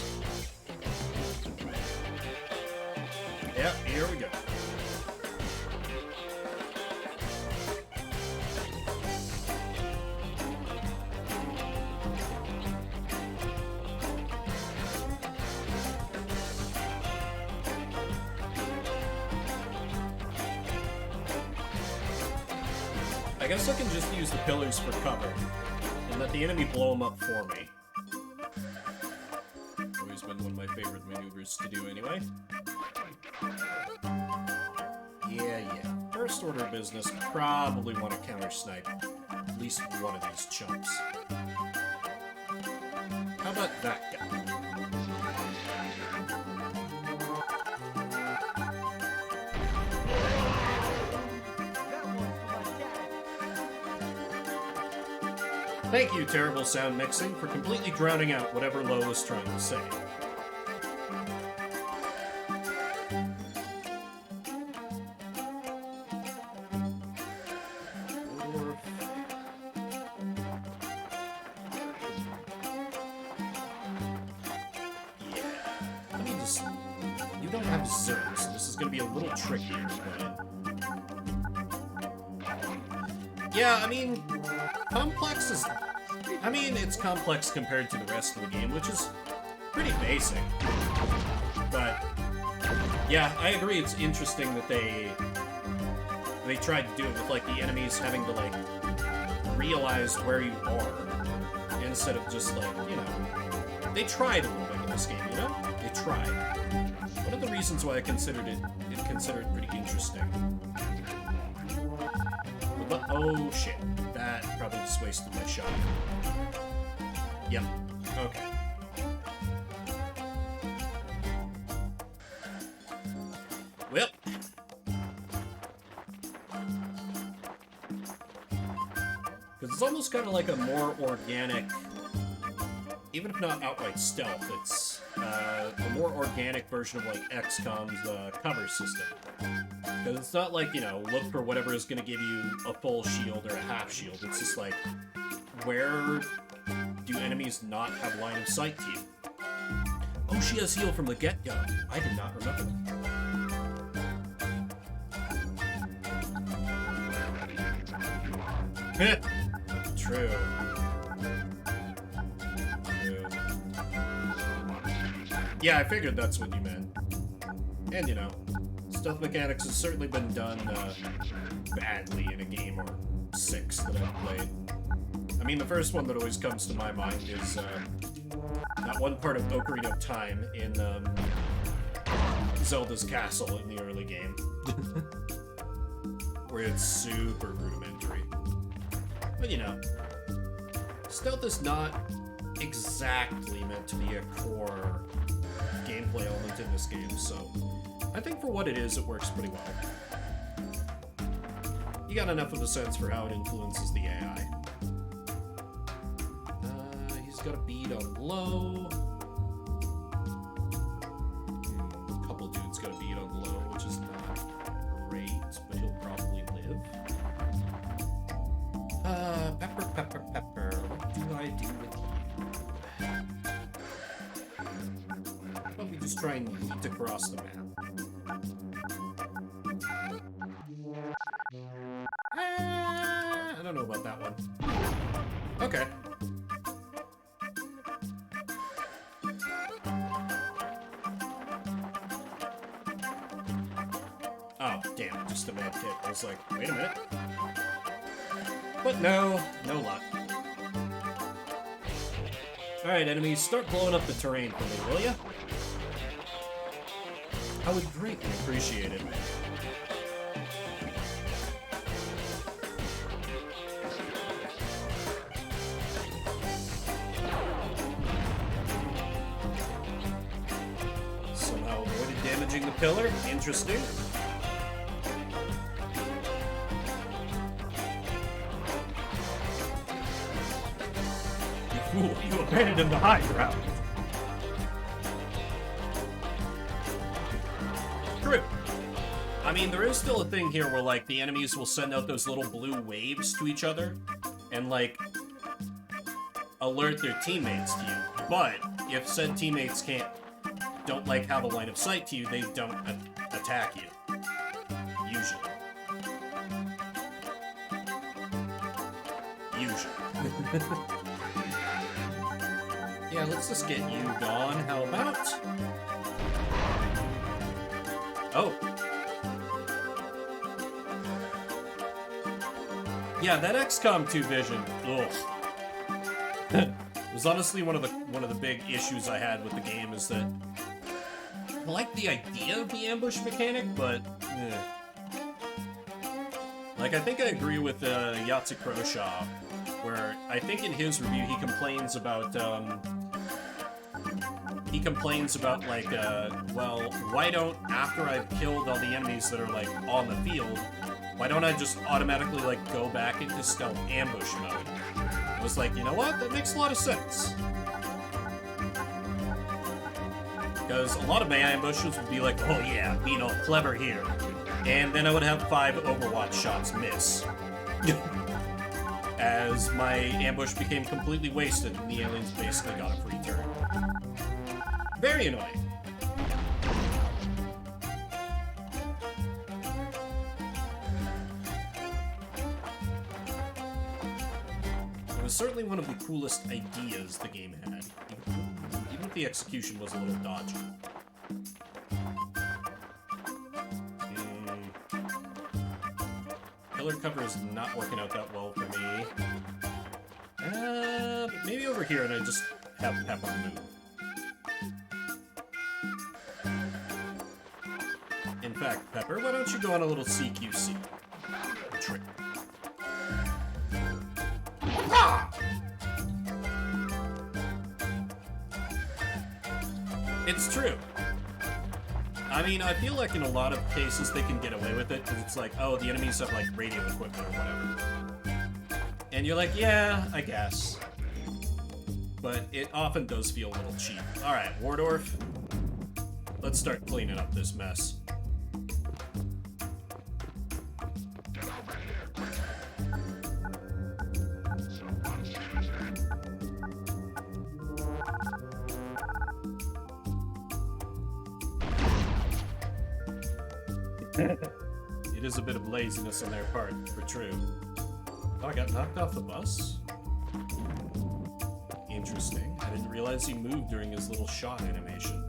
Yep, here we go. I guess I can just use the pillars for cover, and let the enemy blow them up for me. Always been one of my favorite maneuvers to do anyway. Yeah. First order of business, probably want to counter-snipe at least one of these chumps. How about that guy? Thank you, Terrible Sound Mixing, for completely drowning out whatever Lo was trying to say. Let me just... You don't have Zerg, so this is going to be a little trickier to put in. Yeah, I mean... Complex is... I mean, it's complex compared to the rest of the game, which is pretty basic. But, yeah, I agree it's interesting that they tried to do it with, like, the enemies having to, like, realize where you are, instead of just, like, you know... They tried a little bit in this game, you know? They tried. One of the reasons why I considered it pretty interesting. But, oh, shit. That probably just wasted my shot. Yep. Okay. Well. Because it's almost kind of like a more organic, even if not outright stealth, it's a more organic version of like XCOM's cover system. Because it's not like, you know, look for whatever is going to give you a full shield or a half shield. It's just like, where do enemies not have line of sight to you? Oh, she has heal from the get-go. I did not remember that. True. Yeah, I figured that's what you meant. And, you know, stealth mechanics has certainly been done badly in a game or 6 that I've played. I mean, the first one that always comes to my mind is that one part of Ocarina of Time in Zelda's castle in the early game. Where it's super rudimentary. But, you know, stealth is not exactly meant to be a core gameplay element in this game, so I think for what it is, it works pretty well. You got enough of a sense for how it influences the AI. He's got a bead on low. A couple dudes got a bead on low, which is not great, but he'll probably live. Pepper, pepper, pepper. What do I do with you? Why don't we just try and yeet across the map? I don't know about that one. Okay. Oh, damn, just a med kit. I was like, wait a minute. But no luck. Alright, enemies, start blowing up the terrain for me, will ya? I would greatly appreciate it. Somehow avoided damaging the pillar. Interesting. You fool, you abandoned the high ground. True. I mean, there is still a thing here where, like, the enemies will send out those little blue waves to each other and, like, alert their teammates to you. But if said teammates don't, like, have a line of sight to you, they don't attack you. Usually. Yeah, let's just get you gone. How about? Oh. Yeah, that XCOM 2 vision. Ugh. It was honestly one of the big issues I had with the game is that I like the idea of the ambush mechanic, but like I think I agree with Yahtzee Croshaw, where I think in his review he complains about like well, why don't, after I've killed all the enemies that are like on the field, why don't I just automatically like go back into stealth ambush mode? I was like, you know what? That makes a lot of sense. Because a lot of my ambushes would be like, oh yeah, being all clever here. And then I would have 5 Overwatch shots miss. As my ambush became completely wasted and the aliens basically got a free turn. Very annoying. It was certainly one of the coolest ideas the game had, even if the execution was a little dodgy. Pillar cover is not working out that well for me. But maybe over here and I just have Pepper move. In fact, Pepper, why don't you go on a little CQC? Trick. It's true. I mean, I feel like in a lot of cases they can get away with it, because it's like, oh, the enemies have, like, radio equipment or whatever. And you're like, yeah, I guess. But it often does feel a little cheap. Alright, Wardorf. Let's start cleaning up this mess. It is a bit of laziness on their part, for true. Oh, I got knocked off the bus? Interesting. I didn't realize he moved during his little shot animation.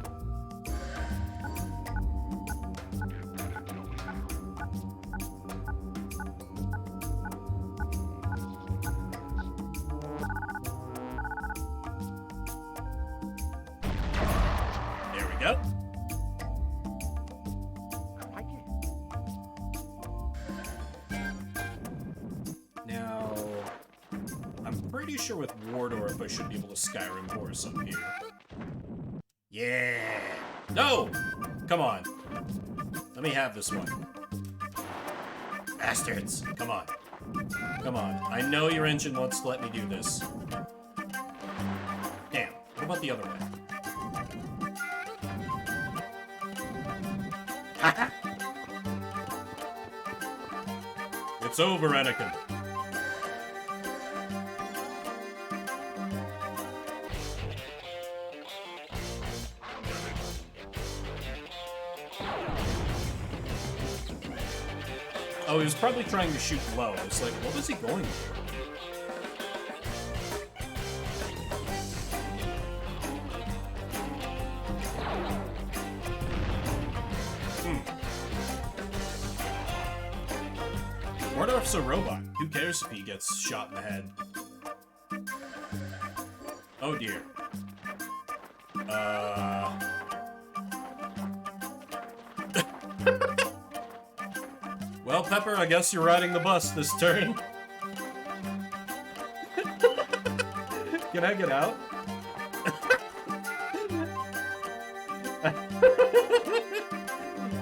There we go. Now, I'm pretty sure with Wardorf I should be able to Skyrim horse up here. Yeah! No! Come on. Let me have this one. Bastards! Come on. Come on. I know your engine wants to let me do this. Damn. What about the other way? It's over, Anakin. Oh, he was probably trying to shoot low. I was like, what was he going for? Wardorf's a robot. Who cares if he gets shot in the head? Oh dear. Well, Pepper, I guess you're riding the bus this turn. Can I get out?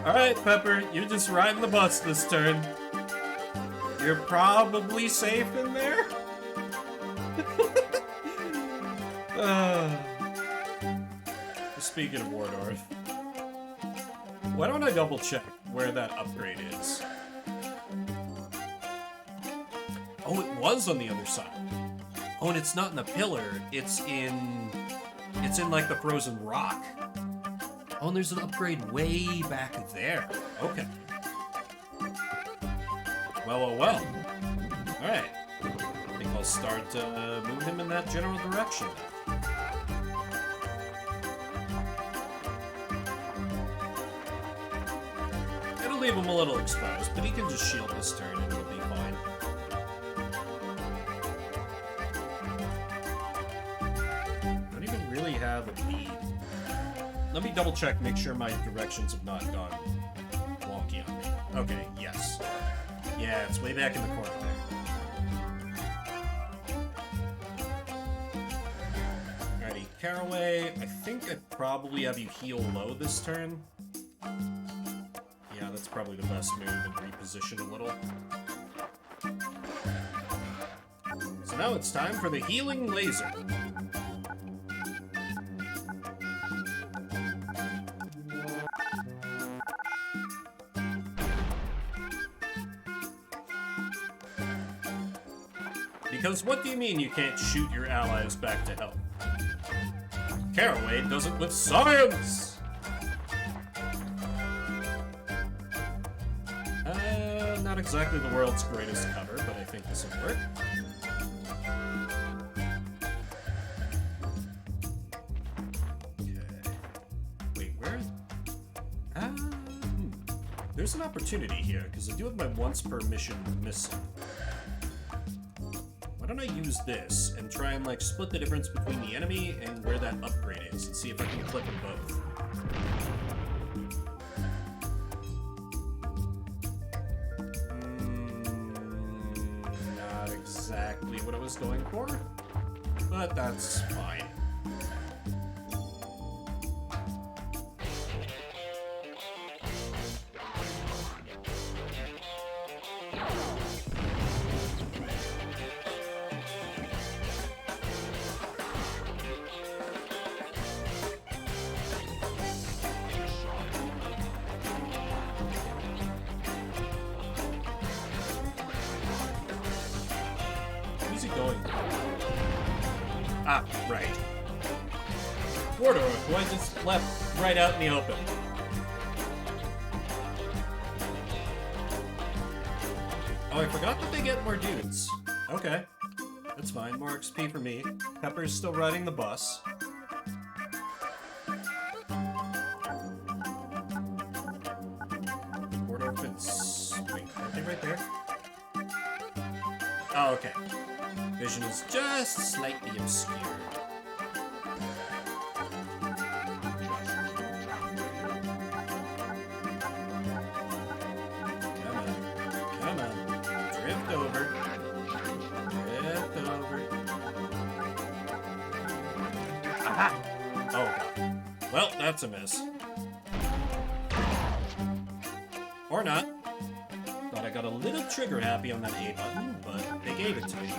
Alright, Pepper, you're just riding the bus this turn. You're probably safe in there? Speaking of Wardorf. Why don't I double check where that upgrade is? Oh, it was on the other side. Oh, and it's not in the pillar. It's in like the frozen rock. Oh, and there's an upgrade way back there. Okay. Well. All right. I think I'll start moving him in that general direction. It'll leave him a little exposed, but he can just shield this turn and it'll be fine. Don't even really have a lead. Let me double check, make sure my directions have not gone wonky on me. Okay, yes. Yeah, it's way back in the corner there. Alrighty, Caraway, I think I'd probably have you heal low this turn. Yeah, that's probably the best move and reposition a little. So now it's time for the healing laser. Because what do you mean you can't shoot your allies back to health? Caraway does it with science! Not exactly the world's greatest cover, but I think this will work. Okay. Wait, where? There's an opportunity here, because I do have my once per mission missing. Why don't I use this and try and like split the difference between the enemy and where that upgrade is and see if I can click them both. Not exactly what I was going for, but that's fine. Where's he going? Ah, right. Mordor, who I just left right out in the open. Oh, I forgot that they get more dudes. Okay. That's fine. More XP for me. Pepper's still riding the bus. Mordor fits... Wait, aren't they right there? Oh, okay. Vision is just slightly obscure. Come on. Drift over. Drift over. Aha! Oh, God. Well, that's a miss. Or not. Thought I got a little trigger happy on that A button, but they gave it to me.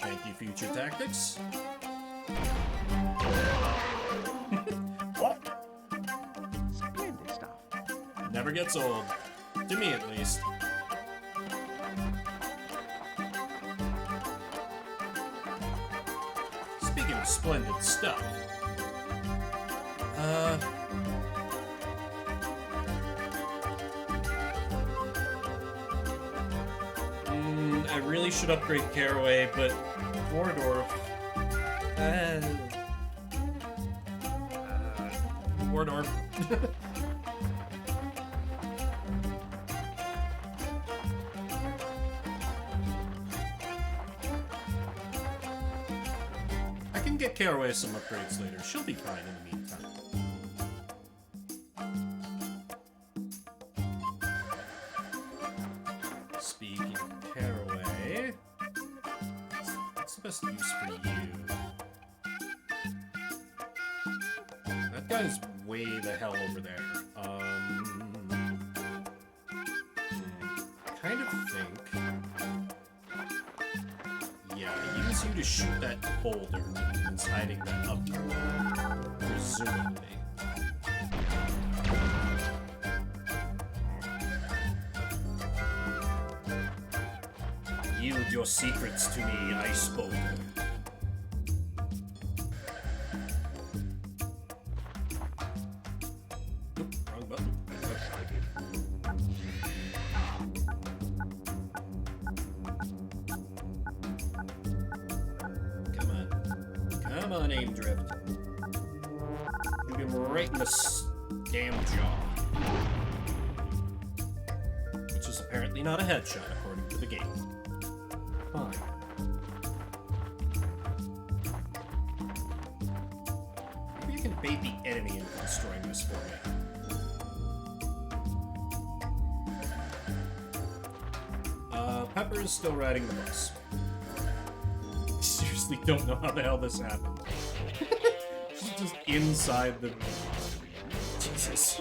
Thank you, Future Tactics. What? Splendid stuff. Never gets old. To me, at least. Speaking of splendid stuff. I really should upgrade Caraway, but Mordor. Mordor. I can get Caraway some upgrades later. She'll be fine in the meantime. Speaking of Caraway, what's the best use for you? That guy's way the hell over there. Kind of think. Yeah, use you to shoot that boulder that's hiding that up. Presumably. your secrets to me, Ice Boulder. Oop, wrong button. Come on. Come on, aim drift. Shoot him right in the damn jaw. Which is apparently not a headshot, according to the game. Fine. Maybe you can bait the enemy into destroying this for me. Pepper is still riding the bus. I seriously don't know how the hell this happened. She's just inside the... Jesus.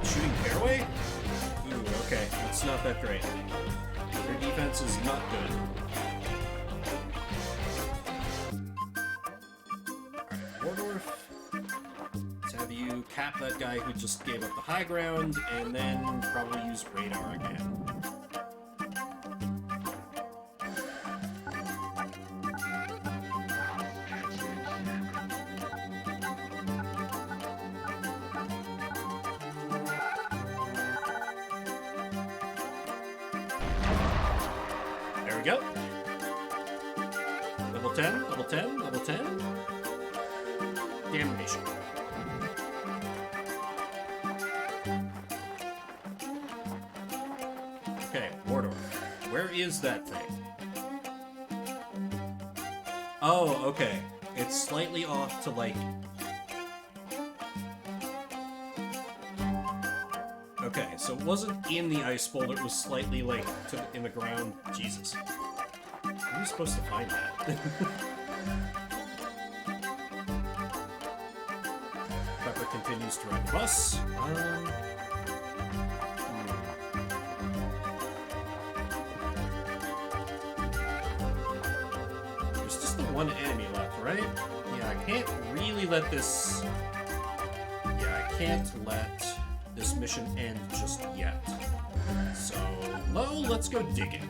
Shooting fairway? Ooh, okay. That's not that great. Their defense is not good. Alright, Wardorf. Let's have you cap that guy who just gave up the high ground, and then probably use radar again. There we go. Level 10, level 10, level 10. Damnation. Okay, Wardorf. Where is that thing? Oh, okay. It's slightly off to, like... Okay, so it wasn't in the ice boulder, it was slightly, like, in the ground. Jesus. How are you supposed to find that? Pepper continues to ride the bus. There's just the one enemy left, right? Yeah, I can't really let this... Yeah, I can't let this mission end just yet. So, Lo, let's go digging.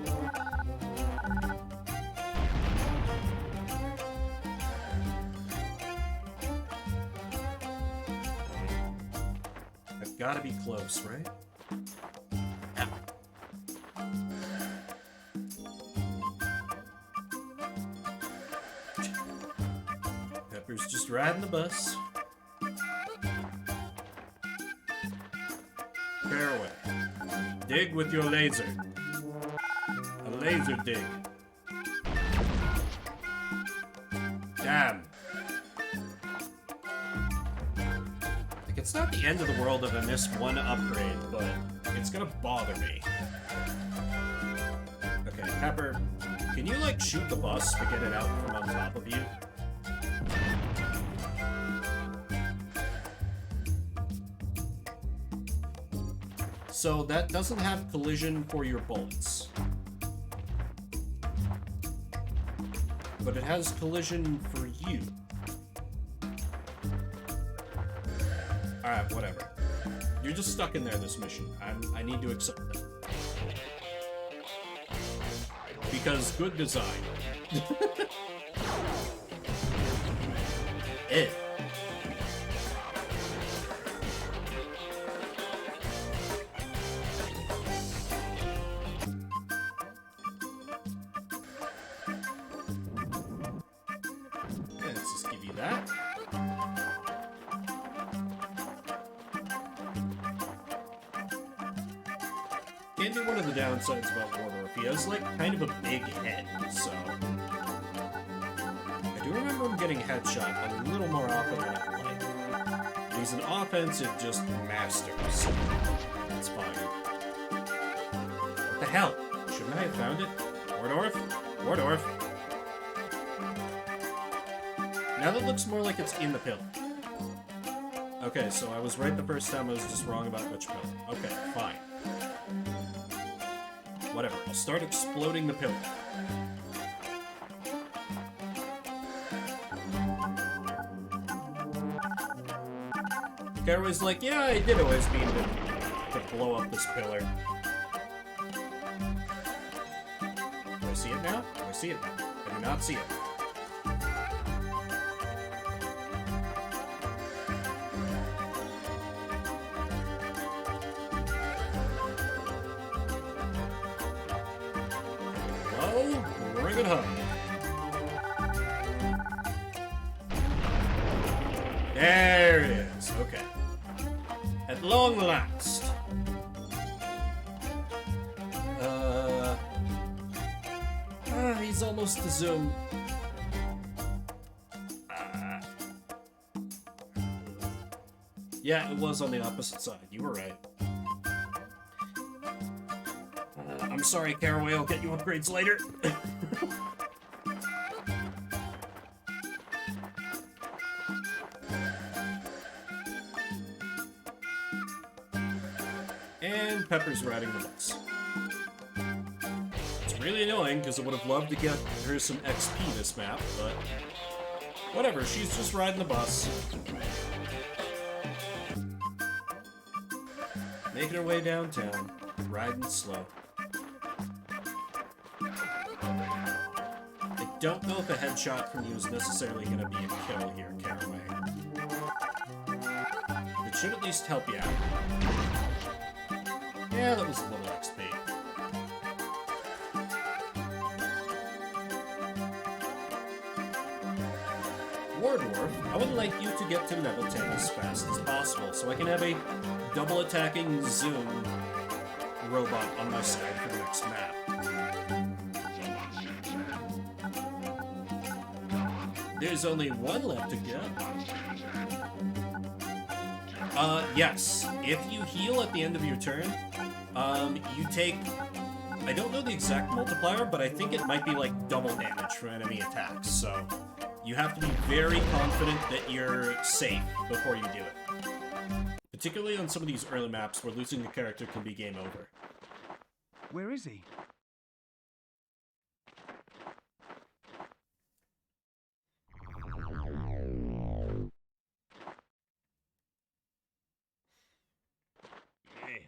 I've got to be close, right? Yeah. Pepper's just riding the bus. Fairway. Dig with your laser. A laser dig. Damn. Like, it's not the end of the world if I miss one upgrade, but it's gonna bother me. Okay, Pepper, can you, like, shoot the bus to get it out from on top of you? So that doesn't have collision for your bullets. But it has collision for you. Alright, whatever. You're just stuck in there this mission. I need to accept that. Because good design. Eh. Can't do one of the downsides about Wardorf. He has, like, kind of a big head, so... I do remember him getting headshot a little more often than I'd like. He's an offensive just master, so it's fine. What the hell? Shouldn't I have found it? Wardorf? Wardorf? Now that looks more like it's in the pill. Okay, so I was right the first time, I was just wrong about which pill. Okay, fine. Whatever, I'll start exploding the pill. Caraway's like, yeah, I did always mean to blow up this pillar. Do I see it now? Do I see it now? I do not see it. Oh, bring it home. There it is. Okay. At long last. He's almost to zoom. Yeah, it was on the opposite side. You were right. I'm sorry, Caraway. I'll get you upgrades later. And Pepper's riding the bus. It's really annoying because I would have loved to get her some XP this map, but whatever, she's just riding the bus. Making her way downtown, riding slow. I don't know if a headshot from you is necessarily going to be a kill here, Caraway. It should at least help you out. Yeah, that was a little XP. Wardorf, I would like you to get to level 10 as fast as possible so I can have a double attacking zoom robot on my side for the next map. There's only one left to go. Yes. If you heal at the end of your turn, you take... I don't know the exact multiplier, but I think it might be like double damage from enemy attacks, so you have to be very confident that you're safe before you do it. Particularly on some of these early maps where losing the character can be game over. Where is he? Man,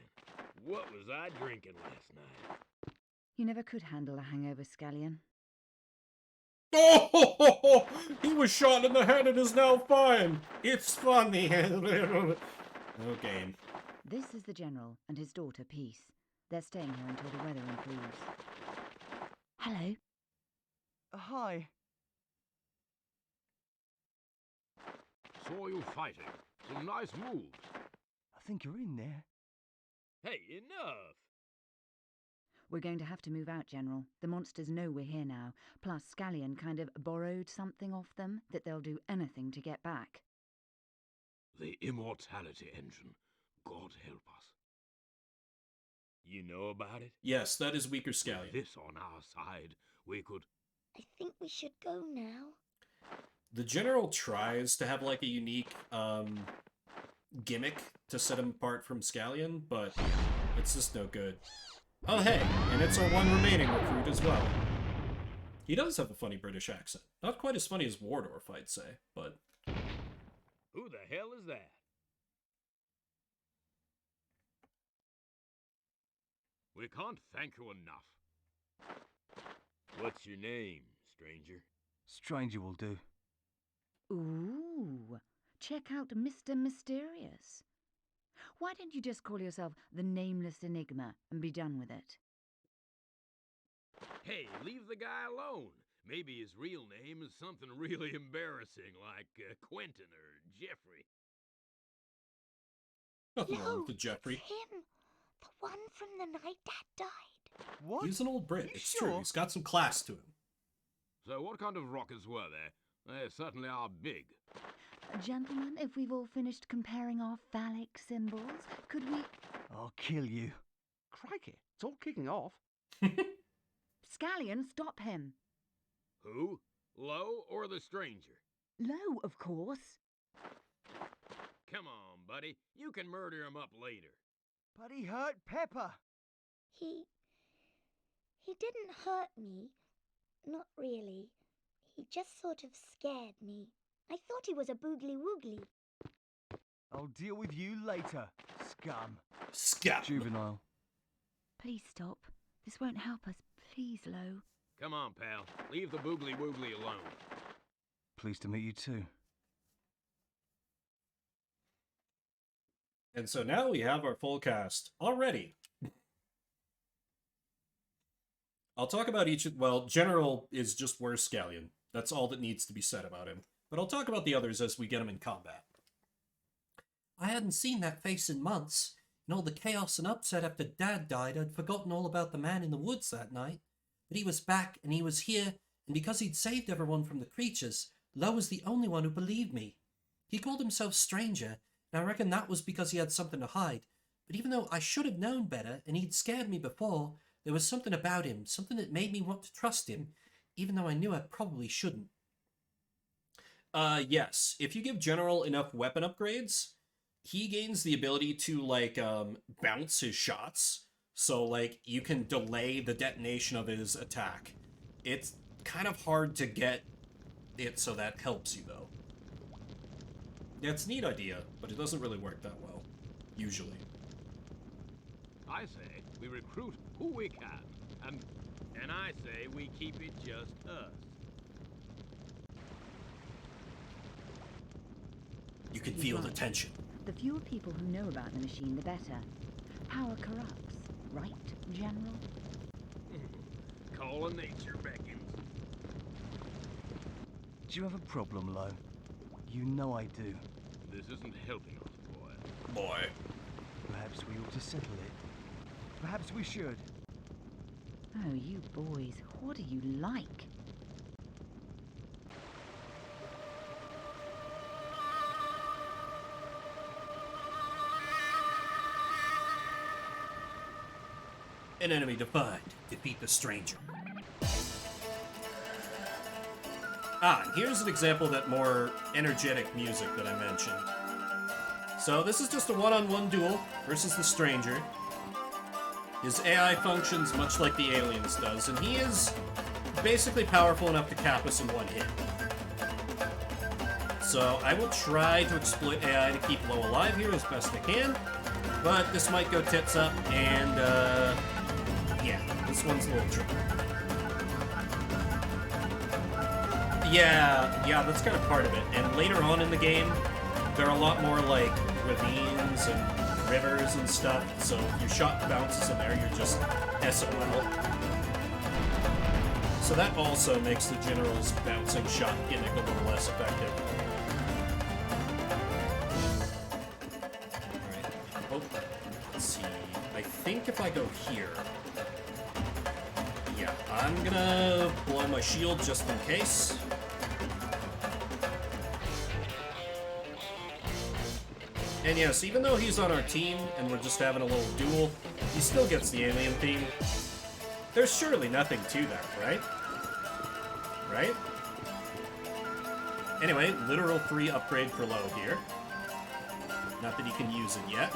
what was I drinking last night? You never could handle a hangover, Scallion. Oh, he was shot in the head and is now fine. It's funny. Okay. This is the General and his daughter, Peace. They're staying here until the weather improves. Hello. Hi. Saw you fighting. Some nice moves. I think you're in there. Hey, enough! We're going to have to move out, General. The monsters know we're here now. Plus, Scallion kind of borrowed something off them that they'll do anything to get back. The immortality engine. God help us. You know about it? Yes, that is weaker With Scallion. this on our side, we could... I think we should go now. The General tries to have like a unique gimmick to set him apart from Scallion, but it's just no good. Oh hey, and it's our one remaining recruit as well. He does have a funny British accent. Not quite as funny as Wardorf, I'd say, but... Who the hell is that? We can't thank you enough. What's your name, stranger? Stranger will do. Ooh, check out Mr. Mysterious. Why don't you just call yourself the Nameless Enigma and be done with it? Hey, leave the guy alone. Maybe his real name is something really embarrassing, like Quentin or Jeffrey. Nothing wrong No, with the Jeffrey. it's him. The one from the night Dad died. What? He's an old Brit, You it's sure? true. He's got some class to him. So what kind of rockets were there? They certainly are big. Gentlemen, if we've all finished comparing our phallic symbols, could we... I'll kill you. Crikey, it's all kicking off. Scallion, stop him. Who? Lowe or the stranger? Low, of course. Come on, buddy. You can murder him up later. But he hurt Pepper. He didn't hurt me. Not really. He just sort of scared me. I thought he was a boogly woogly. I'll deal with you later, scum. Scum. Juvenile. Please stop. This won't help us. Please, Lo. Come on, pal. Leave the boogly woogly alone. Pleased to meet you too. And so now we have our full cast already. I'll talk about each. Well, General is just worse Scallion. That's all that needs to be said about him. But I'll talk about the others as we get them in combat. I hadn't seen that face in months. In all the chaos and upset after Dad died, I'd forgotten all about the man in the woods that night. But he was back, and he was here, and because he'd saved everyone from the creatures, Lo was the only one who believed me. He called himself Stranger, and I reckon that was because he had something to hide. But even though I should have known better, and he'd scared me before, there was something about him, something that made me want to trust him, even though I knew I probably shouldn't. Yes. If you give General enough weapon upgrades, he gains the ability to, like, bounce his shots. So, like, you can delay the detonation of his attack. It's kind of hard to get it so that helps you, though. Yeah, it's a neat idea, but it doesn't really work that well. Usually. I say we recruit who we can, and I say we keep it just us. You can He's feel the right. tension. The fewer people who know about the machine, the better. Power corrupts, right, General? Call of nature beckons. Do you have a problem, Lo? You know I do. This isn't helping us, boy. Boy. Perhaps we ought to settle it. Perhaps we should. Oh, you boys, what are you like? An enemy defined. Defeat the stranger. Ah, and here's an example of that more energetic music that I mentioned. So this is just a one-on-one duel versus the stranger. His AI functions much like the aliens does, and he is basically powerful enough to cap us in one hit. So I will try to exploit AI to keep Lo alive here as best I can, but this might go tits up, and yeah, this one's a little tricky. Yeah, that's kind of part of it. And later on in the game, there are a lot more, like, ravines and rivers and stuff, so if your shot bounces in there, you're just SOL. So that also makes the General's bouncing shot gimmick a little less effective. Alright, oh, let's see. I think if I go here... Yeah, I'm gonna blow my shield just in case. And yes, even though he's on our team and we're just having a little duel, he still gets the alien theme. There's surely nothing to that, right? Right? Anyway, literal free upgrade for Lo here. Not that he can use it yet.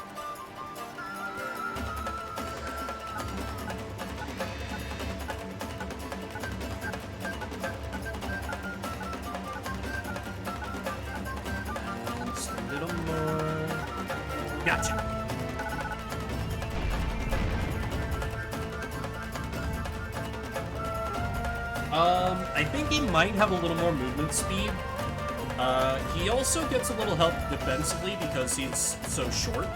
Just a little more. Gotcha. I think he might have a little more movement speed. He also gets a little help defensively because he's so short.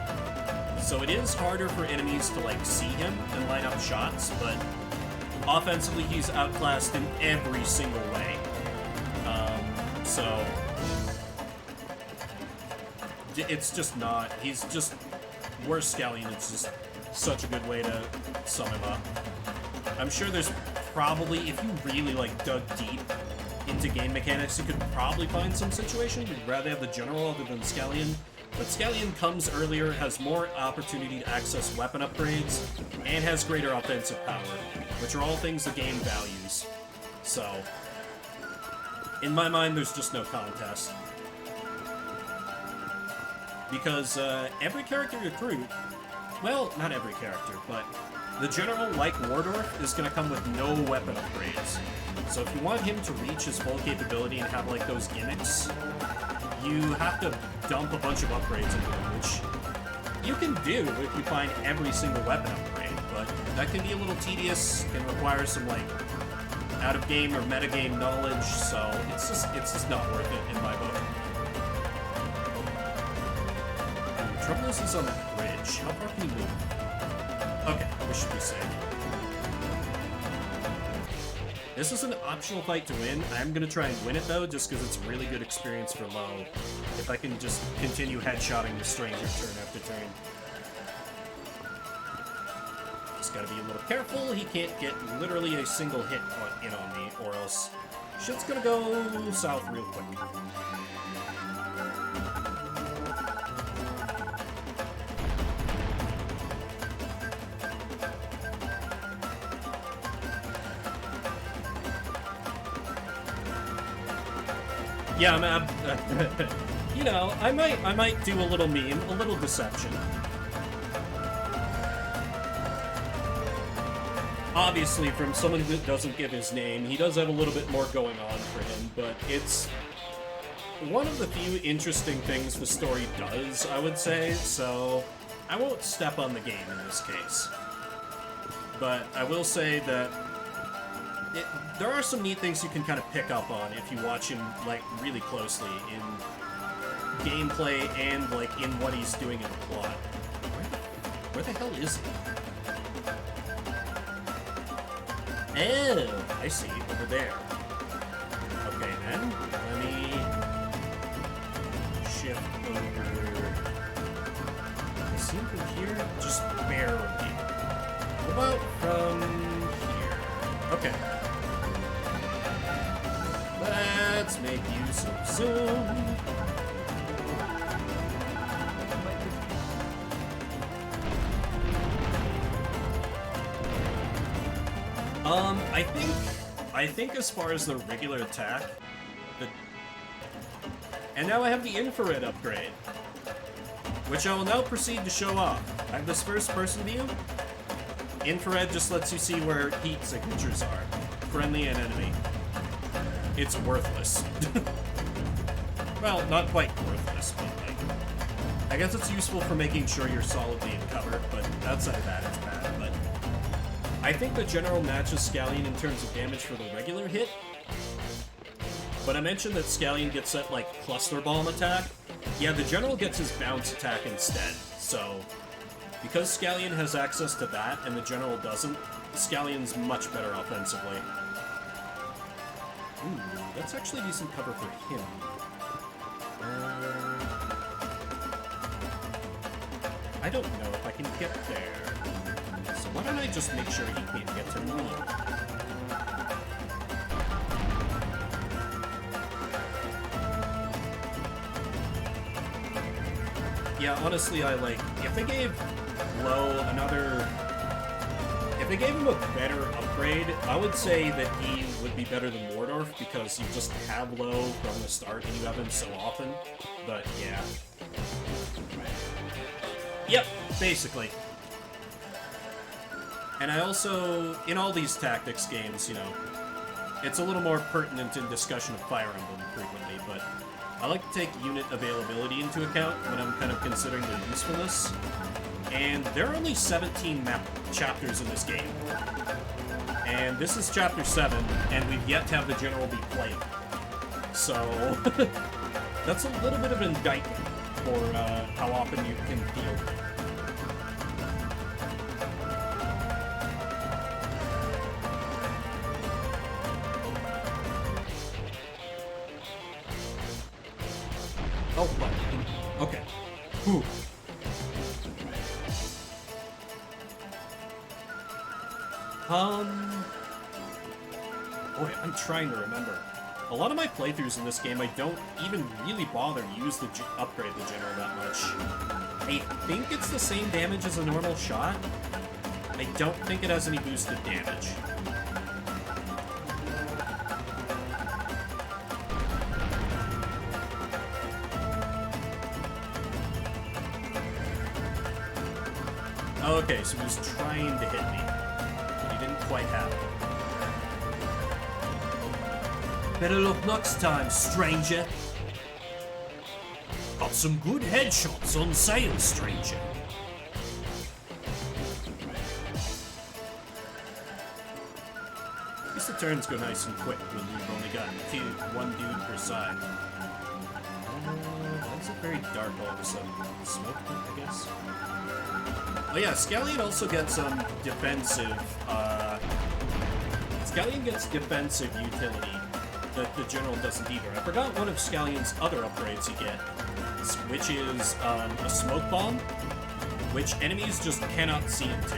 So it is harder for enemies to, like, see him and line up shots, but offensively he's outclassed in every single way. So it's just not, he's just worse Scallion. It's just such a good way to sum him up. I'm sure there's probably, if you really, like, dug deep into game mechanics, you could probably find some situation you'd rather have the General other than Scallion. But Scallion comes earlier, has more opportunity to access weapon upgrades, and has greater offensive power, which are all things the game values. So, in my mind, there's just no contest. Because every character you recruit, well, not every character, but the General, like Wardorf, is going to come with no weapon upgrades. So if you want him to reach his full capability and have, like, those gimmicks, you have to dump a bunch of upgrades into them, which you can do if you find every single weapon upgrade, but that can be a little tedious, can require some, like, out-of-game or metagame knowledge, so it's just not worth it in my book. The trouble is he's on that bridge. How far can he move? Okay, we should be safe. This is an optional fight to win. I'm gonna try and win it though, just because it's really good experience for low. If I can just continue headshotting the stranger turn after turn. Just gotta be a little careful. He can't get literally a single hit in on me, or else shit's gonna go south real quick. Yeah, you know, I might do a little meme, a little deception. Obviously, from someone who doesn't give his name, he does have a little bit more going on for him, but it's one of the few interesting things the story does, I would say, so I won't step on the game in this case. But I will say that there are some neat things you can kind of pick up on if you watch him, like, really closely in gameplay and, like, in what he's doing in the plot. Where the hell is he? Oh, I see, over there. Okay, then, let me shift over. I see him from here, just barely. What about from here? Okay. Let's make use of Zoom. I think as far as the regular attack, and now I have the infrared upgrade, which I will now proceed to show off. I have this first person view. Infrared just lets you see where heat signatures are, friendly and enemy. It's worthless. Well, not quite worthless, but like, I guess it's useful for making sure you're solidly in cover, but outside of that, it's bad. But I think the general matches Scallion in terms of damage for the regular hit. But I mentioned that Scallion gets that, like, cluster bomb attack. Yeah, the general gets his bounce attack instead. So, because Scallion has access to that and the general doesn't, Scallion's much better offensively. Ooh, that's actually decent cover for him. I don't know if I can get there. So why don't I just make sure he can't get to me? Yeah, honestly, if they gave Low if they gave him a better upgrade, I would say that he would be better than Wardorf, because you just have Low from the start and you have him so often, but yeah. Yep, basically. And I also, in all these tactics games, you know, it's a little more pertinent in discussion of Fire Emblem frequently, but I like to take unit availability into account when I'm kind of considering their usefulness. And there are only 17 map chapters in this game. And this is chapter 7, and we've yet to have the general be playable. So, that's a little bit of an indictment for how often you can field it. Oh, fuck. Okay. Whew. Boy, I'm trying to remember. A lot of my playthroughs in this game, I don't even really bother to use the upgrade the general that much. I think it's the same damage as a normal shot. I don't think it has any boosted damage. Okay, so he was trying to hit me, but he didn't quite have it. Better luck next time, stranger. Got some good headshots on sale, stranger. At least the turns go nice and quick when you've only got one dude per side. Why is it very dark all of a sudden? Smoke, I guess? Oh yeah, Scallion also gets some defensive, Scallion gets defensive utility that the General doesn't either. I forgot one of Scallion's other upgrades you get, which is a smoke bomb, which enemies just cannot see into.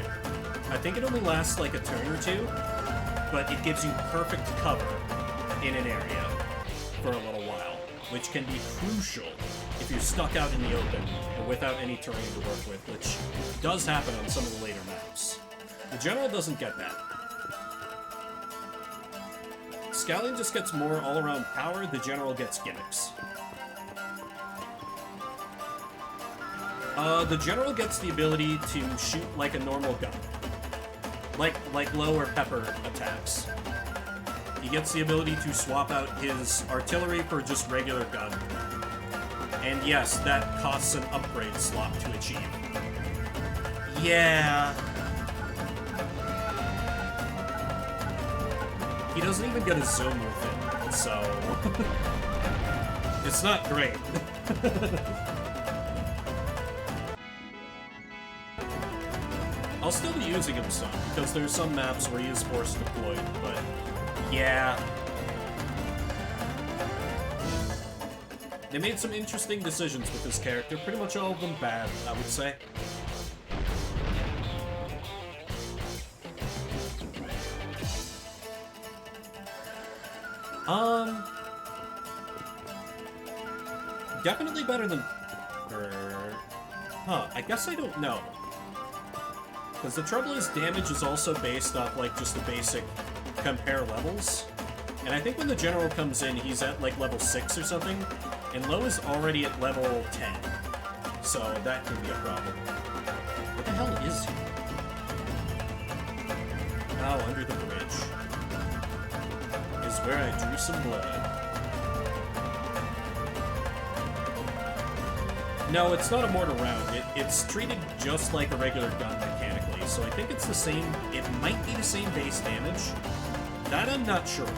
I think it only lasts like a turn or two, but it gives you perfect cover in an area for a little while, which can be crucial if you're stuck out in the open and without any terrain to work with, which does happen on some of the later maps. The General doesn't get that. Scallion just gets more all-around power, the General gets gimmicks. The General gets the ability to shoot like a normal gun. Like low or pepper attacks. He gets the ability to swap out his artillery for just regular gun. And yes, that costs an upgrade slot to achieve. Yeah. He doesn't even get a zoom with it, so... it's not great. I'll still be using him some, because there's some maps where he is force deployed, but... yeah. They made some interesting decisions with this character, pretty much all of them bad, I would say. Definitely better than... I guess I don't know. Because the trouble is, damage is also based off, like, just the basic compare levels. And I think when the General comes in, he's at, like, level 6 or something, and Low is already at level 10. So that can be a problem. What the hell is he? Oh, under the bridge. Is where I drew some blood. No, it's not a mortar round. It's treated just like a regular gun mechanically, so I think it's the same... it might be the same base damage. That I'm not sure of.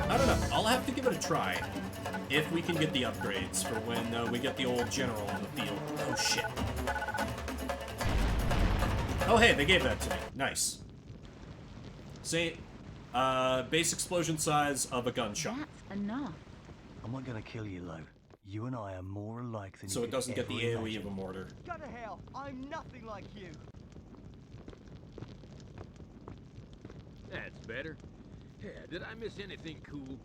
I don't know. I'll have to give it a try. If we can get the upgrades for when we get the old General on the field. Oh, shit. Oh, hey, they gave that to me. Nice. See, base explosion size of a gunshot. That's enough. I'm not gonna kill you, Lo. You and I are more alike than So you it doesn't get the could ever AoE imagine. of a mortar. Go to hell! I'm nothing like you. That's better. Yeah, did I miss anything cool?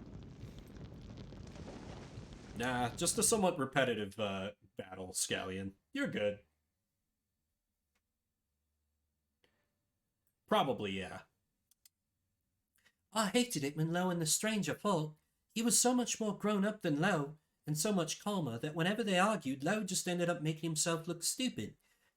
Nah, just a somewhat repetitive battle, Scallion. You're good. Probably, yeah. I hated it when Lo and the stranger fought. He was so much more grown up than Lo, and so much calmer that whenever they argued, Lo just ended up making himself look stupid.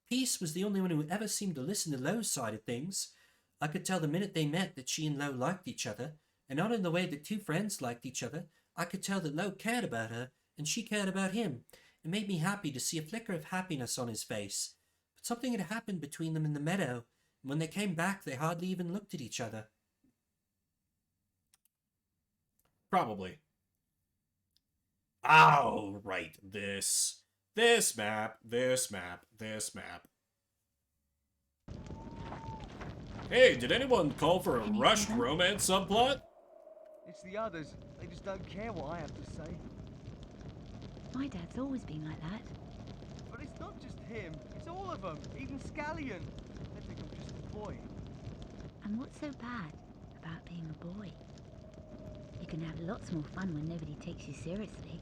Peace was the only one who ever seemed to listen to Lo's side of things. I could tell the minute they met that she and Lo liked each other, and not in the way that two friends liked each other. I could tell that Lo cared about her, and she cared about him. It made me happy to see a flicker of happiness on his face. But something had happened between them in the meadow, and when they came back, they hardly even looked at each other. Probably. Oh, right. This map. Hey, did anyone call for a rushed romance subplot? It's the others. They just don't care what I have to say. My dad's always been like that. But it's not just him. It's all of them. Even Scallion. They think I'm just a boy. And what's so bad about being a boy? You can have lots more fun when nobody takes you seriously.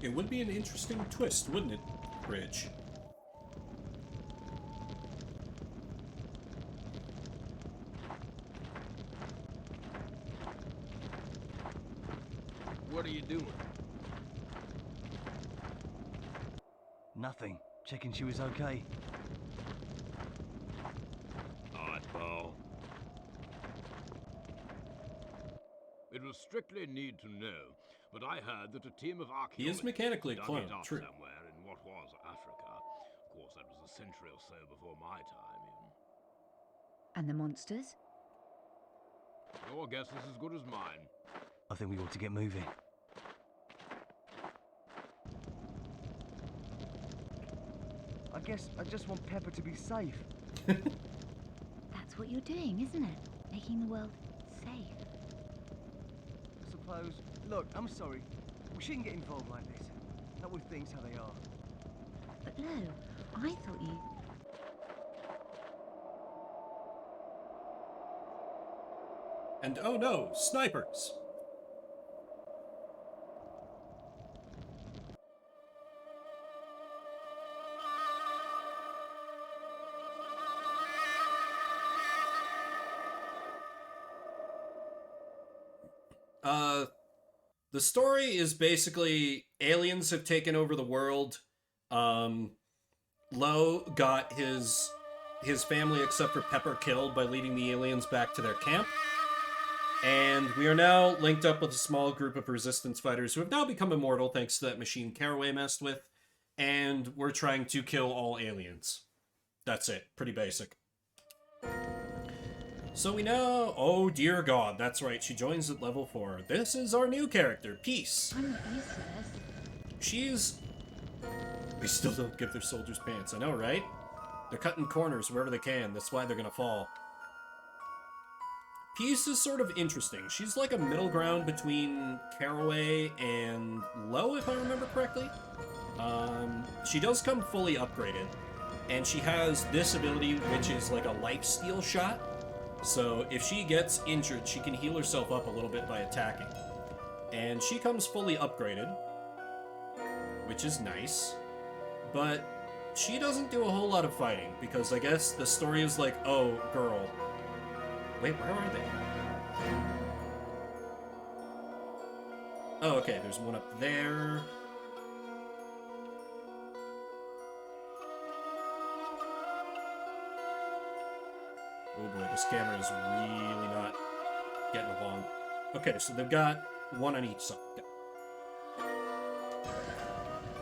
It would be an interesting twist, wouldn't it, Bridge? What are you doing? Nothing. Checking she was okay. Oddball. It'll strictly need to know, but I heard that a team of archaeologists He is mechanically dug cloned, it up true. somewhere in what was Africa. Of course, that was a century or so before my time, even. And the monsters? Your guess is as good as mine. I think we ought to get moving. I guess I just want Pepper to be safe. That's what you're doing, isn't it? Making the world safe. I suppose. Look, I'm sorry. We shouldn't get involved like this. Not with things how they are. But Lo, I thought you... And oh no, snipers! The story is basically aliens have taken over the world. Lo got his family, except for Pepper, killed by leading the aliens back to their camp. And we are now linked up with a small group of resistance fighters who have now become immortal thanks to that machine Caraway messed with. And we're trying to kill all aliens. That's it. Pretty basic. So we know... Oh, dear God. That's right. She joins at level 4. This is our new character, Peace. I'm not used to this. She's... They still don't give their soldiers pants. I know, right? They're cutting corners wherever they can. That's why they're gonna fall. Peace is sort of interesting. She's like a middle ground between Caraway and Lo, if I remember correctly. She does come fully upgraded. And she has this ability, which is like a lifesteal shot. So if she gets injured, she can heal herself up a little bit by attacking. And she comes fully upgraded, which is nice. But she doesn't do a whole lot of fighting, because I guess the story is like, oh, girl. Wait, where are they? Oh, okay, there's one up there. Oh boy, this camera is really not getting along. Okay, so they've got one on each side.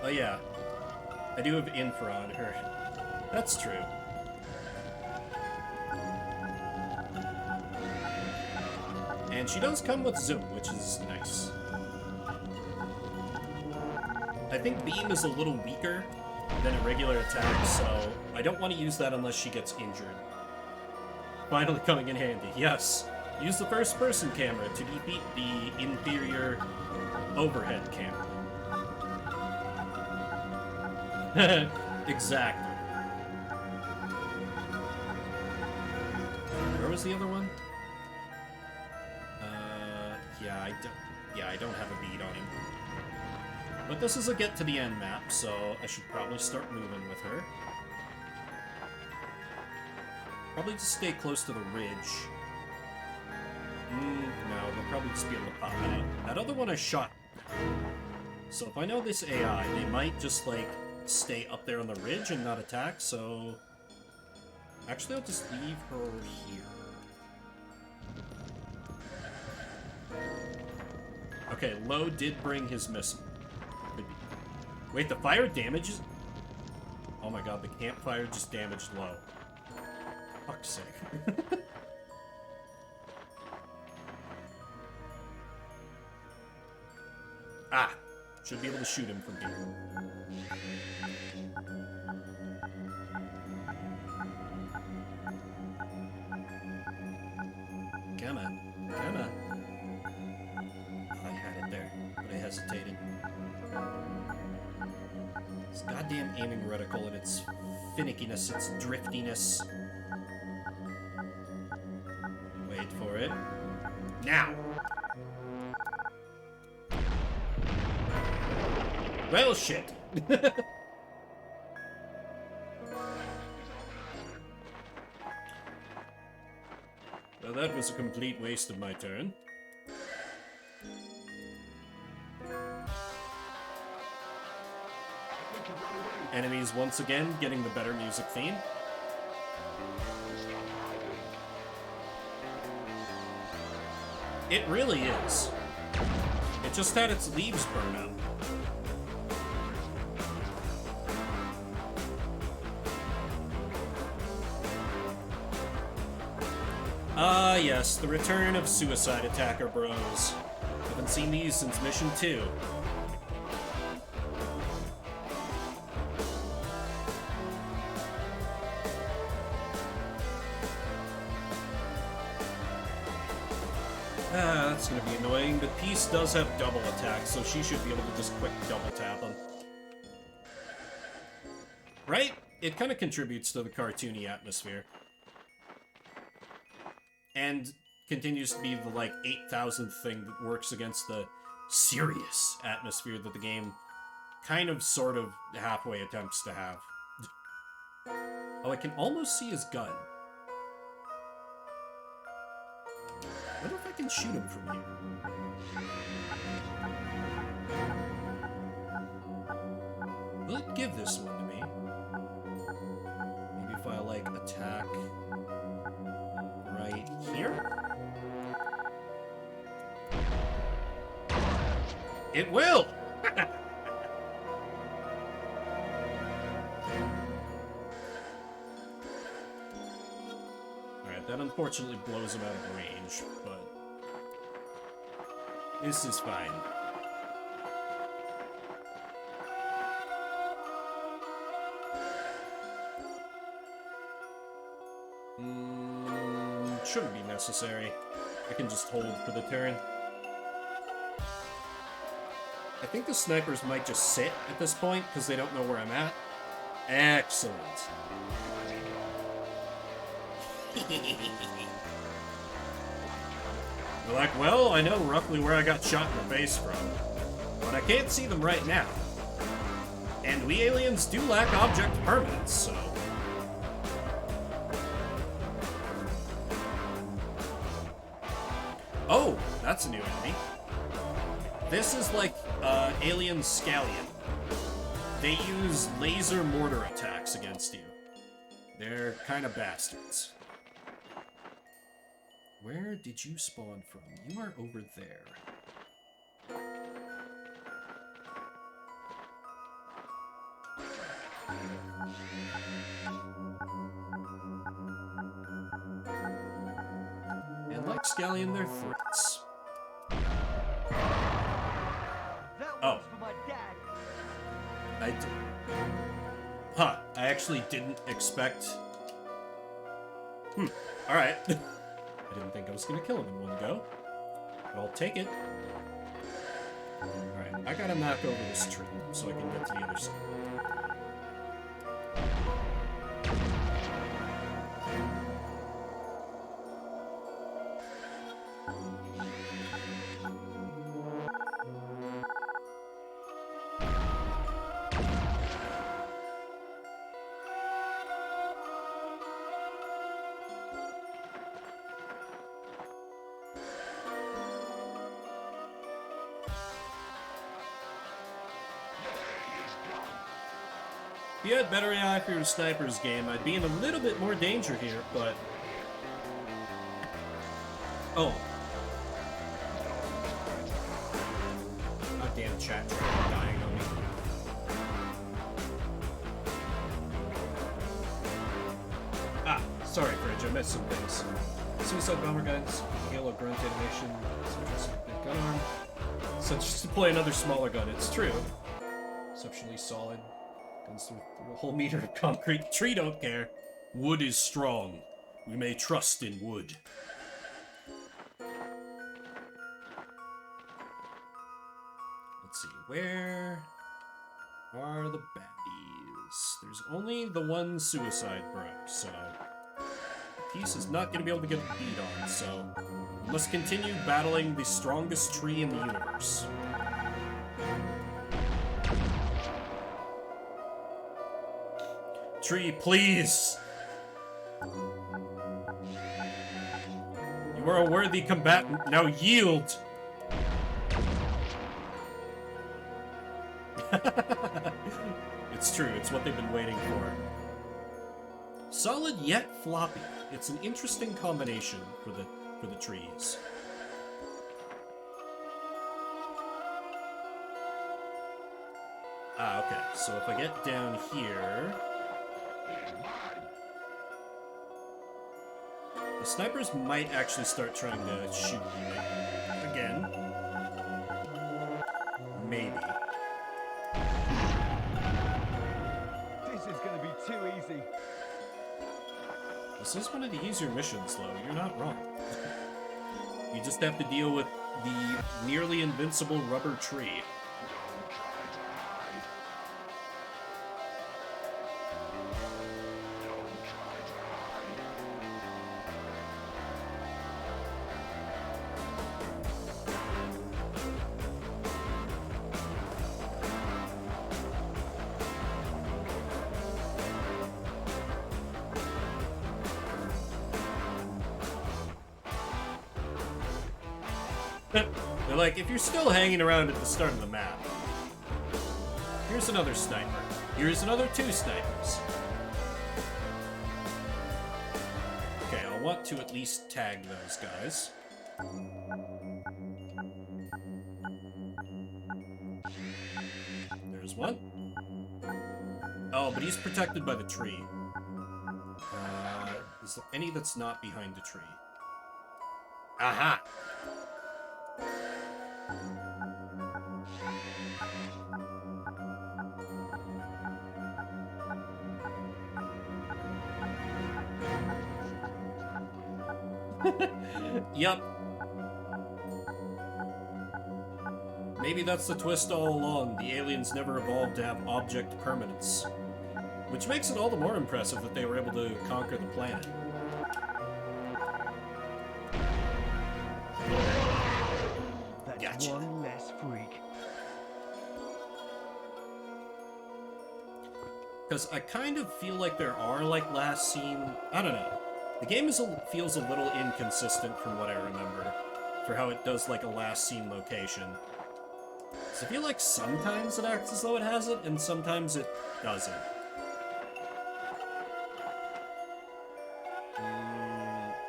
Oh yeah, I do have infra on her. That's true. And she does come with Zoom, which is nice. I think Beam is a little weaker than a regular attack, so I don't want to use that unless she gets injured. Finally coming in handy, yes. Use the first-person camera to defeat the inferior overhead camera. Exactly. Where was the other one? I don't have a bead on him. But this is a get to the end map, so I should probably start moving with her. Probably just stay close to the ridge. No, they'll probably just be able to pop out. That other one I shot. So if I know this AI, they might just, like, stay up there on the ridge and not attack, so... Actually, I'll just leave her here. Okay, Lo did bring his missile. Wait, the fire damages... Oh my god, the campfire just damaged Lo. Fuck's sake. Ah! Should be able to shoot him from here. Come on. Come on. Oh, I had it there, but I hesitated. This goddamn aiming reticle and its finickiness, its driftiness. Wait for it. Now! Well, shit. Well, that was a complete waste of my turn. Enemies once again getting the better music theme. It really is. just had its leaves burn up. Ah, yes, the return of Suicide Attacker Bros. Haven't seen these since Mission 2. Ah, that's gonna be annoying, but Peace does have double attack, so she should be able to just quick double tap him. Right? It kind of contributes to the cartoony atmosphere. And continues to be the, like, 8,000th thing that works against the serious atmosphere that the game kind of, sort of, halfway attempts to have. Oh, I can almost see his gun. I wonder if I can shoot him from here. Will it give this one to me? Maybe if I, like, attack right here? It will! Alright, that unfortunately blows him out of range, but this is fine. Shouldn't be necessary. I can just hold for the turn. I think the snipers might just sit at this point, because they don't know where I'm at. Excellent. They're like, well, I know roughly where I got shot in the face from, but I can't see them right now. And we aliens do lack object permanence, so... Oh, that's a new enemy. This is like Alien Scallion. They use laser mortar attacks against you. They're kind of bastards. Where did you spawn from? You are over there. And like Scallion, they're threats. Oh. I did. Huh. I actually didn't expect... Alright. I didn't think I was gonna kill him in one go. But I'll take it. Alright, I gotta knock over this tree so I can get to the other side. If you had better AI for your sniper's game, I'd be in a little bit more danger here, but... Oh. Goddamn chat dying on me. Ah, sorry, Fridge, I missed some things. Suicide bomber guns, Halo grunt animation, gun arm. So just to play another smaller gun, it's true. Exceptionally solid. Guns through a whole meter of concrete. Tree don't care. Wood is strong. We may trust in wood. Let's see, where are the baddies? There's only the one suicide bro, so Peace is not going to be able to get a beat on, so we must continue battling the strongest tree in the universe. Tree, please! You are a worthy combatant, now yield! It's true, it's what they've been waiting for. Solid yet floppy. It's an interesting combination for the trees. Ah, okay. So if I get down here... The snipers might actually start trying to shoot me again. Maybe. This is going to be too easy. This is one of the easier missions, though. You're not wrong. You just have to deal with the nearly invincible rubber tree. They're like, if you're still hanging around at the start of the map, here's another sniper. Here's another 2 snipers. Okay, I'll want to at least tag those guys. There's one. Oh, but he's protected by the tree. Is there any that's not behind the tree? Aha! Yup. Maybe that's the twist all along. The aliens never evolved to have object permanence. Which makes it all the more impressive that they were able to conquer the planet. That's Gotcha. one less freak. Because I kind of feel like there are, like, last scene... I don't know. The game feels a little inconsistent from what I remember, for how it does, like, a last scene location. So I feel like sometimes it acts as though it has it, and sometimes it doesn't.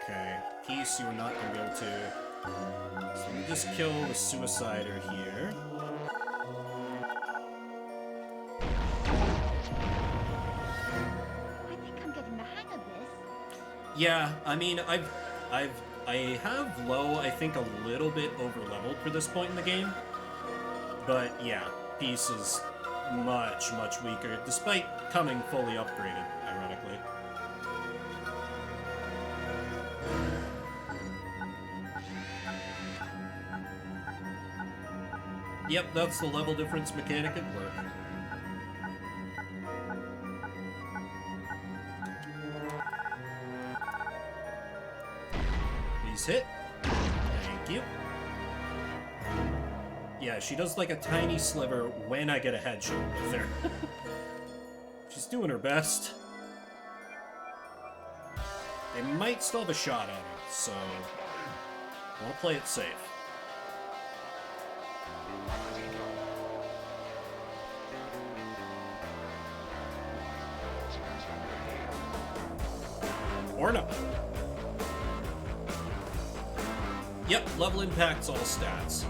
Okay. Peace, you're not going to be able to... So let me just kill the suicider here. I think I'm getting the hang of this. Yeah, I mean, I have low, I think, a little bit over-leveled for this point in the game. But yeah, Peace is much, much weaker, despite coming fully upgraded, ironically. Yep, that's the level difference mechanic at work. Please hit. Thank you. Yeah, she does like a tiny sliver when I get a headshot with her. She's doing her best. They might still have a shot at her, so I want to play it safe. Or not. Yep, level impacts all stats.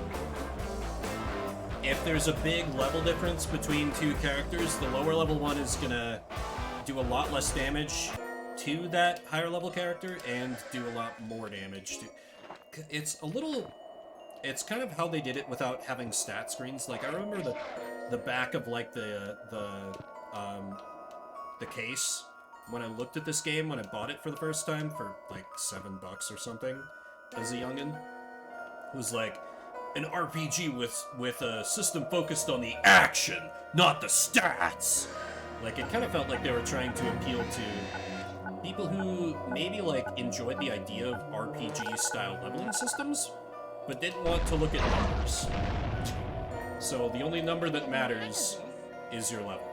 If there's a big level difference between 2 characters, the lower level one is gonna do a lot less damage to that higher level character and do a lot more damage to... It's a little... It's kind of how they did it without having stat screens. Like, I remember the back of, like, the case when I looked at this game, when I bought it for the first time for, like, $7 or something as a youngin'. It was like, an RPG with a system focused on the action, not the stats! Like, it kind of felt like they were trying to appeal to people who maybe, like, enjoyed the idea of RPG-style leveling systems, but didn't want to look at numbers. So the only number that matters is your level.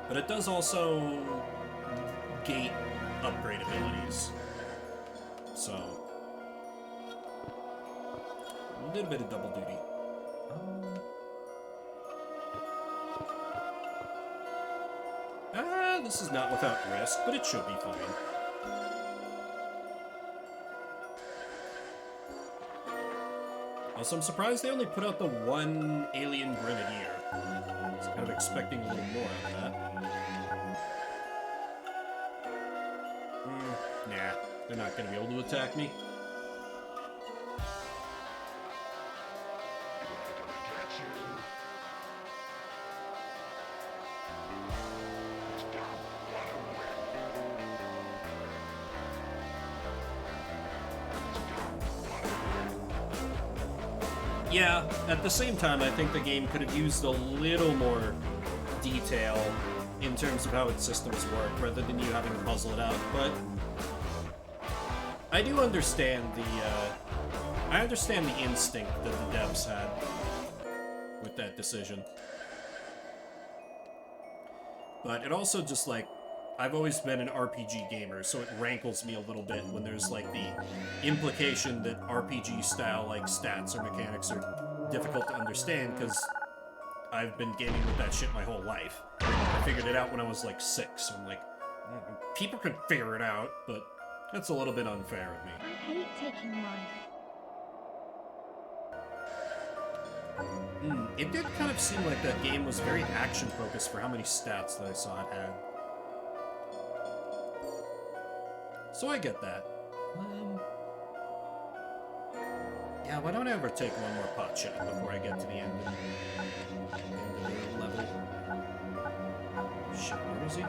But it does also gate upgrade abilities. So, a little bit of double duty. This is not without risk, but it should be fine. Also, I'm surprised they only put out the one Alien Grenadier. I was kind of expecting a little more out of that. Nah, they're not going to be able to attack me. Yeah, at the same time, I think the game could have used a little more detail in terms of how its systems work, rather than you having to puzzle it out, but I do understand I understand the instinct that the devs had with that decision. But it also just, like, I've always been an RPG gamer, so it rankles me a little bit when there's, like, the implication that RPG-style, like, stats or mechanics are difficult to understand, because I've been gaming with that shit my whole life. I figured it out when I was, like, 6, so I'm like, people can figure it out, but that's a little bit unfair of me. I hate taking life. It did kind of seem like that game was very action-focused for how many stats that I saw it had. So I get that. Yeah, why don't I ever take one more pot shot before I get to the end of the level? Shit, where is he?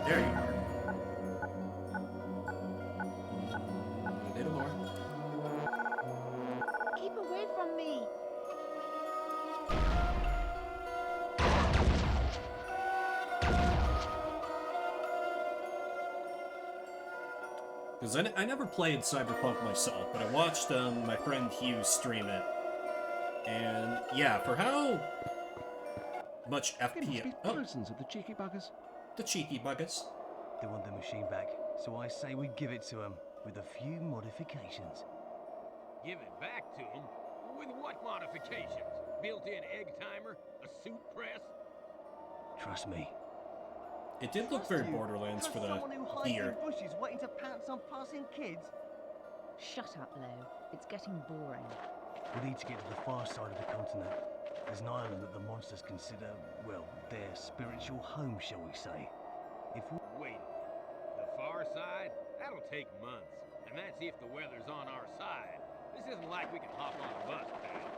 There you are. A little more. Keep away from me. Because I never played Cyberpunk myself, but I watched my friend Hugh stream it. And yeah, for how much Getting to be FPS... Oh, persons of the cheeky buggers. the cheeky buggers. They want the machine back, so I say we give it to them, with a few modifications. Give it back to him? With what modifications? Built-in egg timer? A suit press? Trust me. It did look Trust very you? Borderlands Trust for the someone who hides gear. in bushes waiting to pounce on passing kids? Shut up, Lo. It's getting boring. We need to get to the far side of the continent. There's an island that the monsters consider, well, their spiritual home, shall we say. If we... Wait. The far side? That'll take months. And that's if the weather's on our side. This isn't like we can hop on a bus, pal.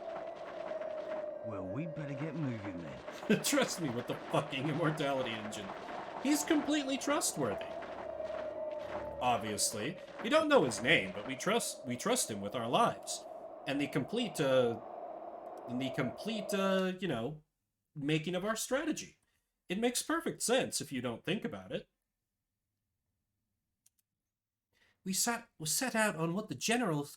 Well, we'd better get moving then. Trust me with the fucking immortality engine. He's completely trustworthy. Obviously. We don't know his name, but we trust him with our lives. And the complete, you know, making of our strategy. It makes perfect sense if you don't think about it. We set out on what the general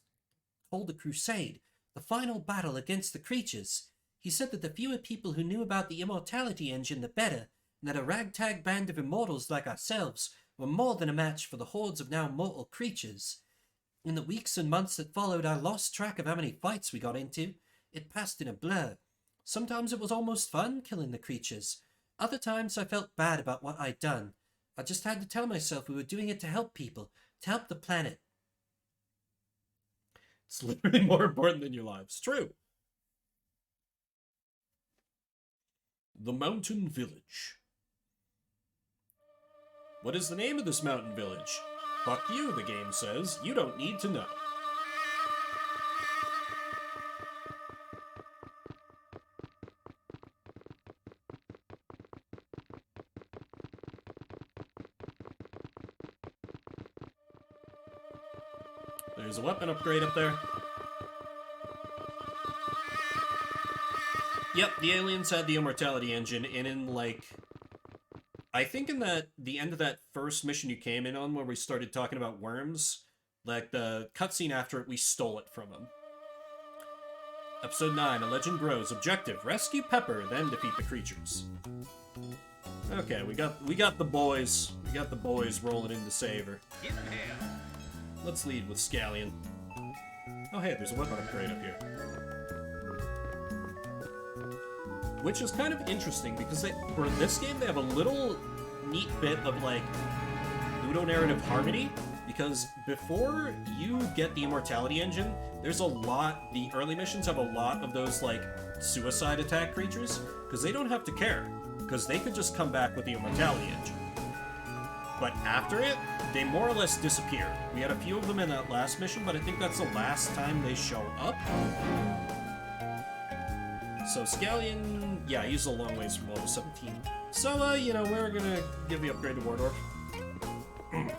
called the crusade, the final battle against the creatures. He said that the fewer people who knew about the immortality engine, the better, and that a ragtag band of immortals like ourselves were more than a match for the hordes of now mortal creatures. In the weeks and months that followed, I lost track of how many fights we got into. It passed in a blur. Sometimes it was almost fun killing the creatures. Other times I felt bad about what I'd done. I just had to tell myself we were doing it to help people, to help the planet. It's literally more important than your lives. True. The Mountain Village. What is the name of this mountain village? Fuck you, the game says. You don't need to know. There's a weapon upgrade up there. Yep, the aliens had the immortality engine, and in, like... I think in the end of that first mission you came in on, where we started talking about worms, like, the cutscene after it, we stole it from them. Episode 9, A Legend Grows. Objective, rescue Pepper, then defeat the creatures. Okay, we got the boys. We got the boys rolling in to save her. Get hell. Let's lead with Scallion. Oh hey, there's a weapon upgrade up here. Which is kind of interesting, because for this game they have a little neat bit of, like, ludonarrative harmony, because before you get the immortality engine, there's a lot, the early missions have a lot of those, like, suicide attack creatures, because they don't have to care, because they could just come back with the immortality engine. But after it, they more or less disappear. We had a few of them in that last mission, but I think that's the last time they show up. So Scallion, yeah, he's a long ways from level 17. So, you know, we're gonna give the upgrade to Wardorf.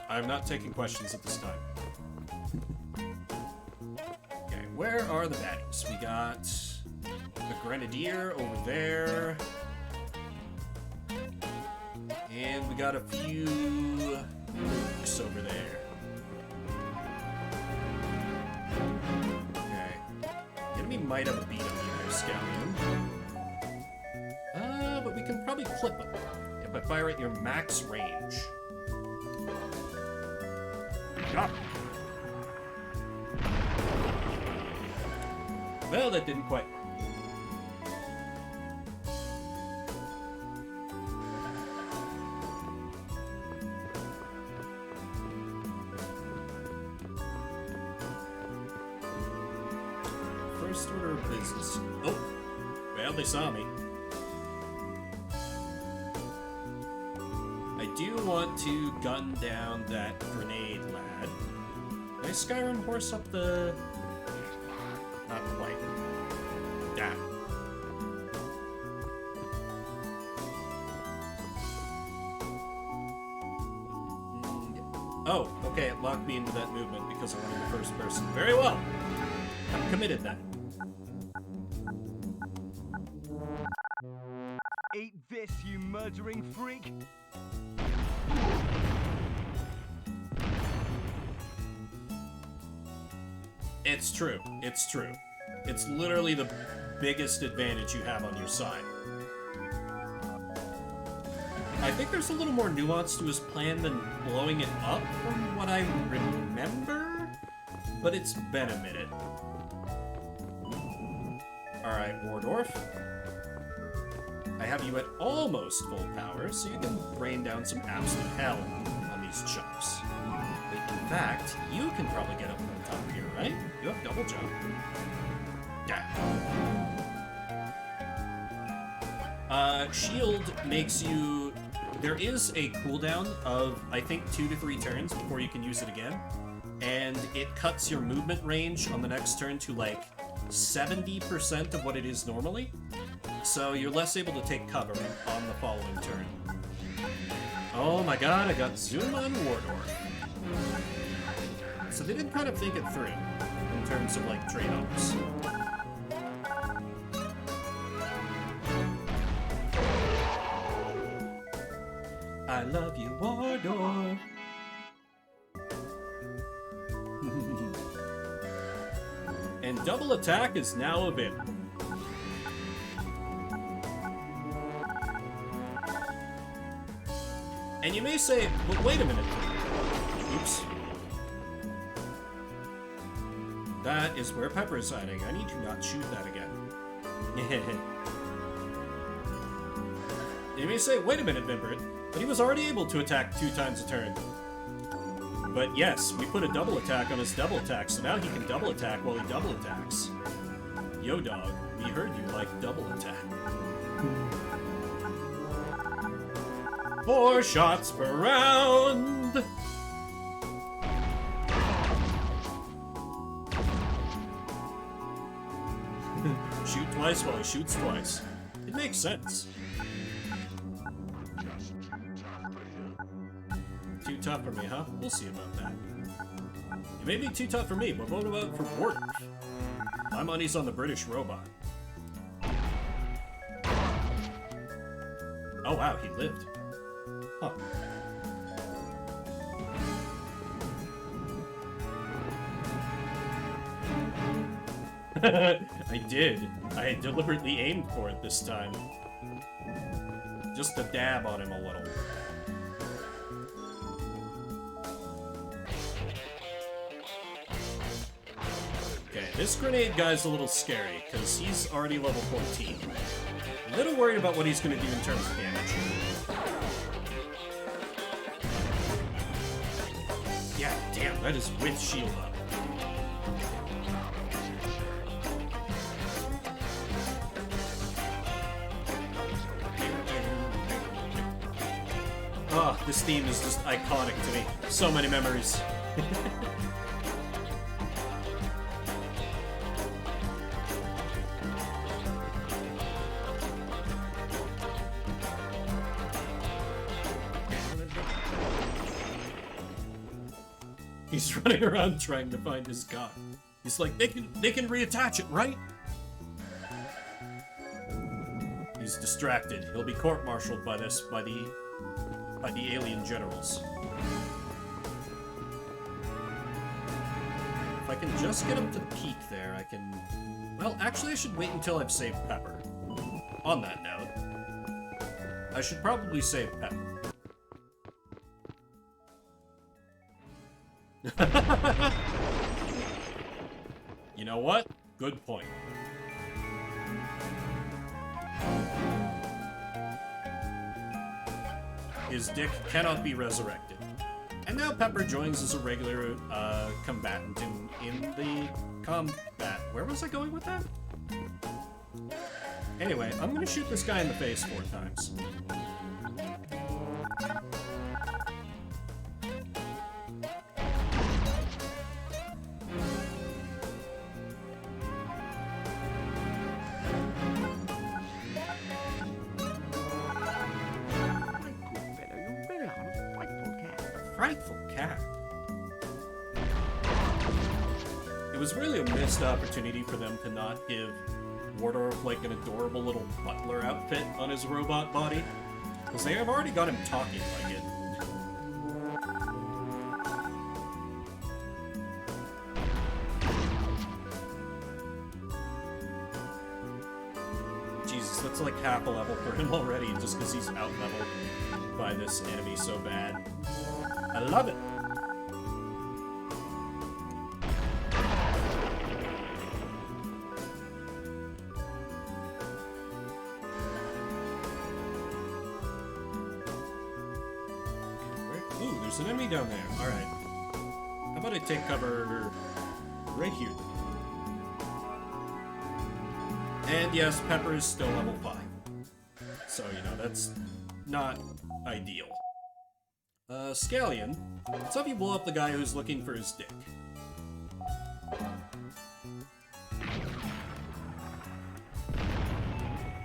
I'm not taking questions at this time. Okay, where are the baddies? We got the Grenadier over there. And we got a few mooks over there. Okay. Enemy might have a beat on you there, Scallion. But we can probably clip them if I fire at your max range. Ah. Well, that didn't quite work. First order of business. Oh, well, they saw me. I do want to gun down that grenade lad. Can I Skyrim horse up the... Not quite. Damn. Oh, okay, it locked me into that movement because I wanted the first person. Very well. I'm committed then. Eat this, you murdering freak! It's true. It's true. It's literally the biggest advantage you have on your side. I think there's a little more nuance to his plan than blowing it up from what I remember, but it's been a minute. Alright, Wardorf. I have you at almost full power, so you can rain down some absolute hell on these chumps. In fact, you can probably get up on top here, right? You have double jump. Yeah. Shield makes you... There is a cooldown of, I think, 2 to 3 turns before you can use it again. And it cuts your movement range on the next turn to, like, 70% of what it is normally. So you're less able to take cover on the following turn. Oh my god, I got zoom on Wardorf. So they did kind of think it through in terms of, like, trade-offs. I love you, Wardorf. And double attack is now available. And you may say, but wait a minute. Oops. That is where Pepper is hiding. I need to not shoot that again. You may say, wait a minute, Vimbert, but he was already able to attack 2 times a turn. But yes, we put a double attack on his double attack, so now he can double attack while he double attacks. Yo, dog, we heard you like double attack. 4 shots per round! Shoot twice while he shoots twice. It makes sense. Too tough for me, huh? We'll see about that. It may be too tough for me, but what about for Wardorf? My money's on the British robot. Oh wow, he lived. Huh. I did. I deliberately aimed for it this time. Just to dab on him a little. Okay, this grenade guy's a little scary, because he's already level 14. A little worried about what he's going to do in terms of damage. Yeah. Damn, that is with shield up. Oh, this theme is just iconic to me. So many memories. He's running around trying to find his gun. He's like, they can reattach it, right? He's distracted. He'll be court-martialed by the alien generals. If I can just get him to the peak there, I can... Well, actually, I should wait until I've saved Pepper. On that note, I should probably save Pepper. You know what? Good point. His dick cannot be resurrected. And now Pepper joins as a regular combatant in the combat. Where was I going with that? Anyway, I'm gonna shoot this guy in the face 4 times. Frightful cat. It was really a missed opportunity for them to not give Wardorf like an adorable little butler outfit on his robot body, because they have already got him talking like it. Jesus, that's like half a level for him already, just because he's out-leveled by this enemy so bad. I love it! Ooh, there's an enemy down there. Alright. How about I take cover right here? And yes, Pepper is still level 5. So, you know, that's not ideal. Scallion, let's have you blow up the guy who's looking for his dick.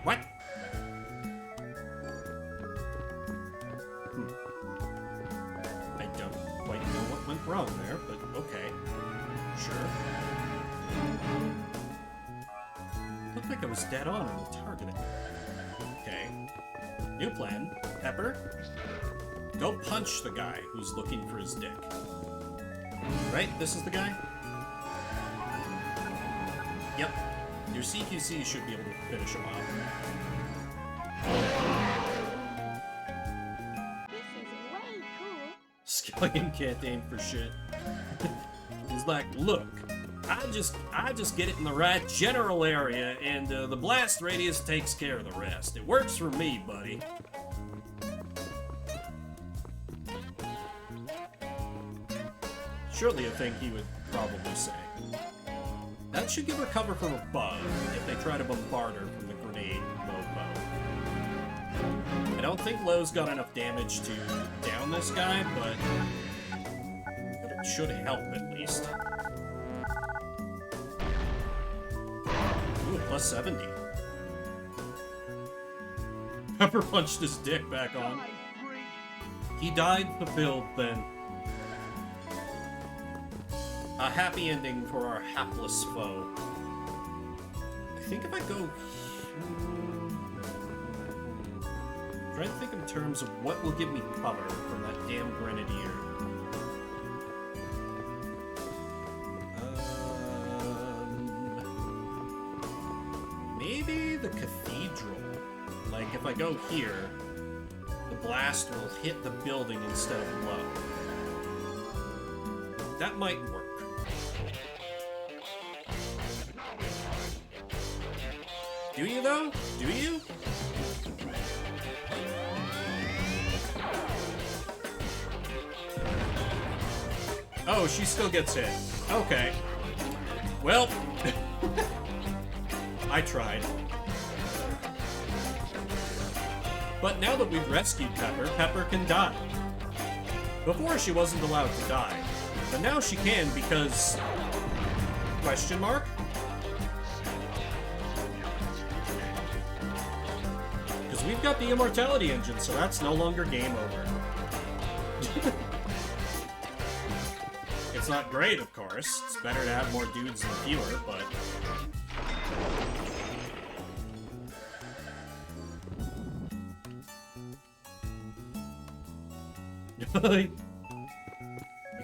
What? I don't quite know what went wrong there, but okay. Sure. Looked like I was dead on the targeting. Okay. New plan. Pepper, go punch the guy who's looking for his dick. Right? This is the guy? Yep. Your CQC should be able to finish him off. This is way cool. Scallion can't aim for shit. He's like, look, I just get it in the right general area, and the blast radius takes care of the rest. It works for me, buddy. Surely a thing he would probably say. That should give her cover from above if they try to bombard her from the grenade bow. I don't think Lowe's got enough damage to down this guy, but it should help at least. Ooh, plus 70. Pepper punched his dick back on. He died fulfilled then. A happy ending for our hapless foe. I think if I go... trying to think in terms of what will give me cover from that damn grenadier. Maybe the cathedral. Like, if I go here, the blast will hit the building instead of low. That might work. Do you, though? Do you? Oh, Oh, she still gets hit. Okay. Well, I tried. But now that we've rescued Pepper, Pepper can die. Before she wasn't allowed to die, but now she can because... Question mark? Because we've got the immortality engine, so that's no longer game over. It's not great, of course. It's better to have more dudes than fewer, but... You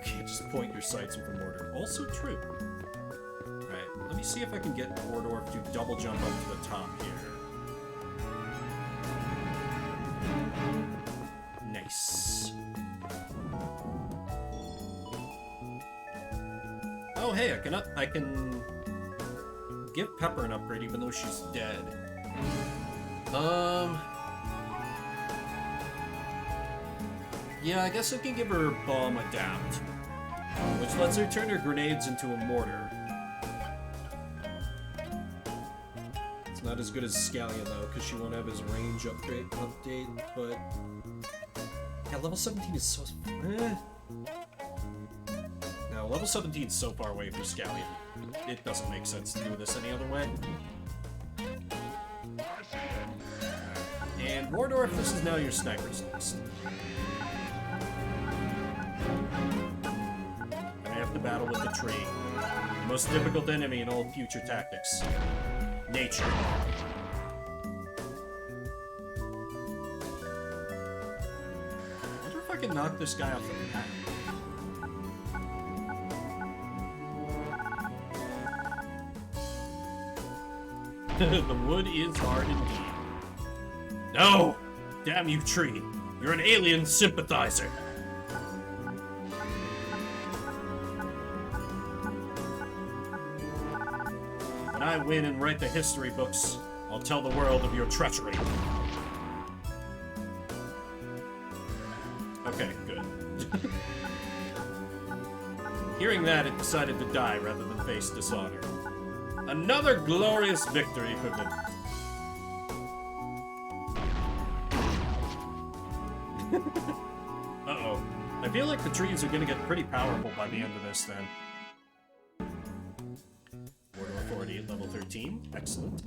can't just point your sights with a mortar. Also true. Alright, let me see if I can get Mordor to double jump up to the top here. Nice. Oh hey, I can give Pepper an upgrade even though she's dead. Yeah, I guess I can give her Bomb Adapt, which lets her turn her grenades into a mortar. It's not as good as Scallion though, because she won't have his range update, but... Yeah, level 17 is so... No, level 17 is so far away for Scallion. It doesn't make sense to do this any other way. And Mordor, this is now your sniper's nest. I have to battle with the tree. The most difficult enemy in all future tactics. Nature. I wonder if I can knock this guy off the map. The wood is hard indeed. No! Damn you, tree. You're an alien sympathizer. When I win and write the history books, I'll tell the world of your treachery. Okay, good. Hearing that, it decided to die rather than face dishonor. Another glorious victory for them. Uh-oh. I feel like the trees are gonna get pretty powerful by the end of this, then. Order Authority at level 13. Excellent.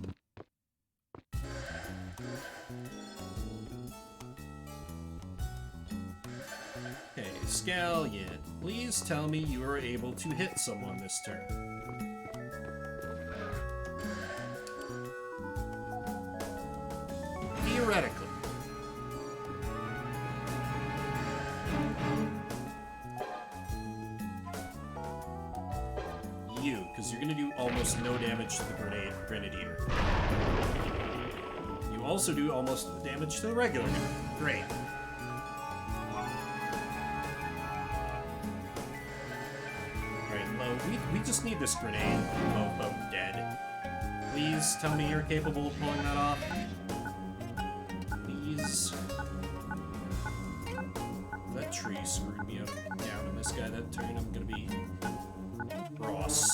Okay, Scallion, please tell me you were able to hit someone this turn. Theoretically. You, because you're going to do almost no damage to the Grenadier. You also do almost no damage to the regular guy. Great. Alright, Lo, we just need this grenade. Oh, dead. Please tell me you're capable of pulling that off. Please. That tree screwed me up down in this guy that turn. I'm gonna be Ross.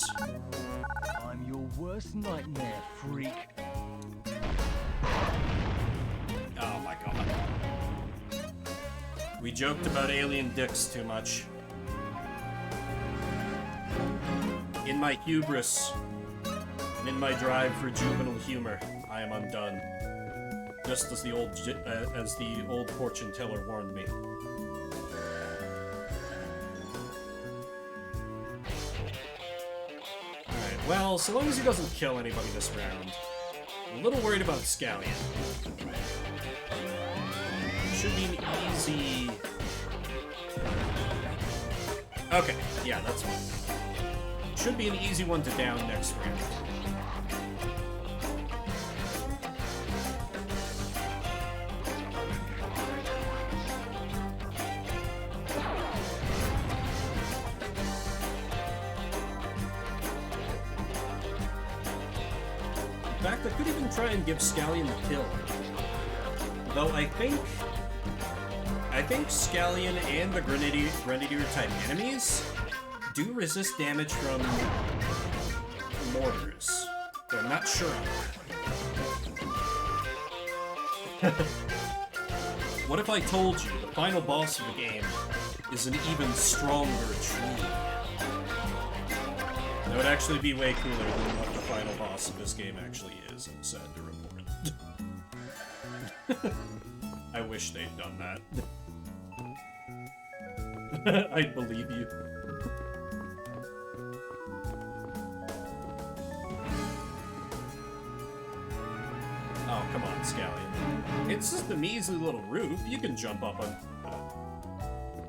I'm your worst nightmare, freak. Oh my god. We joked about alien dicks too much. In my hubris, and in my drive for juvenile humor, I am undone. Just as the old fortune teller warned me. Alright, well, so long as he doesn't kill anybody this round. I'm a little worried about Scallion. Should be an easy... Okay, yeah, that's fine. Should be an easy one to down next round. In fact, I could even try and give Scallion the kill. Though I think Scallion and the Grenadier type enemies do resist damage from mortars, but I'm not sure on that. What if I told you the final boss of the game is an even stronger tree? That would actually be way cooler than what the final boss of this game actually is, I'm sad to report. I wish they'd done that. I believe you. Oh, come on, Scallion. It's just a measly little roof. You can jump up on...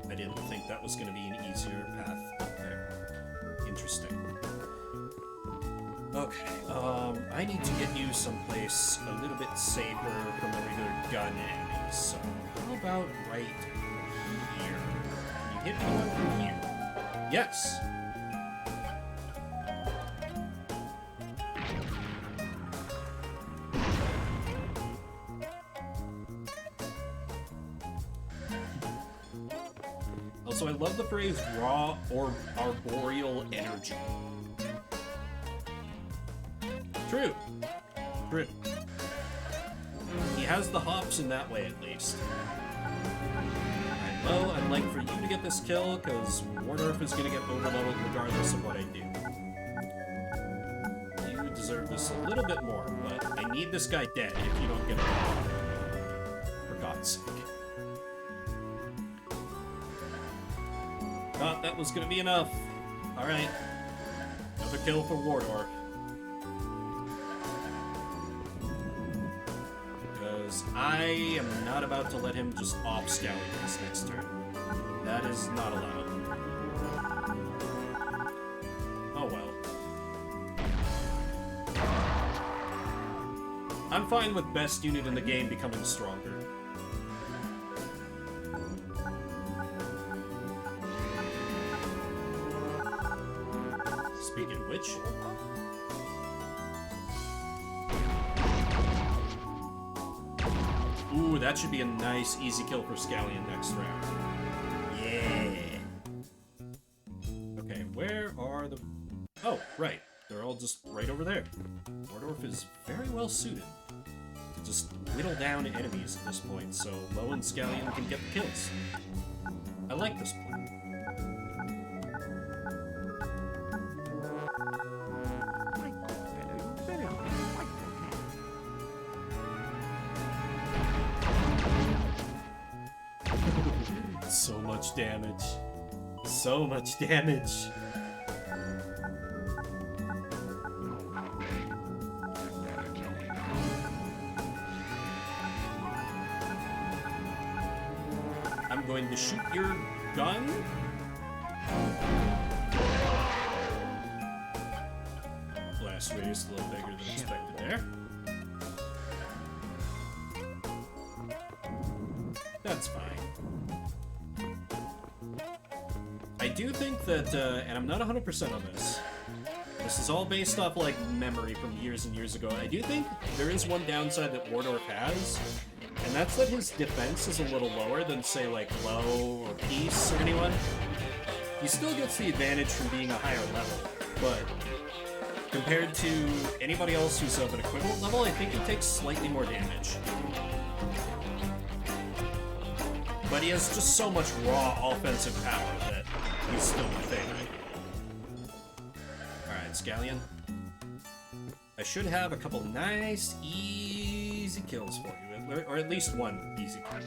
I didn't think that was going to be an easier path up there. Interesting. Okay, I need to get you someplace a little bit safer from the regular gun enemies, so how about right here? Can you hit anyone from here? Yes! Also, I love the phrase raw or arboreal energy. True. True. He has the hops in that way, at least. Alright, well, I'd like for you to get this kill, because Wardorf is going to get overloaded regardless of what I do. You deserve this a little bit more, but I need this guy dead if you don't get him. For God's sake. Thought that was going to be enough. Alright. Another kill for Wardorf. I am not about to let him just off-Scallion this next turn. That is not allowed. Oh well. I'm fine with best unit in the game becoming stronger. Speaking of which... Ooh, that should be a nice, easy kill for Scallion next round. Yeah! Okay, where are the... Oh, right. They're all just right over there. Wardorf is very well suited to just whittle down enemies at this point, so Lo and Scallion can get the kills. I like this plan. So much damage. So much damage. I'm going to shoot your gun. Blast radius a little bigger than expected there. That's fine. I do think that, and I'm not 100% on this, this is all based off, like, memory from years and years ago. I do think there is one downside that Wardorf has, and that's that his defense is a little lower than, say, like, Lo or Peace or anyone. He still gets the advantage from being a higher level, but compared to anybody else who's of an equivalent level, I think he takes slightly more damage. But he has just so much raw offensive power that he's still my favorite. Alright, Scallion. I should have a couple nice, easy kills for you, or at least one easy kill.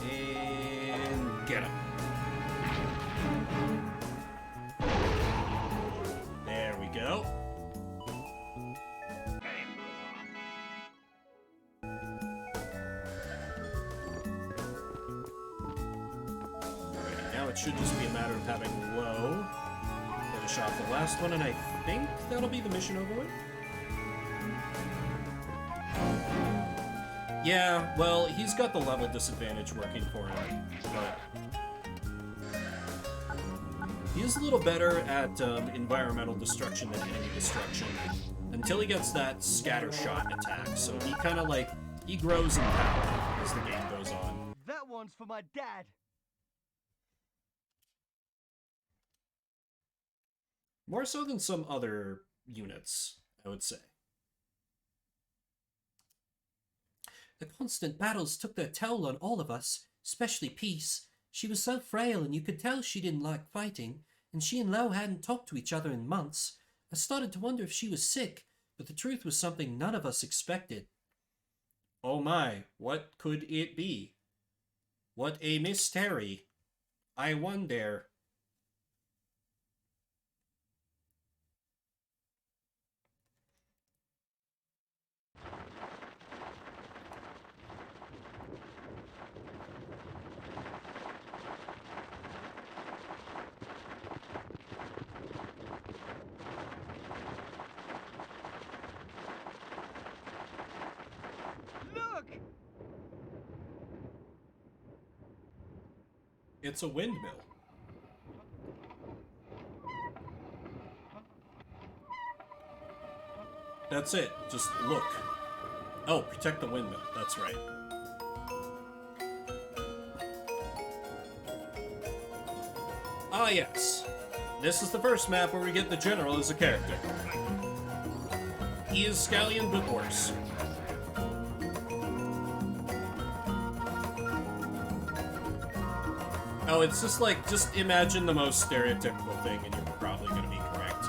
And get him. There we go. It should just be a matter of having Lo finish off the last one, and I think that'll be the mission over with. Yeah, well, he's got the level disadvantage working for him, but he's a little better at environmental destruction than enemy destruction, until he gets that scatter shot attack, so he kind of like, he grows in power as the game goes on. That one's for my dad. More so than some other units, I would say. The constant battles took their toll on all of us, especially Peace. She was so frail, and you could tell she didn't like fighting, and she and Lo hadn't talked to each other in months. I started to wonder if she was sick, but the truth was something none of us expected. Oh my, what could it be? What a mystery. I wonder. Look! It's a windmill. That's it. Just look. Oh, protect the windmill. That's right. Ah, yes. This is the first map where we get the general as a character. He is Scallion, but worse. Oh, it's just like, just imagine the most stereotypical thing and you're probably going to be correct.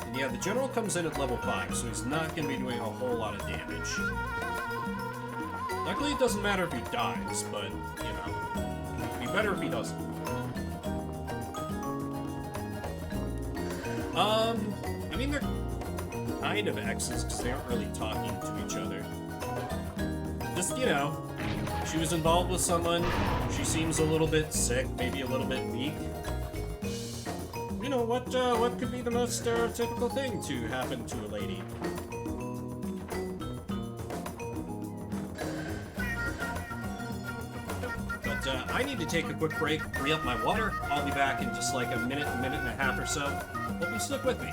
And yeah, the general comes in at level 5, so he's not going to be doing a whole lot of damage. Luckily, it doesn't matter if he dies, but, you know, it'd be better if he doesn't. I mean, they're kind of exes because they aren't really talking to each other. Just, you know, she was involved with someone, she seems a little bit sick, maybe a little bit weak. You know, what could be the most stereotypical thing to happen to a lady? But, I need to take a quick break, re-up my water. I'll be back in just like a minute and a half or so. Hope you stick with me.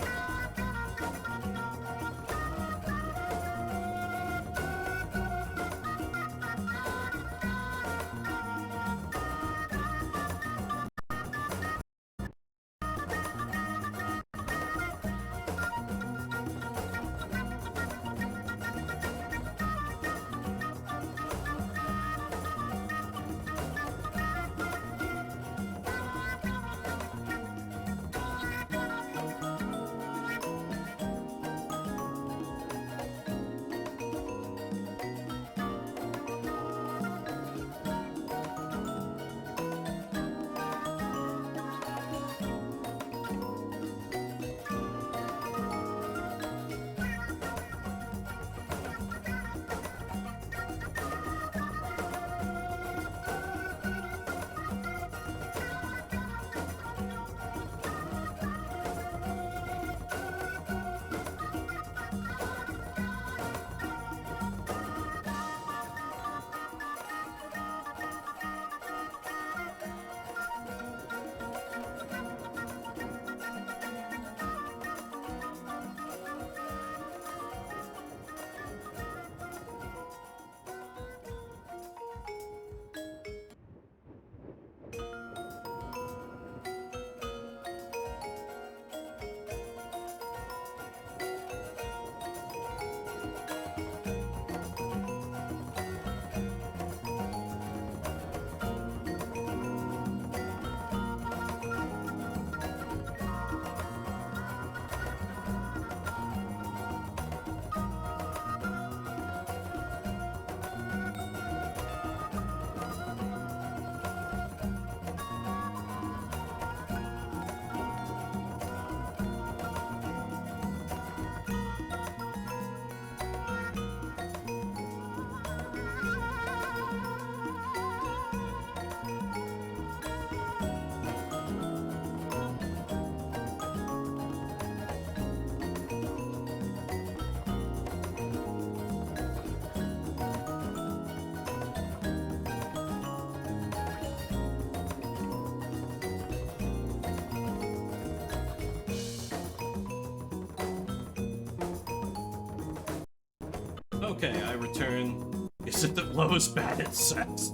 Okay, I return. Is it that Lowe's bad at sex?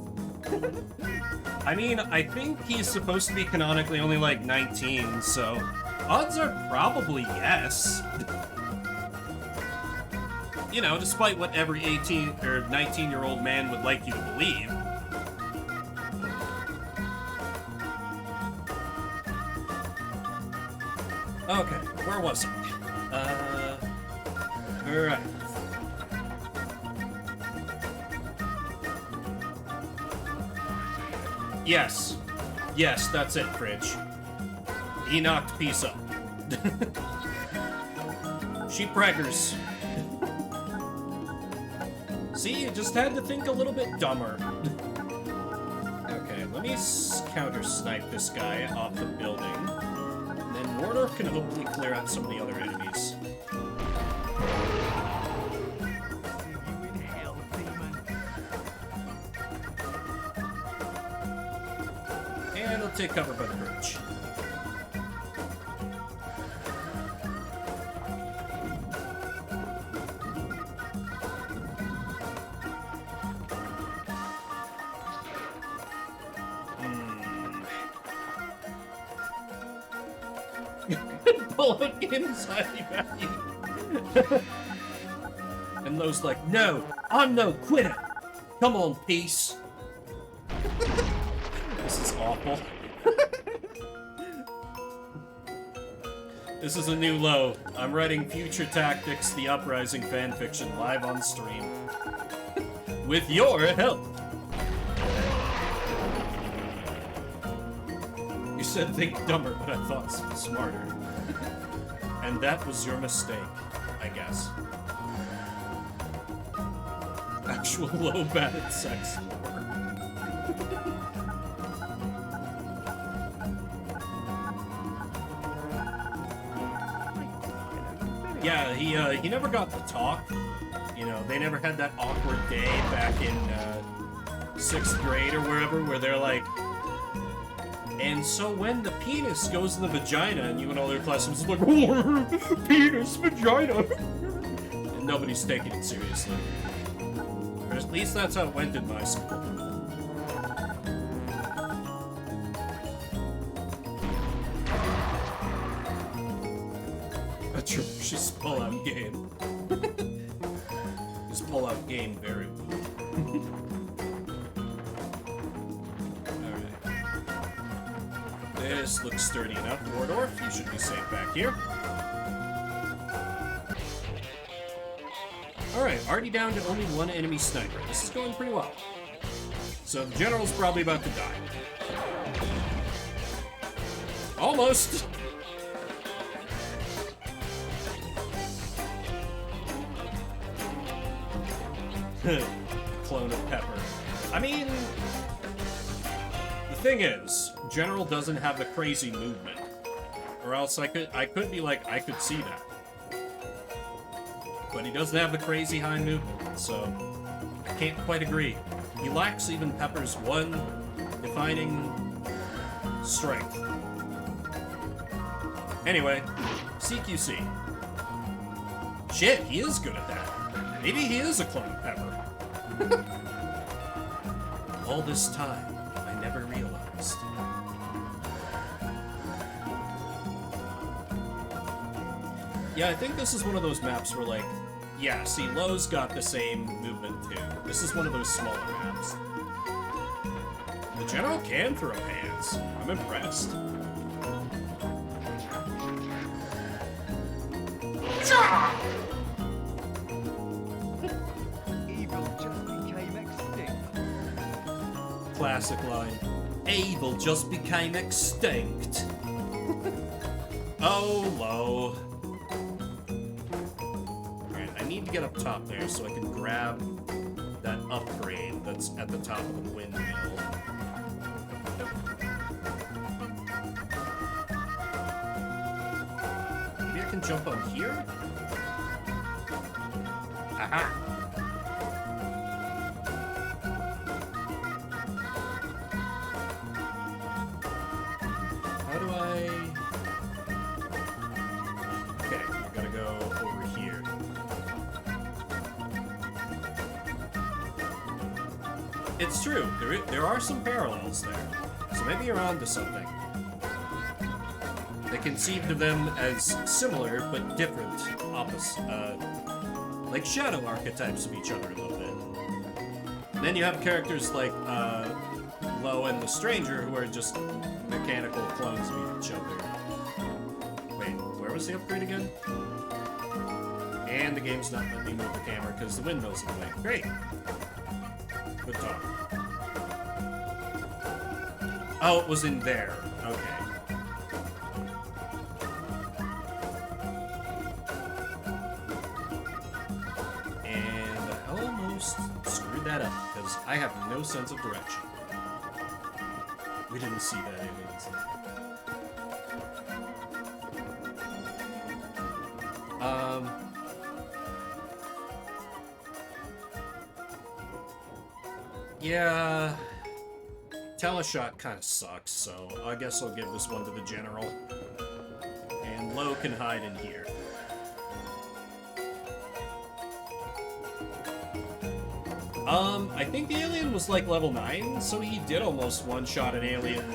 I mean, I think he's supposed to be canonically only like 19, so odds are probably yes. You know, despite what every 18 or 19-year-old man would like you to believe. Okay, where was I? Alright. Yes. Yes, that's it, Fridge. He knocked peace up. She preggers. See, you just had to think a little bit dumber. Okay, let me counter-snipe this guy off the building. And then Wardorf can hopefully clear out some of the other enemies. And I'll take cover by the bridge. Pull out games highly valued. And Lowe's like, no, I'm no quitter. Come on, peace. This is awful. This is a new low. I'm writing Future Tactics, the Uprising fanfiction, live on stream. With your help. You said think dumber, but I thought smarter. And that was your mistake, I guess. Actual low bad at sex. Yeah, he never got to talk. You know, they never had that awkward day back in 6th grade or wherever where they're like, and so when the penis goes in the vagina, and you and all your classmates are like, oh, penis, vagina, and nobody's taking it seriously. Or at least that's how it went in my school. Atrocious pull-out game. This pull-out game very well. This looks sturdy enough, Wardorf. You should be safe back here. Alright, already down to only one enemy sniper. This is going pretty well. So the general's probably about to die. Almost! Clone of Pepper. I mean, the thing is, General doesn't have the crazy movement. Or else I could be like, I could see that. But he doesn't have the crazy high movement, so I can't quite agree. He lacks even Pepper's one defining strength. Anyway, CQC. Shit, he is good at that. Maybe he is a clone of Pepper. All this time, I never realized. Yeah, I think this is one of those maps where, like, yeah, see, Lowe's got the same movement too. This is one of those smaller maps. The general can throw hands. I'm impressed. Evil just became extinct. Classic line. Evil just became extinct. Oh, Lowe. Alright, I need to get up top there so I can grab that upgrade that's at the top of the windmill. Maybe I can jump on here? Aha! How do I... Okay, I gotta go over here. It's true. There are some parallels there. So maybe you're onto something. They conceived of them as similar but different, like shadow archetypes of each other a little bit. And then you have characters like Lo and the Stranger, who are just mechanical clones of each other. Wait, where was the upgrade again? And the game's not letting me move the camera because the windmill's in the way. Great. Good talk. Oh, it was in there. Okay. And I almost screwed that up because I have no sense of direction. We didn't see that aliens. Yeah, Teleshot kind of sucks, so I guess I'll give this one to the General. And Lo can hide in here. I think the alien was like level 9, so he did almost one-shot an alien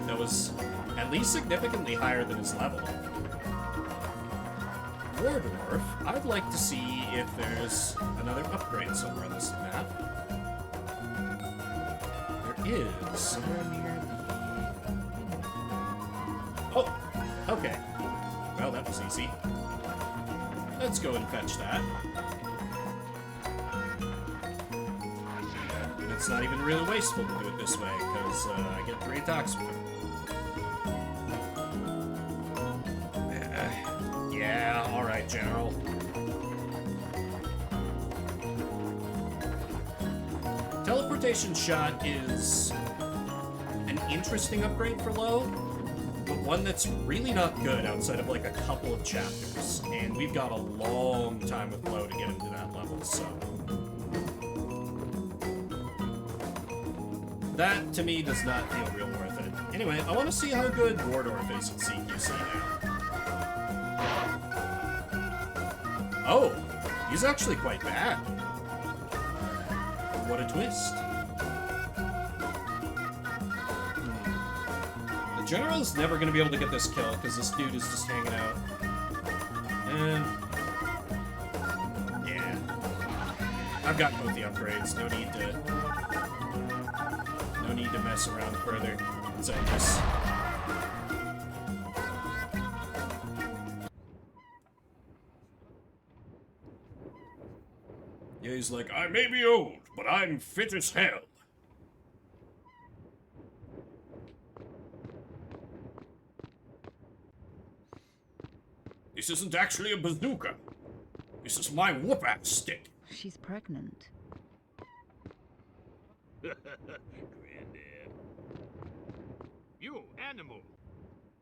that was at least significantly higher than his level. Wardorf, I'd like to see if there's another upgrade somewhere on this map. There is somewhere near the... Oh, okay. Well, that was easy. Let's go and fetch that. And it's not even really wasteful to do it this way, because I get 3 attacks from it. Yeah, alright, General. Teleportation shot is an interesting upgrade for Lo, but one that's really not good outside of like a couple of chapters. And we've got a long time with Lo to get him to that level, so... that, to me, does not feel real worth it. Anyway, I want to see how good Wardorf is at CQC now. Oh, he's actually quite bad. What a twist. The General's never going to be able to get this kill because this dude is just hanging out. And... yeah. I've got both the upgrades. No need to mess around further. Let's end this. Yeah, he's like, I may be old, but I'm fit as hell. This isn't actually a bazooka. This is my whoop-ass stick. She's pregnant. Granddad. You animal.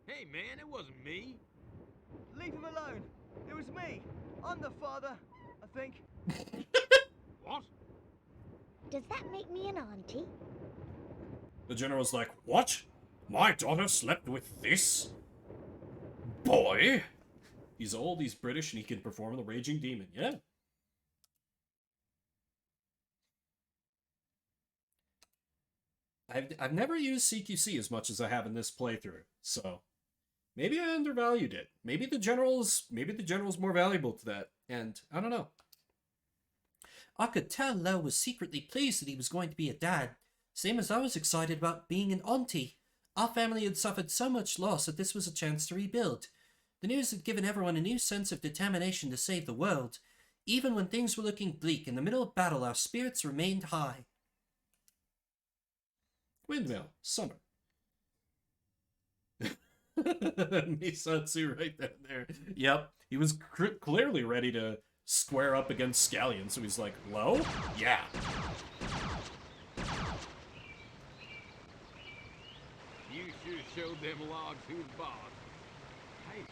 Hey, man, it wasn't me. Leave him alone. It was me. I'm the father, I think. What? Does that make me an auntie? The General's like, what? My daughter slept with this boy? He's old, he's British, and he can perform the Raging Demon. Yeah. I've never used CQC as much as I have in this playthrough, so maybe I undervalued it. Maybe the General's more valuable to that, and I don't know. I could tell Lo was secretly pleased that he was going to be a dad, same as I was excited about being an auntie. Our family had suffered so much loss that this was a chance to rebuild. The news had given everyone a new sense of determination to save the world. Even when things were looking bleak in the middle of battle, our spirits remained high. Windmill, summer. Misatsu right down there. Yep, he was clearly ready to square up against Scallion, so he's like, Lo? Yeah. You sure showed them logs who's boss. Hey,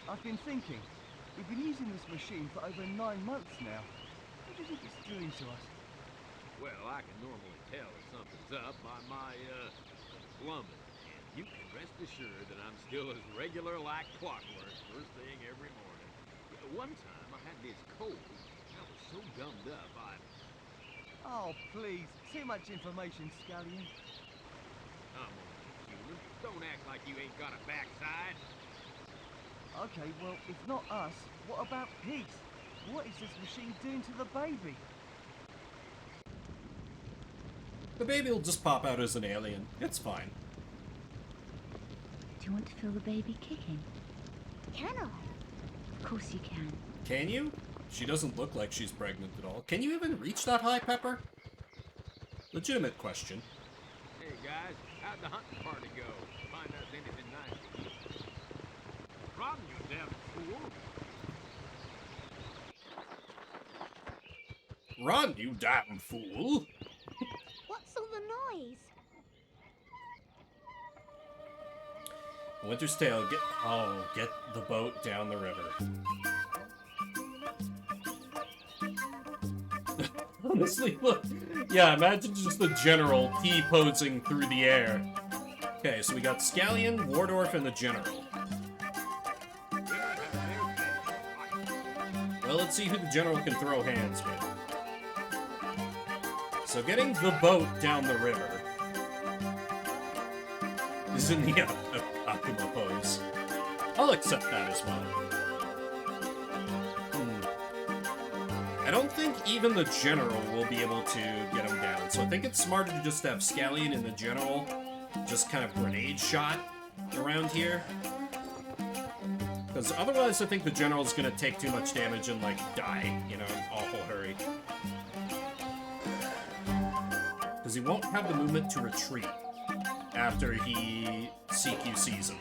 I've been thinking. We've been using this machine for over 9 months now. What do you think it's doing to us? well, I can normally tell if something's up by my, plumbing. And you can rest assured that I'm still as regular like clockwork first thing every morning. Yeah, one time I had this cold. I was so gummed up, Oh, please. Too much information, Scallion. Come on, human. Don't act like you ain't got a backside. Okay, well, if not us, what about peace? What is this machine doing to the baby? The baby will just pop out as an alien. It's fine. Do you want to feel the baby kicking? Can I? Of course you can. Can you? She doesn't look like she's pregnant at all. Can you even reach that high, Pepper? Legitimate question. Hey, guys, how'd the hunting party go? Find us anything nice to eat? Run, you damn fool! Run, you damn fool! What's all the noise? Winter's Tale, get the boat down the river. Honestly, look. Yeah, imagine just the general T-posing through the air. Okay, so we got Scallion, Wardorf, and the general. Well, let's see who the general can throw hands with. So getting the boat down the river is in the Akuma pose. I'll accept that as well. I don't think even the general will be able to get him down, so I think it's smarter to just have Scallion and the general just kind of grenade shot around here. Because otherwise I think the general's gonna take too much damage and, like, die, you know, in awful hurry. Because he won't have the movement to retreat after he CQCs him.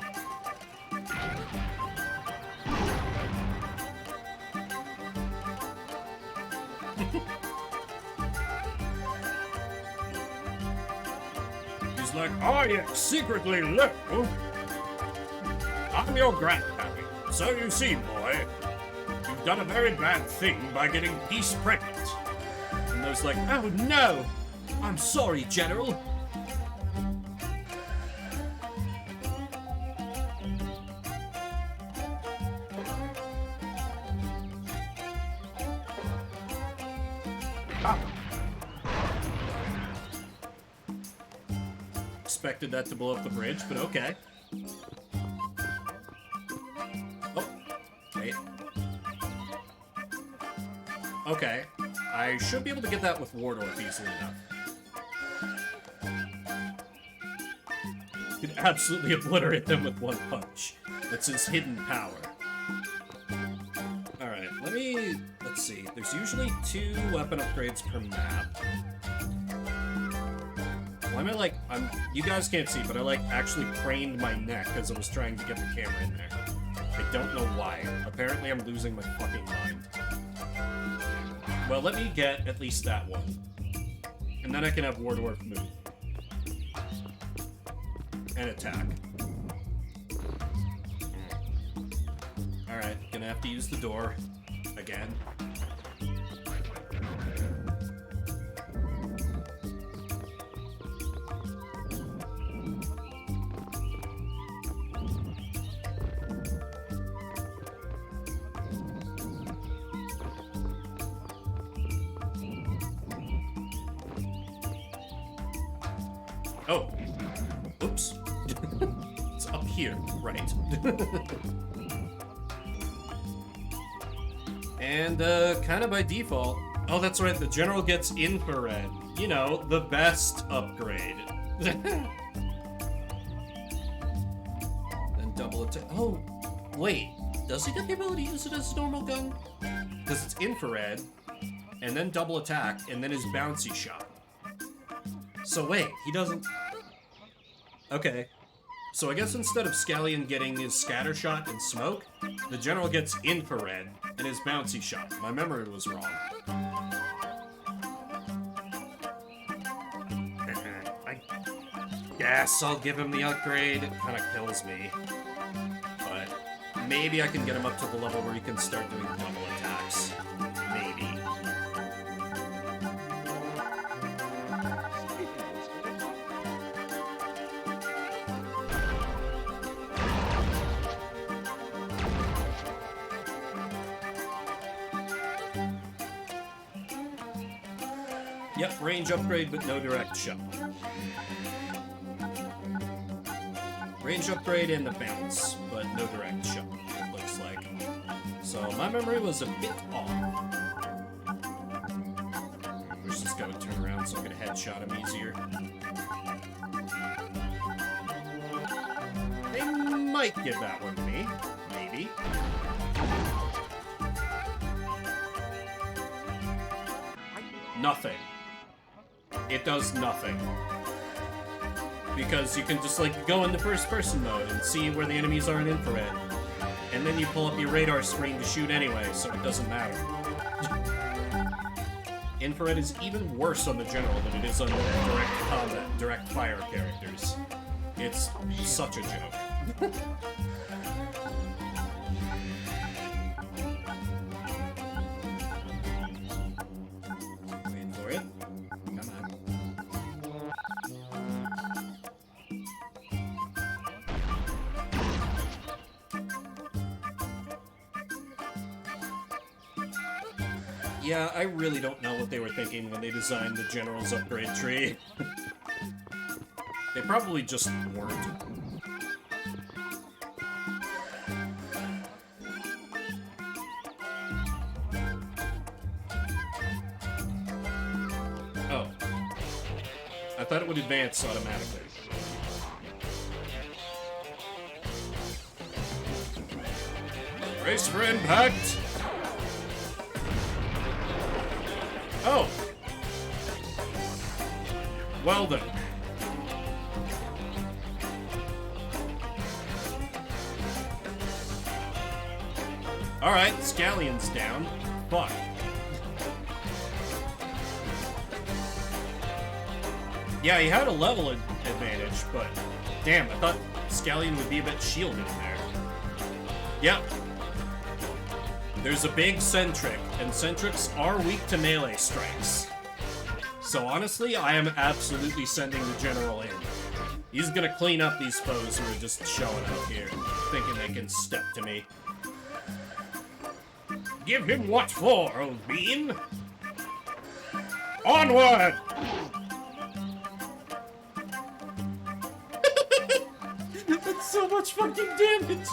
He's like, oh yeah, secretly low. I'm your grandpappy. So you see, boy, you've done a very bad thing by getting Peace pregnant. And those like, oh no, I'm sorry, General. Expected that to blow up the bridge, but okay. Oh, wait. Okay, I should be able to get that with Wardorf easily enough. Could absolutely obliterate them with one punch. That's his hidden power. Alright, let's see. There's usually 2 weapon upgrades per map. Why am I like, you guys can't see, but I like actually craned my neck as I was trying to get the camera in there. I don't know why. Apparently I'm losing my fucking mind. Well, let me get at least that one. And then I can have Wardorf move. And attack. Alright, gonna have to use the door. Again. Oh. Oops. It's up here, right. And, kind of by default... Oh, that's right, the general gets infrared. You know, the best upgrade. Then double attack... Oh, wait. Does he get the ability to use it as a normal gun? Because it's infrared, and then double attack, and then his bouncy shot. So wait, he doesn't... Okay. So I guess instead of Scallion getting his scatter shot and smoke, the general gets infrared and his bouncy shot. My memory was wrong. I guess I'll give him the upgrade. It kind of kills me. But maybe I can get him up to the level where he can start doing double attacks. Maybe. Yep, range upgrade, but no direct shot. Range upgrade and the bounce, but no direct shot, it looks like. So my memory was a bit off. Wish this guy would turn around so I could headshot him easier. They might give that one to me. Maybe. Nothing. It does nothing. Because you can just, like, go into first-person mode and see where the enemies are in infrared. And then you pull up your radar screen to shoot anyway, so it doesn't matter. Infrared is even worse on the General than it is on the direct combat, direct fire characters. It's such a joke. Wait for it. Come on. Yeah, I really don't know what they were thinking when they designed the General's upgrade tree. They probably just weren't. Oh. I thought it would advance automatically. Brace for impact! Oh! Well then. Alright, Scallion's down. Fuck. Yeah, he had a level advantage, but damn, I thought Scallion would be a bit shielded there. Yep. There's a big Centric, and Centrics are weak to melee strikes. So honestly, I am absolutely sending the General in. He's gonna clean up these foes who are just showing up here, thinking they can step to me. Give him what for, old bean! Onward! That's so much fucking damage!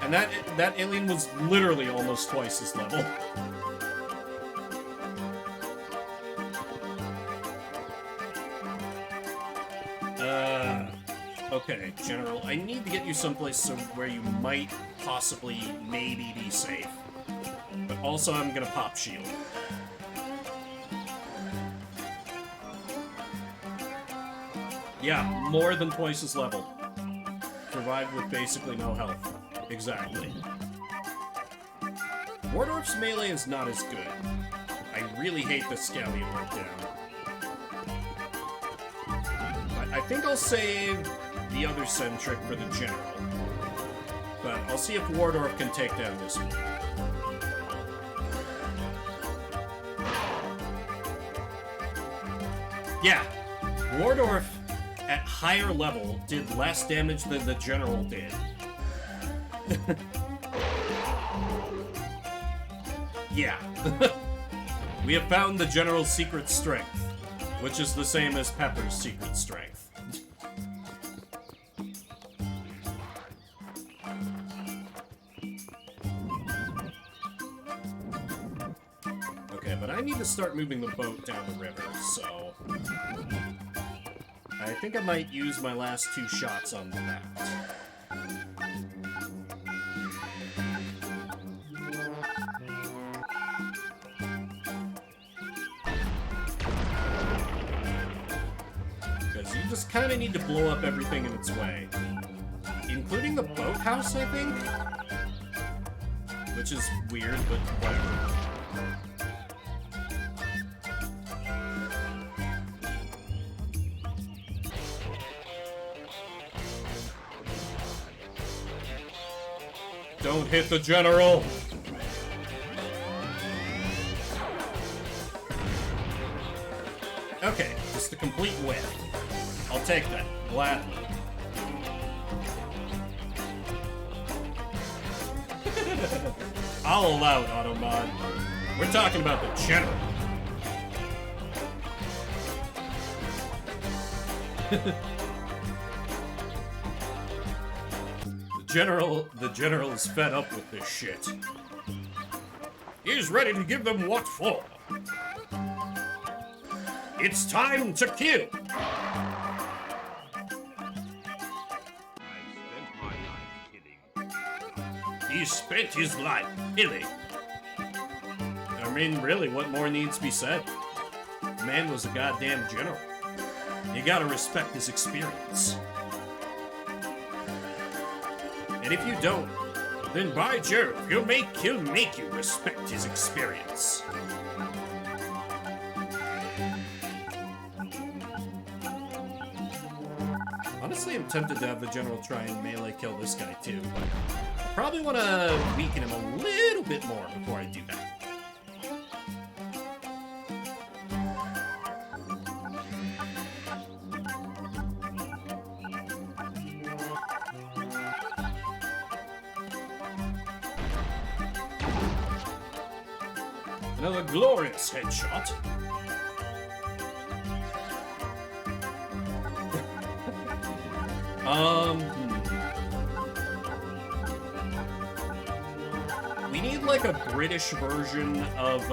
And that alien was literally almost twice his level. Okay, General, I need to get you someplace where you might possibly, maybe be safe. But also, I'm gonna pop shield. Yeah, more than twice his level. Survived with basically no health. Exactly. Wardorf's melee is not as good. I really hate that Scallion went down. But I think I'll save the other Centric for the General. But I'll see if Wardorf can take down this one. Yeah, Wardorf at higher level did less damage than the General did. Yeah. We have found the General's secret strength, which is the same as Pepper's secret strength. Okay, but I need to start moving the boat down the river, so I think I might use my last two shots on that. Because you just kind of need to blow up everything in its way. Including the boathouse, I think? Which is weird, but whatever. Don't hit the General! Okay, just a complete whiff. I'll take that, gladly. I'll allow it, Automod. We're talking about the general. The general is fed up with this shit. He's ready to give them what for. It's time to kill. He spent his life killing. I mean, really, what more needs to be said? The man was a goddamn general. You gotta respect his experience. And if you don't, then by Jove, he'll make you respect his experience. Honestly, I'm tempted to have the general try and melee kill this guy too. I probably want to weaken him a little bit more before I do that. Another glorious headshot. We need like a British version of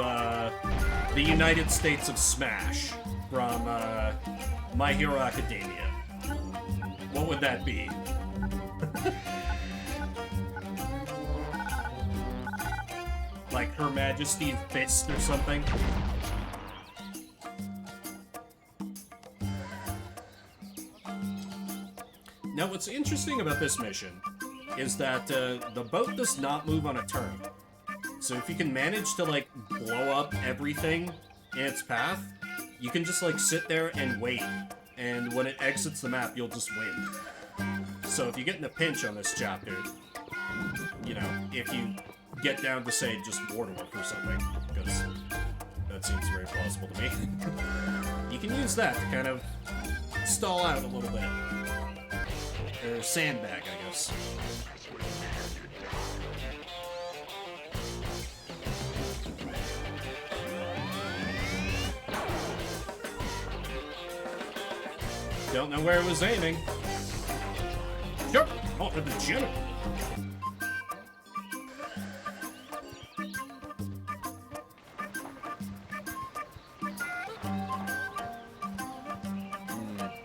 the United States of Smash from My Hero Academia. What would that be? Like Her Majesty's Fist or something? Now, what's interesting about this mission is that the boat does not move on a turn. So if you can manage to, like, blow up everything in its path, you can just, like, sit there and wait. And when it exits the map, you'll just win. So if you get in a pinch on this chapter, you know, if you get down to, say, just Wardorf or something, because that seems very plausible to me, you can use that to kind of stall out a little bit. Sandbag, I guess. Don't know where it was aiming. Sure, caught with the general.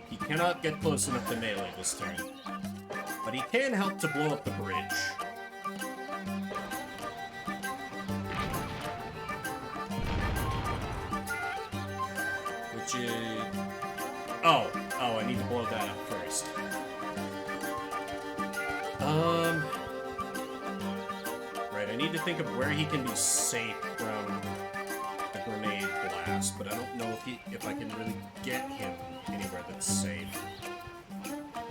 He cannot get close enough to melee this turn. But he can help to blow up the bridge. Which is... Oh, I need to blow that up first. Right, I need to think of where he can be safe from the grenade blast, but I don't know if I can really get him anywhere that's safe.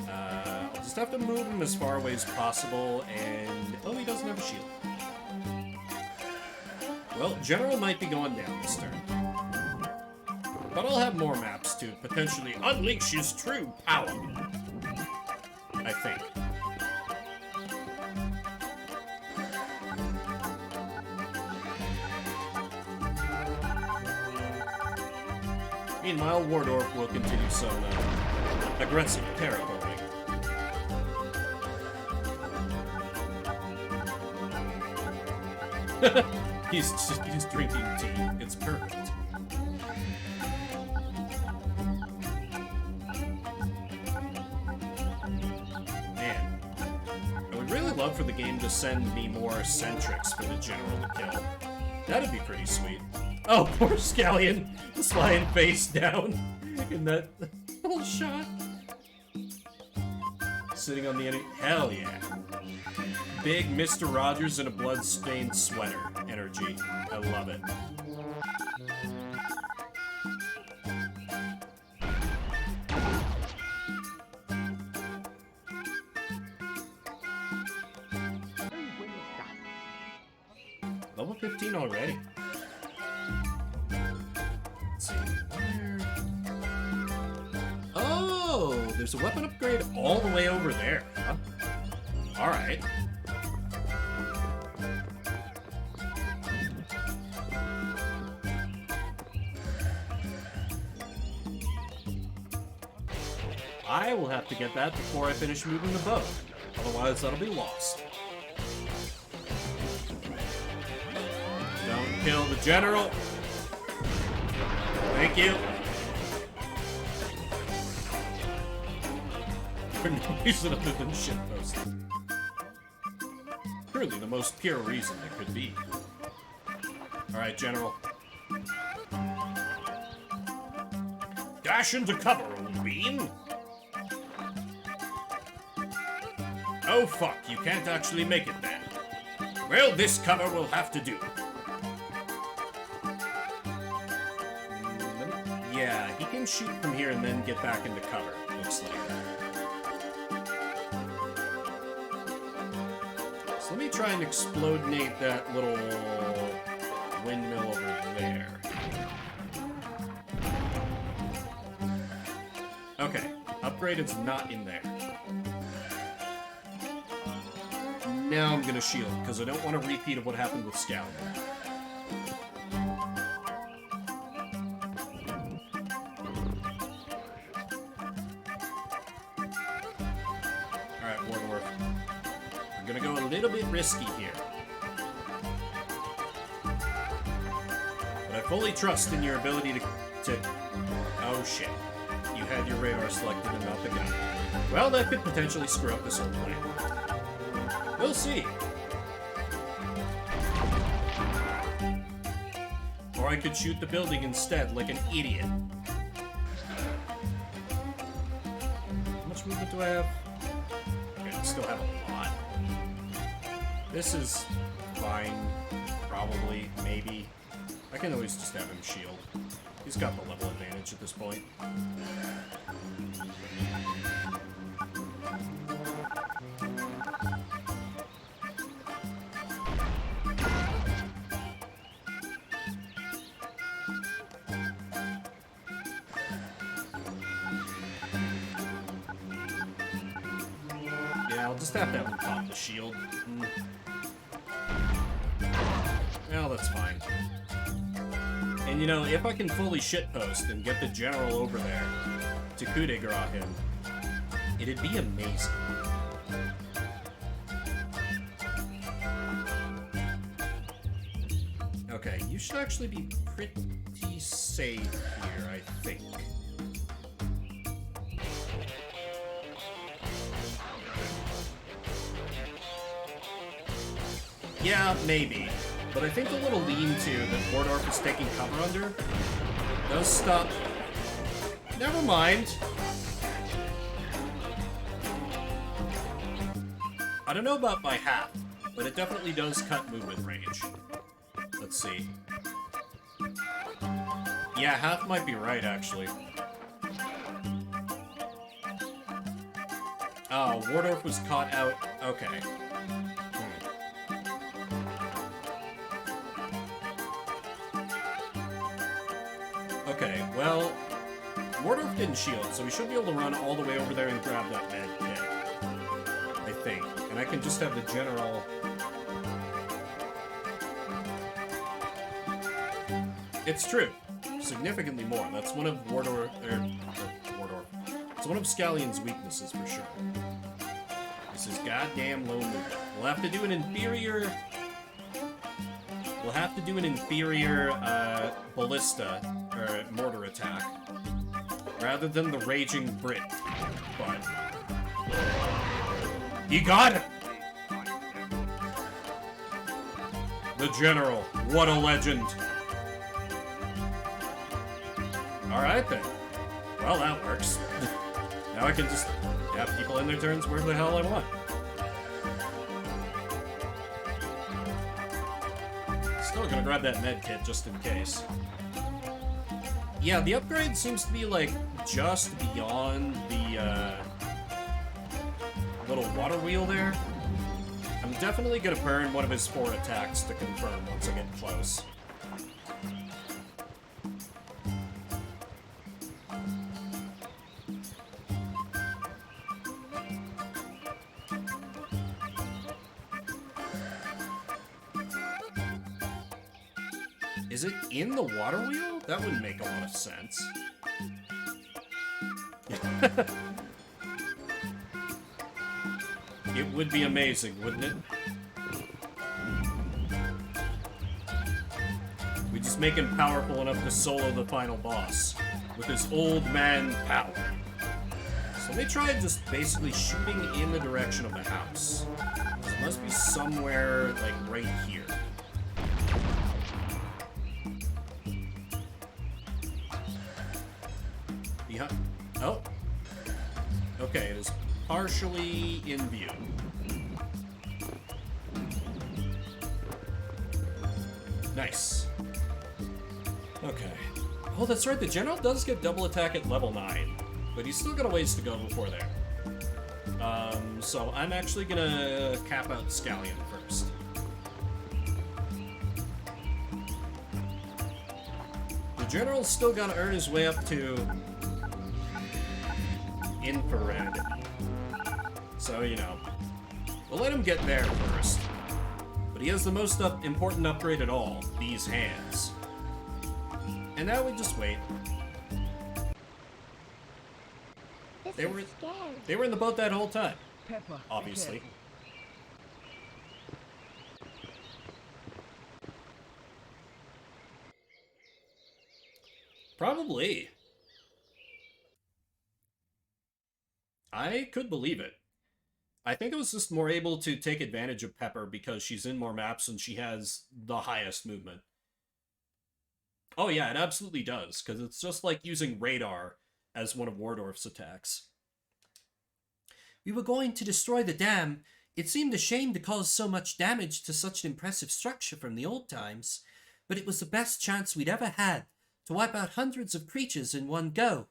I'll just have to move him as far away as possible, and... Oh, he doesn't have a shield. Well, General might be going down this turn. But I'll have more maps to potentially unleash his true power. I think. Meanwhile, Wardorf will continue some aggressive terraforming. He's drinking tea. It's perfect. Man, I would really love for the game to send me more Centrics for the General to kill. That'd be pretty sweet. Oh, poor Scallion, just lying face down in that little shot. Sitting on the enemy. Hell yeah. Big Mr. Rogers in a blood-stained sweater energy. I love it. Level 15 already. Let's see. Oh, there's a weapon upgrade all the way over there, huh? Alright. I will have to get that before I finish moving the boat. Otherwise, that'll be lost. Don't kill the general. Thank you. For no reason other than shitposting. Truly the most pure reason it could be. Alright, General. Dash into cover, old bean! Oh fuck, you can't actually make it there. Well, this cover will have to do. Yeah, he can shoot from here and then get back into cover, looks like. So let me try and explodinate that little windmill over there. Okay, upgrade is not in there. Now I'm gonna shield, because I don't want a repeat of what happened with Scout. Alright, Wardorf. I'm gonna go a little bit risky here. But I fully trust in your ability to... Oh shit. You had your radar selected and not the gun. Well, that could potentially screw up this whole plan. We'll see. Or I could shoot the building instead, like an idiot. How much movement do I have? Okay, I still have a lot. This is fine. Probably, maybe. I can always just have him shield. He's got the level advantage at this point. I'll just have to have him pop the shield. Well, that's fine. And you know, if I can fully shitpost and get the general over there to coup de grace him, it'd be amazing. Okay, you should actually be pretty safe here, I think. Yeah, maybe. But I think the little lean-to that Wardorf is taking cover under does stop... Never mind. I don't know about by half, but it definitely does cut movement range. Let's see. Yeah, half might be right, actually. Oh, Wardorf was caught out... Okay. Okay, well, Wardorf didn't shield, so we should be able to run all the way over there and grab that med kit. I think. And I can just have the general... It's true. Significantly more. That's one of Wardorf... Wardorf. It's one of Scallion's weaknesses, for sure. This is goddamn low movement. We'll have to do an inferior... We'll have to do an inferior, ballista, or mortar attack, rather than the Raging Brit, but... He got it! The General, what a legend! Alright then. Well, that works. Now I can just have people in their turns wherever the hell I want. Still gonna grab that med kit just in case. Yeah, the upgrade seems to be like just beyond the little water wheel there. I'm definitely gonna burn one of his 4 attacks to confirm once I get close. Is it in the water wheel? That wouldn't make a lot of sense. It would be amazing, wouldn't it? We just make him powerful enough to solo the final boss with his old man power. So they tried just basically shooting in the direction of the house. So it must be somewhere, like, right here. Behind... Oh. Okay, it is partially in view. Nice. Okay. Oh, that's right, the general does get double attack at level 9, but he's still got a ways to go before there. So I'm actually gonna cap out Scallion first. The general's still gotta earn his way up to infrared. So, you know, we'll let him get there first. But he has the most important upgrade at all, these hands. And now we just wait. This They is were- scary. They were in the boat that whole time, Pepper, be obviously. careful. Probably. I could believe it. I think it was just more able to take advantage of Pepper because she's in more maps and she has the highest movement. Oh yeah, it absolutely does, because it's just like using radar as one of Wardorf's attacks. We were going to destroy the dam. It seemed a shame to cause so much damage to such an impressive structure from the old times, but it was the best chance we'd ever had to wipe out hundreds of creatures in one go.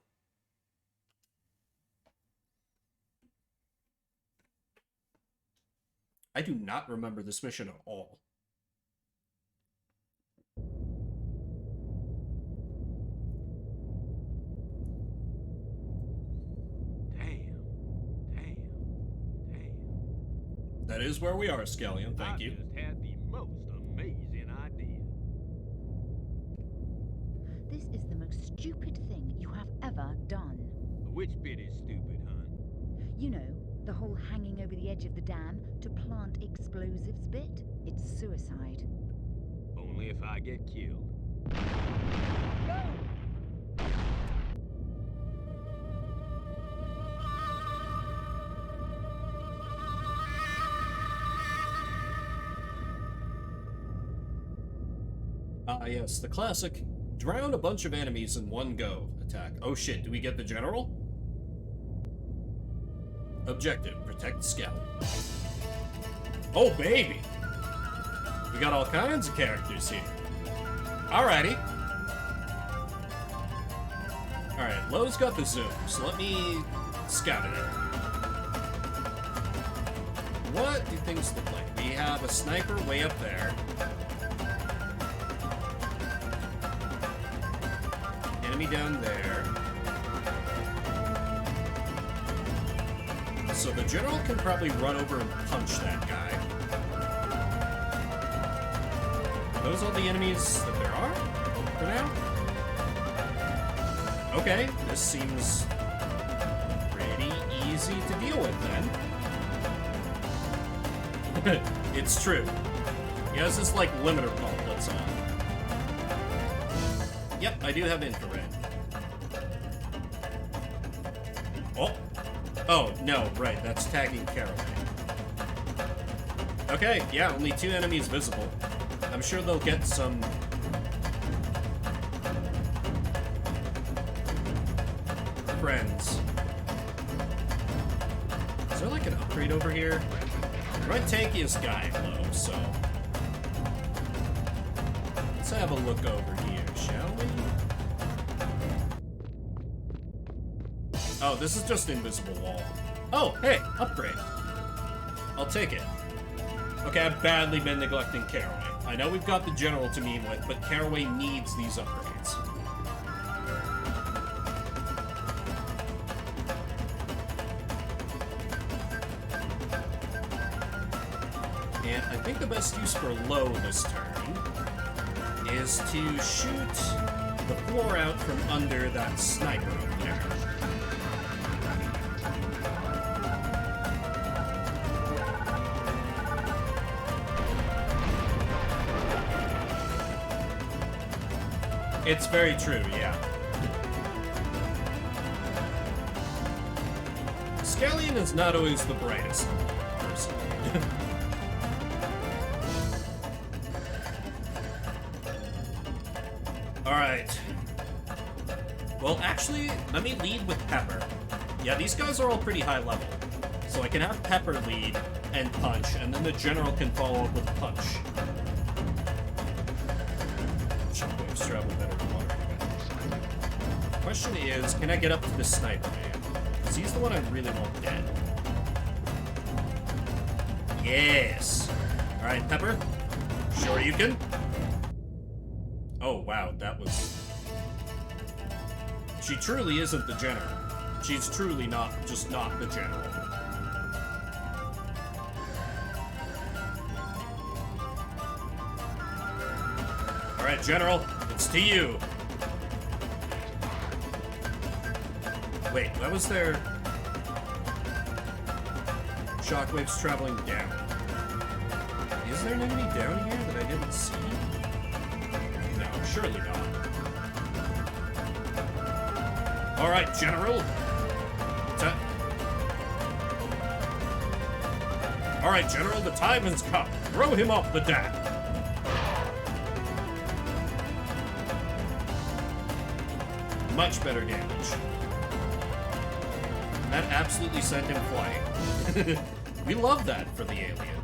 I do not remember this mission at all. That is where we are, Scallion. Thank you. I just had the most amazing idea. This is the most stupid thing you have ever done. Which bit is stupid, hon? You know, the whole hanging over the edge of the dam to plant explosives bit? It's suicide. Only if I get killed. Yes, the classic drown a bunch of enemies in one go attack. Oh shit, do we get the general? Objective, protect Scallion. Oh baby! We got all kinds of characters here. Alrighty. Alright, Lowe's got the zoom, so let me scout it out. What do things look like? We have a sniper way up there. Enemy down there. So the general can probably run over and punch that guy. Are those all the enemies that there are for now? Okay, this seems pretty easy to deal with then. It's true. He has this like limiter gauntlets on. Yep, I do have infrared. Oh! Oh, no, right, that's tagging Caraway. Okay, yeah, only 2 enemies visible. I'm sure they'll get some... friends. Is there like an upgrade over here? Right tankiest guy, though, so... let's have a look over here, shall we? Oh, this is just invisible wall. Oh, hey, upgrade. I'll take it. Okay, I've badly been neglecting Caraway. I know we've got the general to meme with, but Caraway needs these upgrades. And I think the best use for Low this turn is to shoot the floor out from under that sniper over there. It's very true, yeah. Scallion is not always the brightest, personally. Alright. Well, actually, let me lead with Pepper. Yeah, these guys are all pretty high level. So I can have Pepper lead and punch, and then the general can follow up with a punch. Shockwaves travel better than water. Question is, can I get up to the sniper man? Because he's the one I really want dead. Yes! Alright, Pepper. Sure you can. Oh, wow, that was... She truly isn't the general. She's truly not, just not the general. Alright, General, it's to you. Wait, what was there? Shockwaves traveling down. Is there an enemy down here that I didn't see? No, surely not. Alright, General. Alright, General, the time has come. Throw him off the dam. Much better damage. That absolutely sent him flying. We love that for the alien.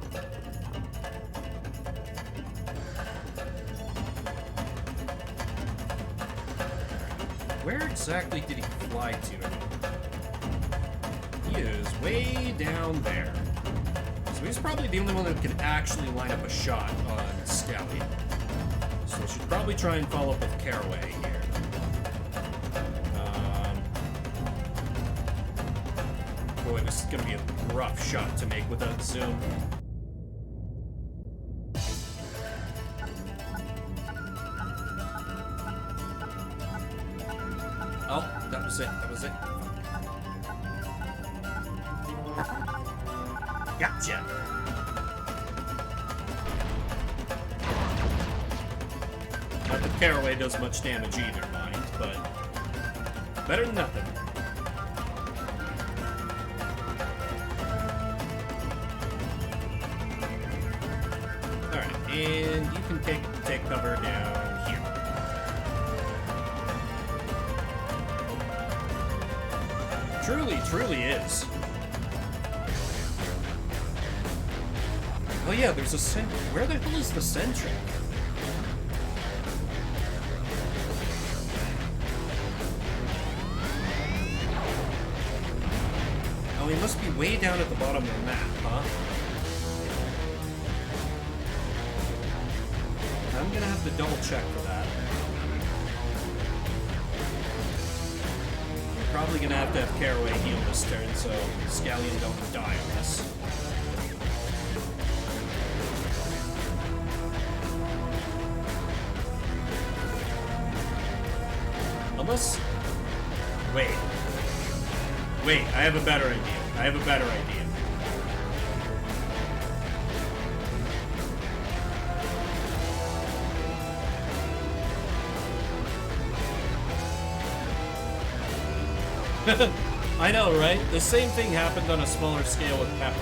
Where exactly did he fly to? He is way down there. So he's probably the only one that can actually line up a shot on Scallion. So I should probably try and follow up with Caraway here. Boy, this is gonna be a rough shot to make without zoom. Oh, that was it. That was it. Gotcha. Not that Caraway does much damage either, mind, but better than nothing. Alright, and you can take cover down here. Truly is. Oh yeah, there's a sentry. Where the hell is the sentry? Oh, he must be way down at the bottom of the map, huh? I'm gonna have to double check for that. Probably gonna have to have Caraway heal this turn, so Scallion don't die on this. Unless... Wait, I have a better idea. I know, right? The same thing happened on a smaller scale with Pepper.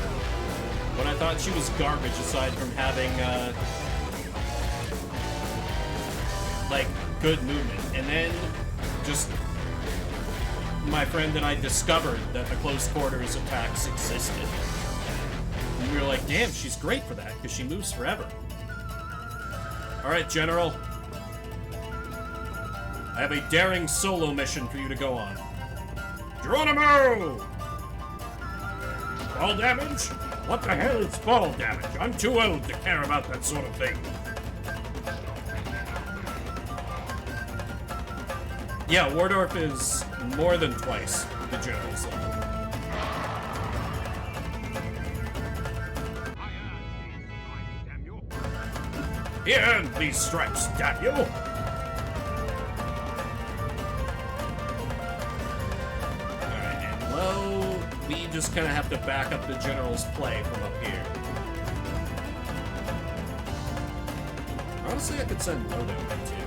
When I thought she was garbage aside from having, like, good movement. And then, just, my friend and I discovered that the close quarters attacks existed. And we were like, damn, she's great for that, because she moves forever. Alright, General. I have a daring solo mission for you to go on. Geronimo! Fall damage? What the hell is fall damage? I'm too old to care about that sort of thing. Yeah, Wardorf is more than twice the general's level. He earned these stripes, damn you! We just kind of have to back up the general's play from up here. Honestly, I could send Lodo in too.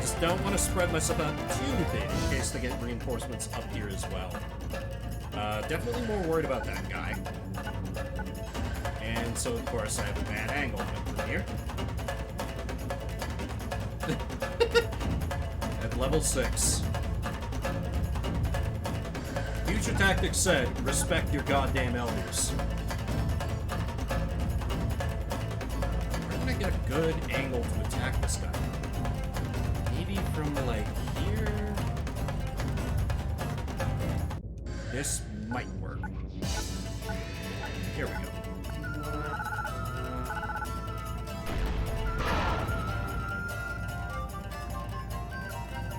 just don't want to spread myself out too thin in case they get reinforcements up here as well. Definitely more worried about that guy. And so, of course, I have a bad angle on him from here. At level 6. Future Tactics said, respect your goddamn elders. Where can I get a good angle to attack this guy? Maybe from, like, here? This might work. Here we go.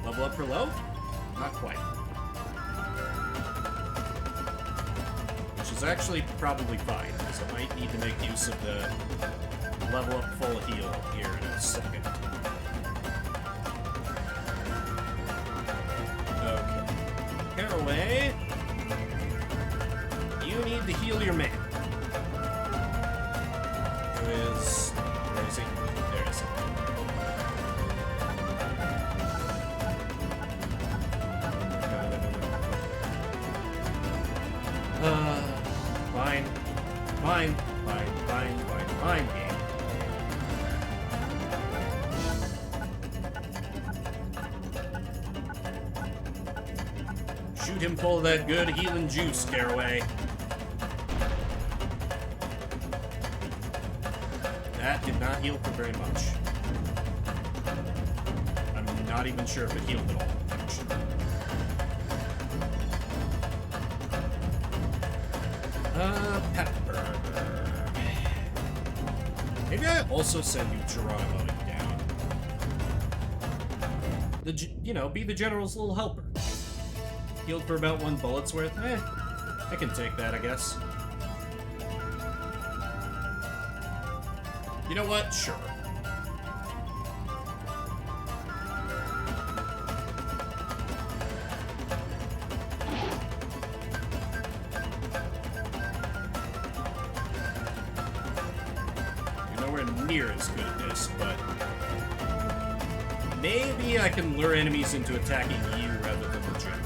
Level up for low? Not quite. Which is actually probably fine, because I might need to make use of the level up full heal here in a second. Okay. Caraway. You need to heal your man. Where is he? There is he. Fine, game. Shoot him full of that good healing juice, Caraway. That did not heal for very much. I'm not even sure if it healed at all, actually. Pepper. Maybe I also send you Geronimo down. Be the general's little helper. Healed for about 1 bullet's worth. I can take that, I guess. You know what? Sure. You're nowhere near as good at this, but maybe I can lure enemies into attacking you rather than the general.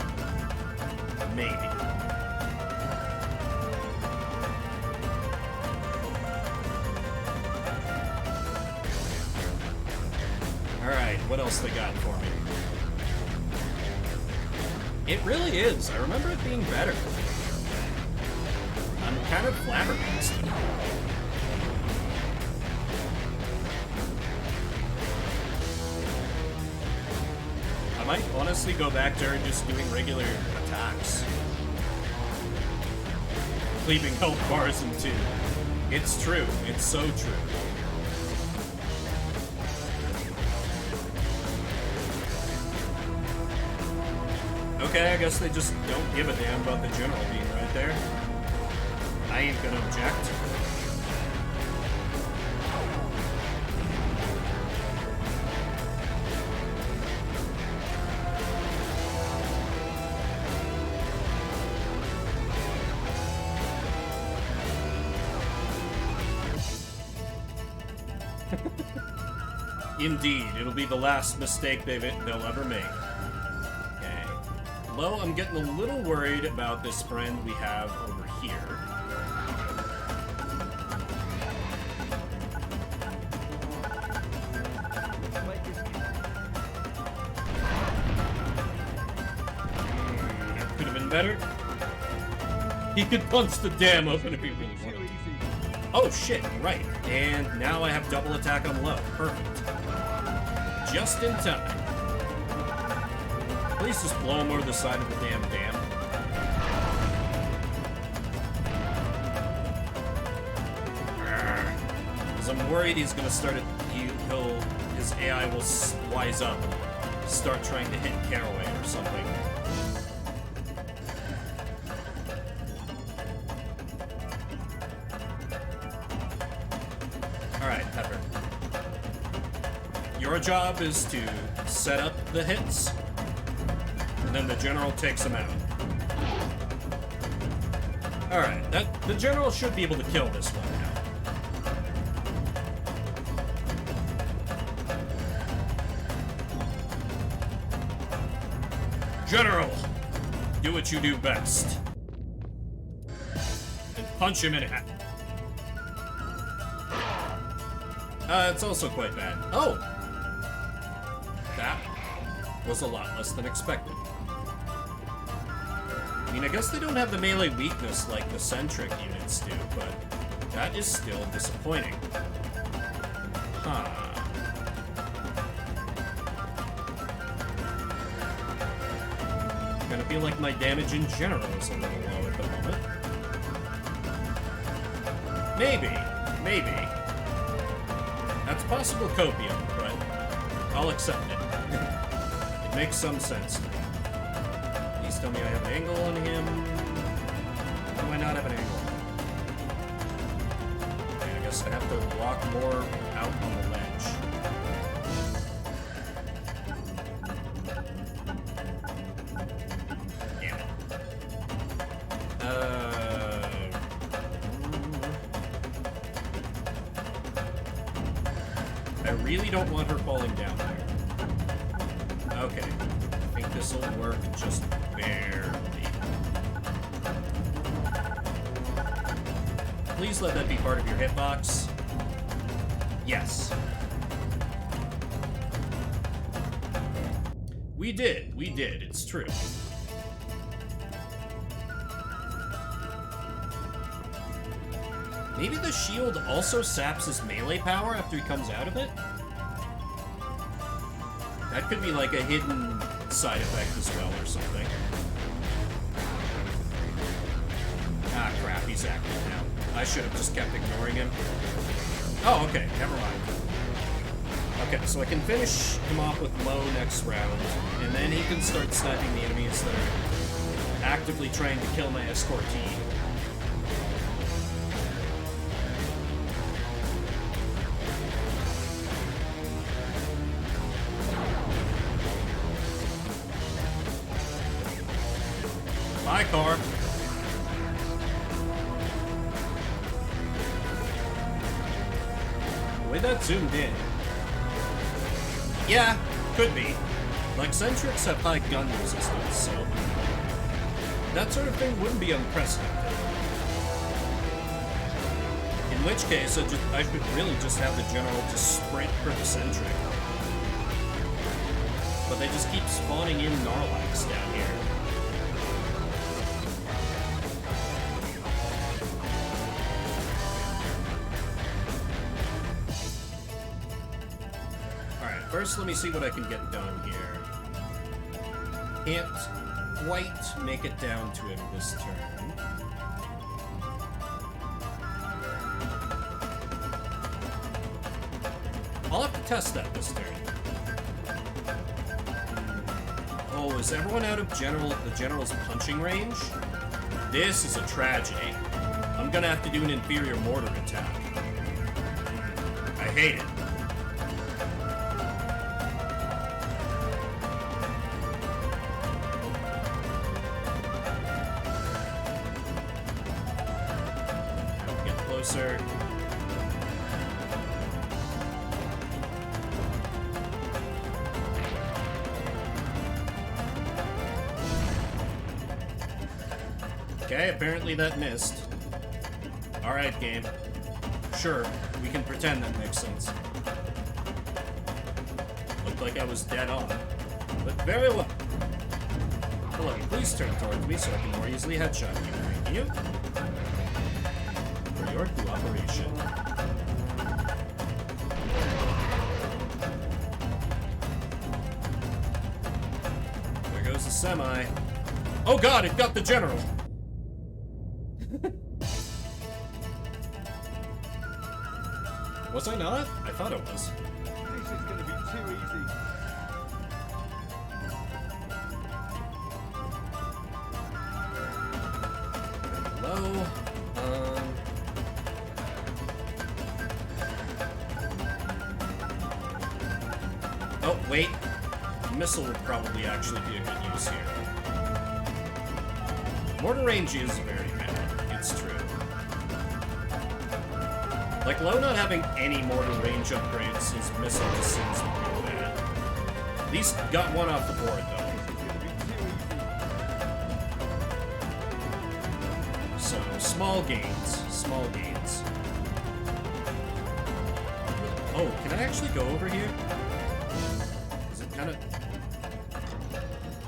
Maybe. Alright, what else they got for me? It really is. I remember it being better. I'm kind of flabbergasted. I might honestly go back to her just doing regular attacks. Leaving health bars in 2. It's true. It's so true. Okay, I guess they just don't give a damn about the general being right there. I ain't gonna object. Indeed, it'll be the last mistake they'll ever make. Okay. Lo, I'm getting a little worried about this friend we have over here. That could have been better. He could punch the dam open if he really wanted to. Oh shit, right. And now I have double attack on Lo. Perfect. Just in time. Please just blow him over the side of the damn dam. Because I'm worried he's gonna start it. His AI will wise up, start trying to hit Caraway or something. Alright, Pepper. Your job is to set up the hits, and then the general takes them out. Alright, the general should be able to kill this one now. General, do what you do best. And punch him in half. It's also quite bad. Oh! That was a lot less than expected. I mean, I guess they don't have the melee weakness like the centric units do, but that is still disappointing. Huh. Kinda feel like my damage in general is a little low at the moment. Maybe. That's possible copium, but I'll accept it. It makes some sense to me. Please tell me I have an angle on him. Why do I not have an angle? Okay, I guess I have to walk more out on the ledge. Damn it. I really don't want her falling down there. Okay. I think this will work just barely. Please let that be part of your hitbox. Yes. We did, it's true. Maybe the shield also saps his melee power after he comes out of it? That could be like a hidden side effect as well or something. Ah, crap, he's active now. I should have just kept ignoring him. Oh, okay, never mind. Okay, so I can finish him off with low next round, and then he can start sniping the enemies that are actively trying to kill my escortee. Bye, car. The way that zoomed in. Yeah, could be. Like, Centrics have high gun resistance, so that sort of thing wouldn't be unprecedented. In which case, I should really just have the General just sprint for the Centric. But they just keep spawning in Narlax down here. First, let me see what I can get done here. Can't quite make it down to him this turn. I'll have to test that this turn. Oh, is everyone out of the General's punching range? This is a tragedy. I'm gonna have to do an inferior mortar attack. I hate it. Closer. Okay, apparently that missed. Alright, game. Sure, we can pretend that makes sense. Looked like I was dead on. But very well. Hello, please turn towards me so I can more easily headshot you. Thank you. For your cooperation. There goes the semi. Oh god, it got the General! Was I not? I thought it was. This is gonna be too easy. Low. Oh, wait. Missile would probably actually be a good use here. Mortar range is very bad. It's true. Like, low not having any mortar range upgrades, his missile just seems real bad. At least got one off the board, though. So, small gains. Small gains. Oh, can I actually go over here? Is it kind of...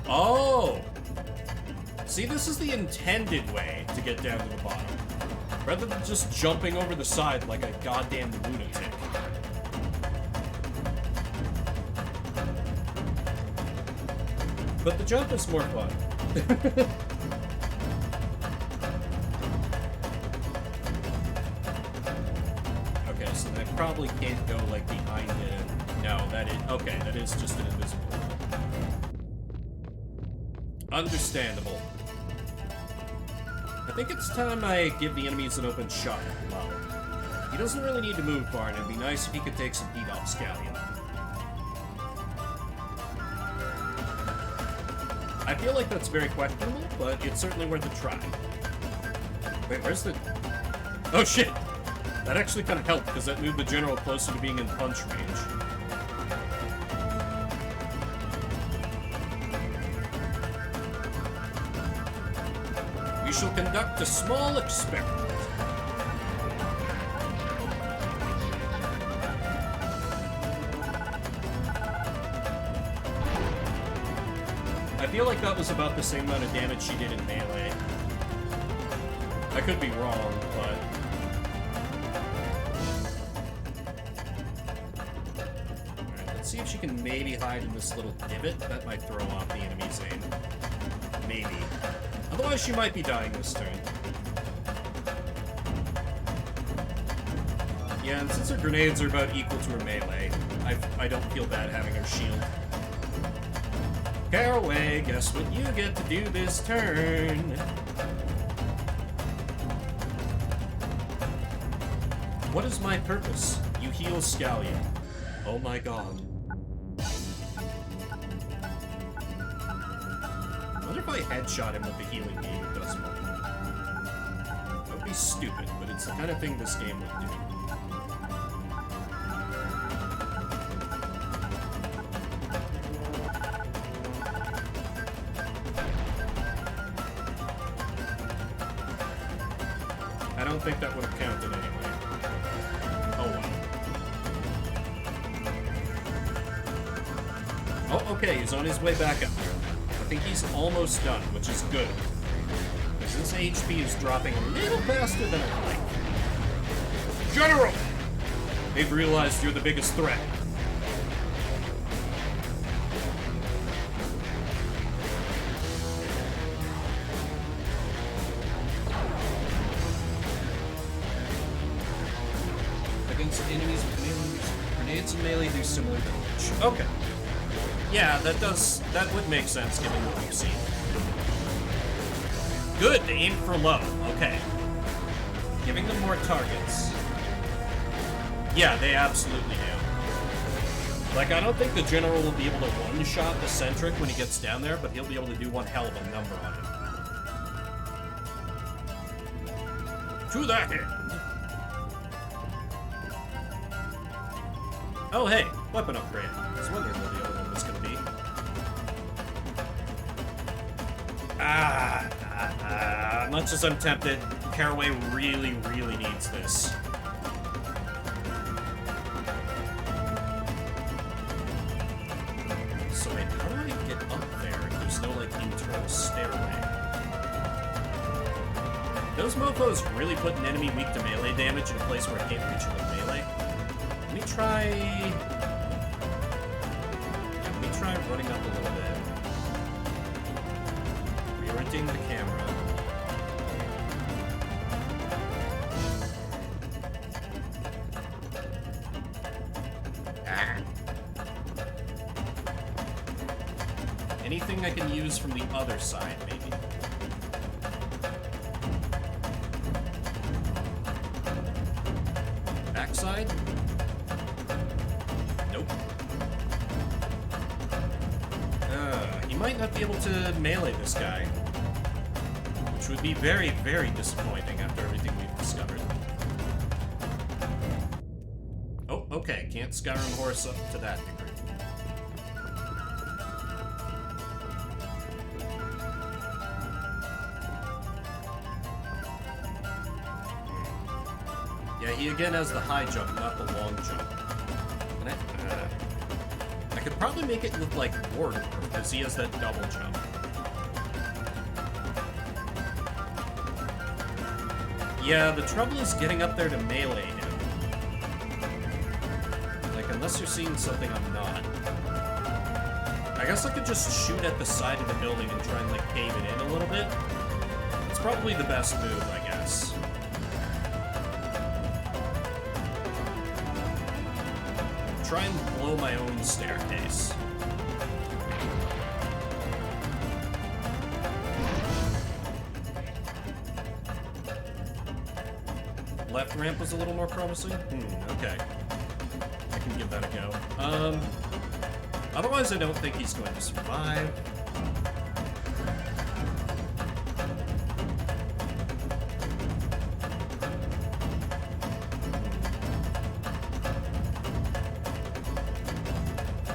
Oh! See, this is the intended way to get down to the bottom. Rather than just jumping over the side like a goddamn lunatic. But the jump is more fun. Okay, so I probably can't go, like, behind it. No, that is... Okay, that is just an invisible wall. Understandable. I think it's time I give the enemies an open shot at the level. He doesn't really need to move far, and it'd be nice if he could take some heat off Scallion. I feel like that's very questionable, but it's certainly worth a try. Wait, where's the... Oh, shit! That actually kind of helped, because that moved the general closer to being in punch range. We shall conduct a small experiment. I feel like that was about the same amount of damage she did in melee. I could be wrong, but... Alright, let's see if she can maybe hide in this little divot. That might throw off the enemy's aim. Maybe. Otherwise, she might be dying this turn. Yeah, and since her grenades are about equal to her melee, I don't feel bad having her shield. Caraway, guess what you get to do this turn? What is my purpose? You heal Scallion. Oh my god. I wonder if I headshot him with the healing beam, it does more. That would be stupid, but it's the kind of thing this game would do. I don't think that would have counted anyway. Oh well. Oh, okay, he's on his way back up there. I think he's almost done, which is good. Because his HP is dropping a little faster than I'd like. General! They've realized you're the biggest threat. Enemies with melee, grenades and melee do similar damage. Okay. Yeah, that would make sense given what we've seen. Good, they aim for low. Okay. Giving them more targets. Yeah, they absolutely do. Like, I don't think the general will be able to one-shot the Centric when he gets down there, but he'll be able to do one hell of a number on him. To that end. Oh, hey, weapon upgrade. I was wondering what the other one was going to be. Much as I'm tempted, Caraway really, really needs this. So wait, how do I get up there if there's no, like, internal stairway? Those mofos really put an enemy weak to melee damage in a place where it can't reach it with melee. Let me try running up a little bit. Reorienting the camera. Anything I can use from the other side, maybe. Backside? Nope. He might not be able to melee this guy. Which would be very, very disappointing after everything we've discovered. Oh, okay. Can't Skyrim horse up to that degree. Yeah, he again has the high jump, not the long jump. And I could probably make it look like Ward, because he has that double jump. Yeah, the trouble is getting up there to melee him. Like, unless you're seeing something I'm not. I guess I could just shoot at the side of the building and try and, like, cave it in a little bit. It's probably the best move, I guess. Try and blow my own staircase. Left ramp was a little more promising? Okay. I can give that a go. Otherwise I don't think he's going to survive.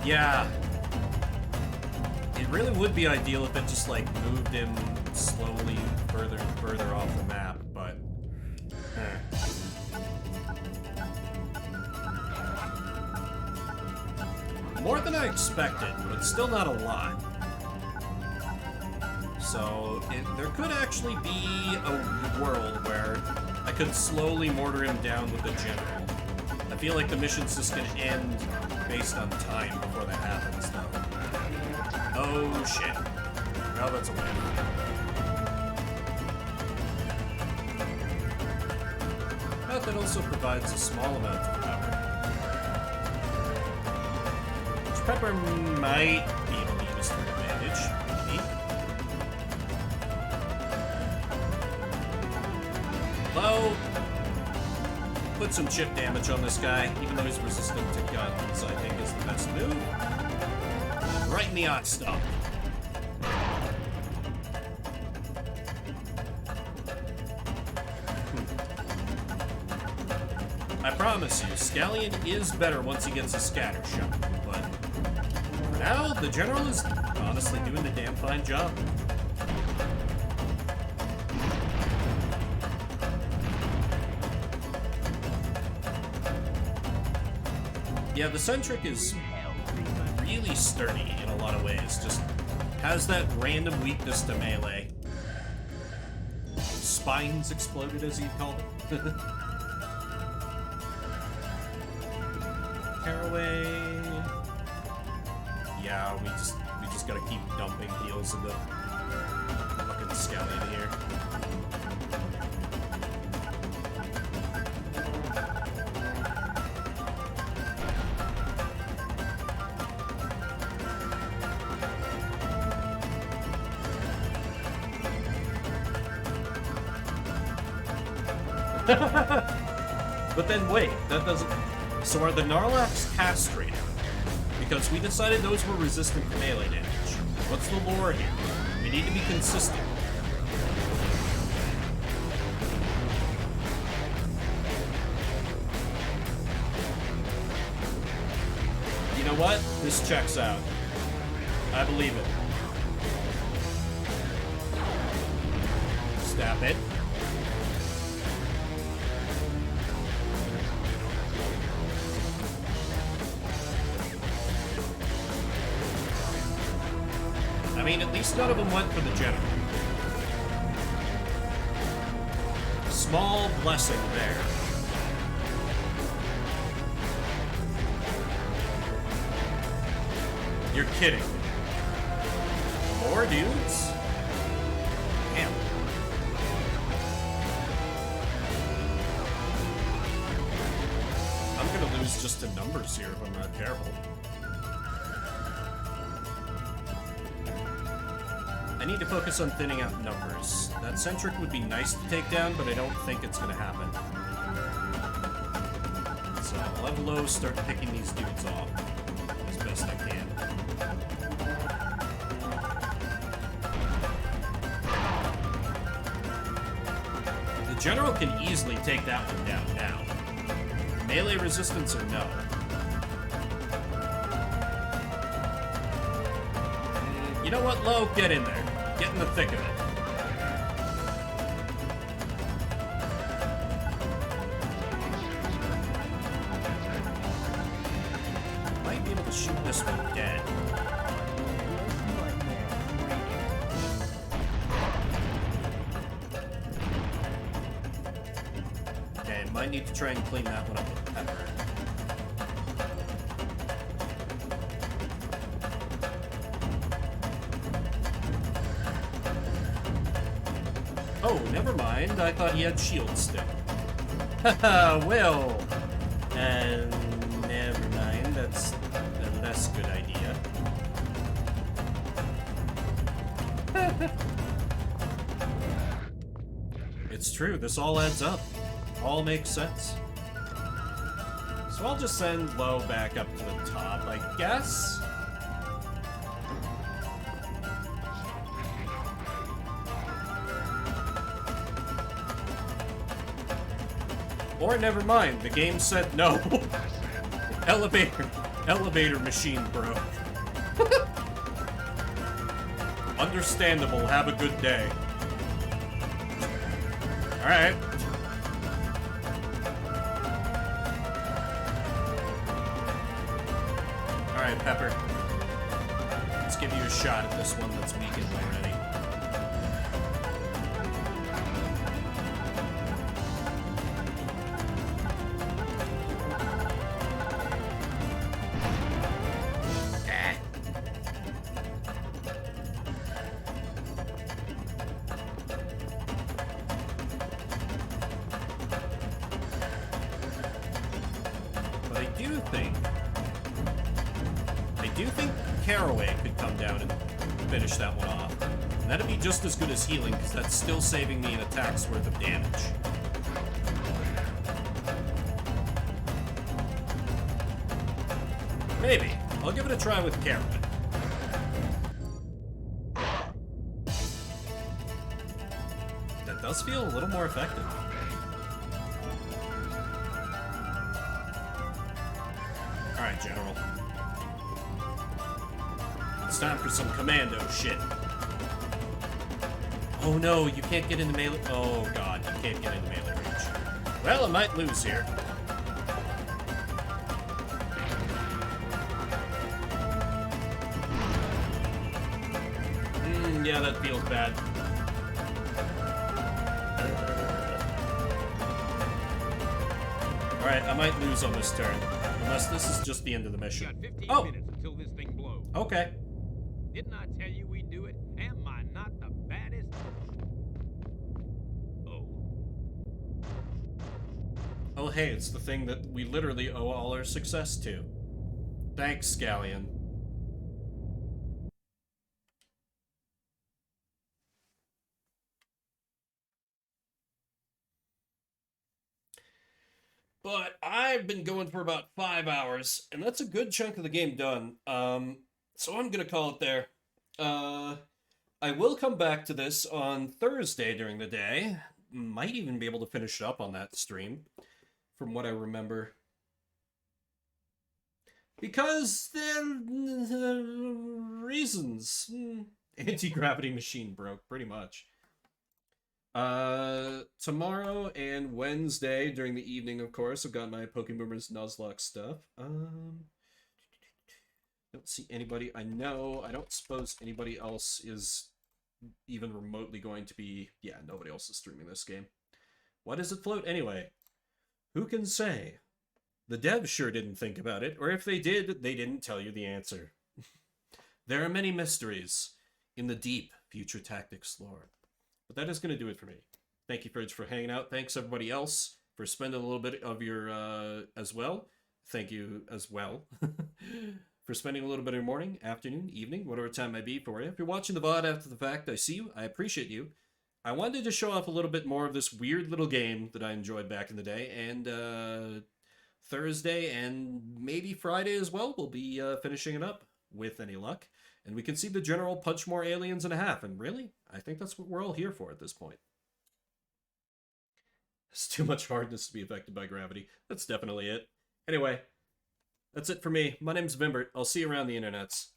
Yeah. It really would be ideal if it just, like, moved him slowly further and further off the map, but... More than I expected, but it's still not a lot. So, there could actually be a world where I could slowly mortar him down with the general. I feel like the mission's just gonna end based on time before that happens, though. Oh, shit. Now that's a win. But that also provides a small amount of power. Which Pepper might be able to use for advantage. Maybe. Low. Put some chip damage on this guy, even though he's resistant to guns, I think is the best move. Right in the eye stump. I promise you, Scallion is better once he gets a scatter shot, but for now, the General is honestly doing a damn fine job. Yeah, the Centric is really sturdy in a lot of ways. Just has that random weakness to melee. Spines exploded, as he called it. Caraway. Yeah, we just gotta keep dumping heals into fucking Scallion here. But then wait, that doesn't... So are the Narlax castrated? Because we decided those were resistant to melee damage. What's the lore here? We need to be consistent. You know what? This checks out. I believe it. Stab it. I mean, at least none of them went for the general. Small blessing there. You're kidding. More dudes? Damn. I'm gonna lose just to numbers here if I'm not careful. I need to focus on thinning out numbers. That Centric would be nice to take down, but I don't think it's gonna happen. So I'll have Low start picking these dudes off as best I can. The General can easily take that one down now. Melee resistance or no? You know what, Low? Get in there. Get in the thick of it. I'll shoot this one dead. Okay, might need to try and clean that one up with pepper. Oh, never mind. I thought he had shields still. Haha, well. And never mind. That's a less good idea. It's true. This all adds up. All makes sense. So I'll just send Low back up to the top, I guess. Or never mind, the game said no. Elevator machine broke. Understandable, have a good day. Alright. Alright, Pepper. Let's give you a shot at this one that's weakened already. Caraway could come down and finish that one off. And that'd be just as good as healing, because that's still saving me an attack's worth of damage. Maybe. I'll give it a try with Caraway. That does feel a little more effective. Alright, General. It's time for some commando shit. Oh no, you can't get into melee. Oh god, you can't get into melee range. Well, I might lose here. Yeah, that feels bad. Alright, I might lose on this turn. Unless this is just the end of the mission. Got 15 Oh! minutes until this thing blows. Okay. Didn't I tell you we'd do it? Am I not the baddest? Oh. Oh hey, it's the thing that we literally owe all our success to. Thanks, Scallion. But I've been going for about 5 hours, and that's a good chunk of the game done. So I'm gonna call it there. I will come back to this on Thursday during the day. Might even be able to finish it up on that stream, from what I remember. Because reasons. Anti-gravity machine broke, pretty much. Tomorrow and Wednesday during the evening, of course, I've got my Pokemoomers Nuzlocke stuff. Don't see anybody I know. I don't suppose anybody else is even remotely going to be... Yeah, nobody else is streaming this game. Why does it float anyway? Who can say? The devs sure didn't think about it, or if they did, they didn't tell you the answer. There are many mysteries in the deep Future Tactics lore. But that is going to do it for me. Thank you, Fridge, for hanging out. Thanks, everybody else, for spending a little bit of your, as well. Thank you as well for spending a little bit of your morning, afternoon, evening, whatever time might be for you. If you're watching the VOD after the fact, I see you. I appreciate you. I wanted to show off a little bit more of this weird little game that I enjoyed back in the day. And Thursday and maybe Friday as well, we'll be finishing it up with any luck. And we can see the general punch more aliens in a half. And really, I think that's what we're all here for at this point. It's too much hardness to be affected by gravity. That's definitely it. Anyway, that's it for me. My name's Vimbert. I'll see you around the internets.